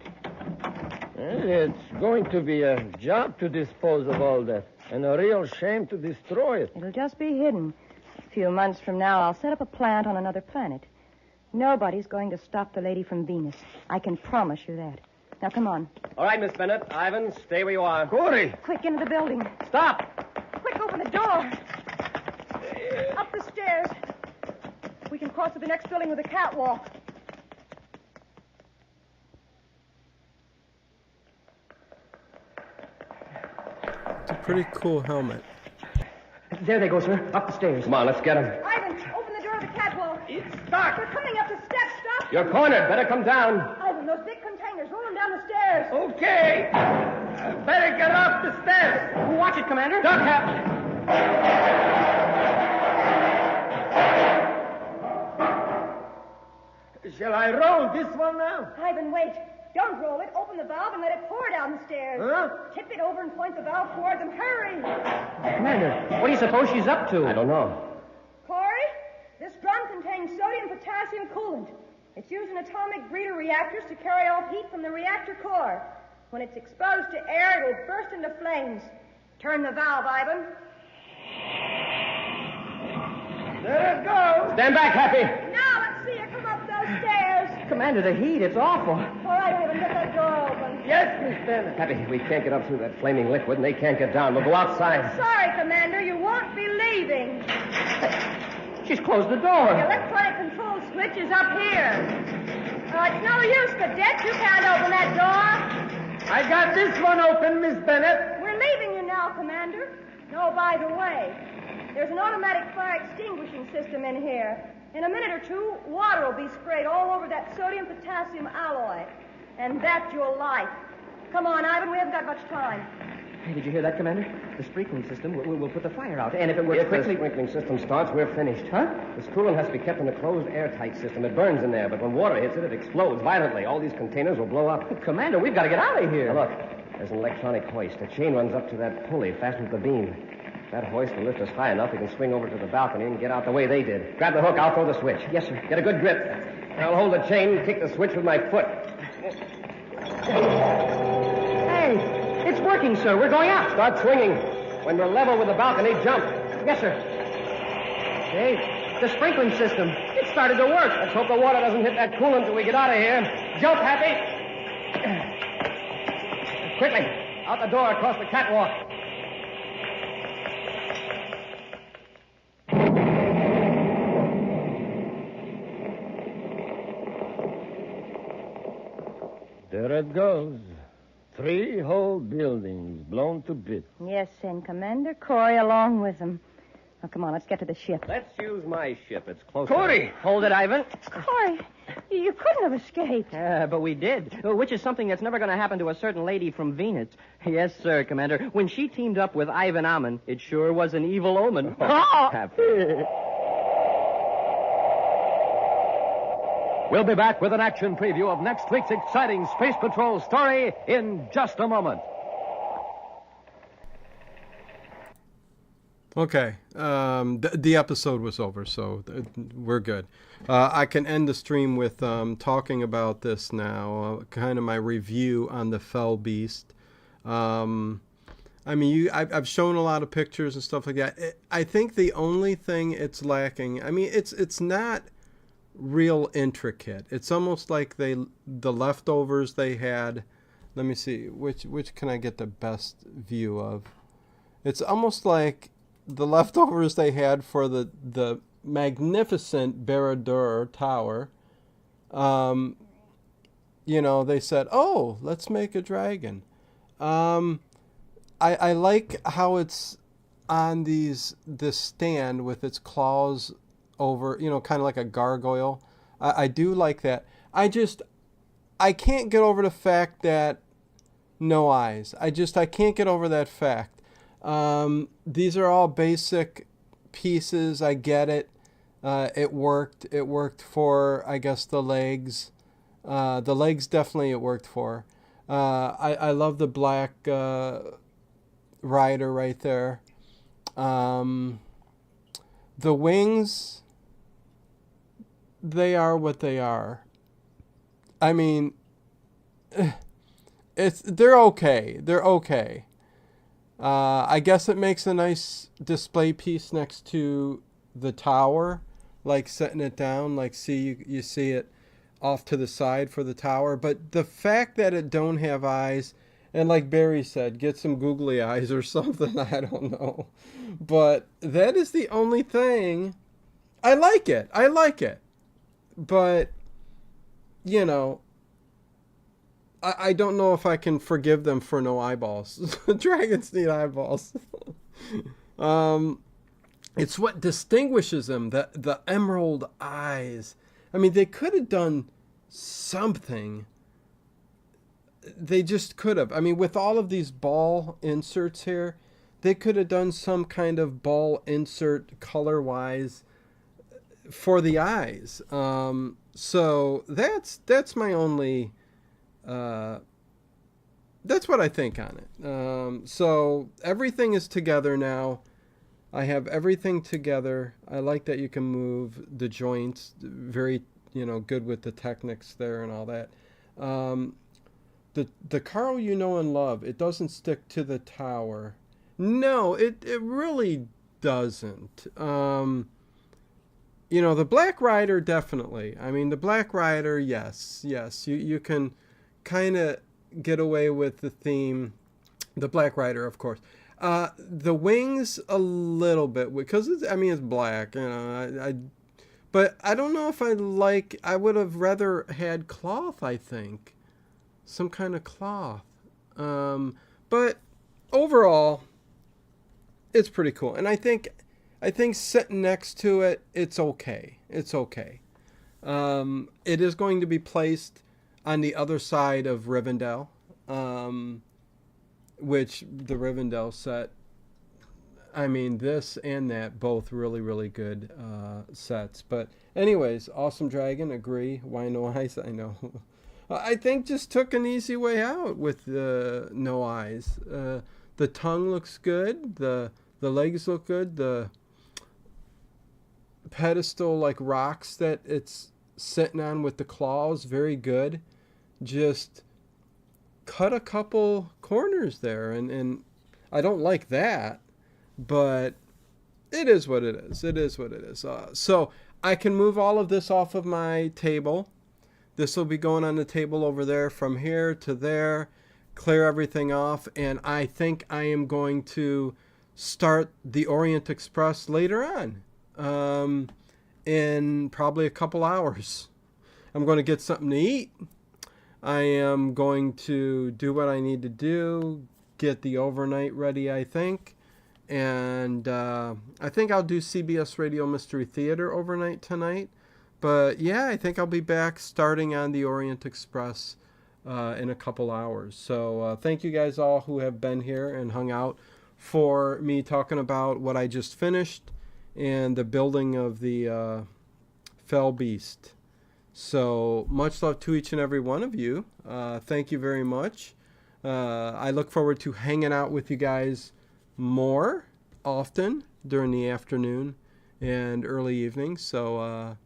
Speaker 10: Well, it's going to be a job to dispose of all that, and a real shame to destroy it.
Speaker 6: It'll just be hidden. A few months from now, I'll set up a plant on another planet. Nobody's going to stop the lady from Venus. I can promise you that. Now, come on.
Speaker 15: All right, Miss Bennett. Ivan, stay where you are.
Speaker 10: Corey!
Speaker 6: Quick, into the building.
Speaker 15: Stop!
Speaker 6: Quick, open the door. Up the stairs. We can cross to the next building with a catwalk.
Speaker 1: It's a pretty cool helmet.
Speaker 3: There they go, sir. Up the stairs.
Speaker 15: Come on, let's get him.
Speaker 6: Ivan, open the door of the catwalk.
Speaker 10: It's stuck.
Speaker 6: We're coming up the steps. Stop.
Speaker 15: You're cornered. Better come down.
Speaker 6: Ivan, those big containers. Roll them down the stairs.
Speaker 10: Okay. Better get off the steps.
Speaker 3: Watch it, Commander.
Speaker 10: Duck, Hap. Shall I roll this one now?
Speaker 6: Ivan, wait. Don't roll it. Open the valve and let it pour down the stairs.
Speaker 10: Huh?
Speaker 6: Tip it over and point the valve toward them. Hurry.
Speaker 3: Commander, what do you suppose she's up to?
Speaker 15: I don't know.
Speaker 6: Corey, this drum contains sodium potassium coolant. It's used in atomic breeder reactors to carry off heat from the reactor core. When it's exposed to air, it'll burst into flames. Turn the valve, Ivan.
Speaker 3: There it goes.
Speaker 15: Stand back, Happy.
Speaker 6: Now let's see you come up those stairs.
Speaker 3: Commander, the heat, it's awful.
Speaker 6: All right, Ivan, get that door open.
Speaker 3: Yes, Miss Bennett.
Speaker 15: Happy, we can't get up through that flaming liquid, and they can't get down. We'll go outside.
Speaker 6: Sorry, Commander, you won't be leaving.
Speaker 3: She's closed the door.
Speaker 6: The electronic control switch is up here. It's no use, cadet. You can't open that door.
Speaker 3: I got this one open, Miss Bennett.
Speaker 6: We're leaving you now, Commander. No, by the way, there's an automatic fire extinguishing system in here. In a minute or two, water will be sprayed all over that sodium-potassium alloy. And that you'll like. Come on, Ivan, we haven't got much time.
Speaker 3: Hey, did you hear that, Commander? The sprinkling system will put the fire out. And if it works
Speaker 15: If
Speaker 3: quickly...
Speaker 15: the sprinkling system starts, we're finished.
Speaker 3: Huh?
Speaker 15: This coolant has to be kept in a closed, airtight system. It burns in there, but when water hits it, it explodes violently. All these containers will blow up.
Speaker 3: Commander, we've got to get out of here.
Speaker 15: Now, look, there's an electronic hoist. A chain runs up to that pulley fastened to the beam. If that hoist will lift us high enough, we can swing over to the balcony and get out the way they did. Grab the hook, I'll throw the switch.
Speaker 3: Yes, sir.
Speaker 15: Get a good grip. I'll hold the chain and kick the switch with my foot.
Speaker 3: Hey, it's working, sir. We're going out.
Speaker 15: Start swinging. When we're level with the balcony, jump.
Speaker 3: Yes, sir. Hey, the sprinkling system. It started to work.
Speaker 15: Let's hope the water doesn't hit that coolant till we get out of here. Jump, Happy. Quickly, out the door across the catwalk.
Speaker 13: There it goes. 3 whole buildings blown to bits.
Speaker 6: Yes, and Commander Corey along with them. Now, come on, let's get to the ship.
Speaker 15: Let's use my ship. It's closer.
Speaker 3: Corey! Hold it, Ivan.
Speaker 6: Corey, you couldn't have escaped.
Speaker 3: But we did, which is something that's never going to happen to a certain lady from Venus. Yes, sir, Commander. When she teamed up with Ivan Ammon, it sure was an evil omen.
Speaker 15: Happy.
Speaker 17: We'll be back with an action preview of next week's exciting Space Patrol story in just a moment.
Speaker 1: Okay, the episode was over, so we're good. I can end the stream with talking about this now, kind of my review on the Fell Beast. I mean, I've shown a lot of pictures and stuff like that. I think the only thing it's lacking, I mean, it's not real intricate. It's almost like the leftovers they had. Let me see, which can I get the best view of? It's almost like the leftovers they had for the magnificent Bara-dur tower. You know, they said, oh, let's make a dragon. I like how it's on this stand with its claws over, you know, kind of like a gargoyle. I do like that. I can't get over the fact that no eyes. I can't get over that fact. These are all basic pieces. I get it. It worked. It worked for, I guess, the legs. The legs definitely it worked for. I love the black rider right there. The wings, they are what they are. I mean, they're okay. They're okay. I guess it makes a nice display piece next to the tower, like setting it down, like you see it off to the side for the tower. But the fact that it don't have eyes, and like Barry said, get some googly eyes or something, I don't know. But that is the only thing. I like it. But, you know, I don't know if I can forgive them for no eyeballs. Dragons need eyeballs. It's what distinguishes them, the emerald eyes. I mean, they could have done something. They just could have. I mean, with all of these ball inserts here, they could have done some kind of ball insert color-wise for the eyes. So that's my only... that's what I think on it. So everything is together now. I have everything together. I like that you can move the joints. Very, good with the techniques there and all that. the Carl you know and love, it doesn't stick to the tower. No, it really doesn't. The Black Rider, definitely. I mean, the Black Rider, yes. You can kind of get away with the theme. The Black Rider, of course. The wings, a little bit, because it's black, but I don't know if I would have rather had cloth, I think. Some kind of cloth. But overall, it's pretty cool. And I think sitting next to it, it's okay. It's okay. It is going to be placed on the other side of Rivendell, which the Rivendell set, I mean, this and that, both really, really good sets. But anyways, Awesome Dragon, agree. Why no eyes? I know. I think just took an easy way out with no eyes. The tongue looks good. The legs look good. The pedestal, like rocks that it's sitting on with the claws, very good. Just cut a couple corners there, and I don't like that, but it is what it is. It is what it is. So I can move all of this off of my table. This will be going on the table over there from here to there, clear everything off, and I think I am going to start the Orient Express later on, in probably a couple hours. I'm going to get something to eat. I am going to do what I need to do, get the overnight ready, I think, and I think I'll do CBS Radio Mystery Theater overnight tonight. But yeah, I think I'll be back starting on the Orient Express in a couple hours. So thank you guys all who have been here and hung out for me talking about what I just finished and the building of the Fell Beast. So much love to each and every one of you. Thank you very much. I look forward to hanging out with you guys more often during the afternoon and early evening. So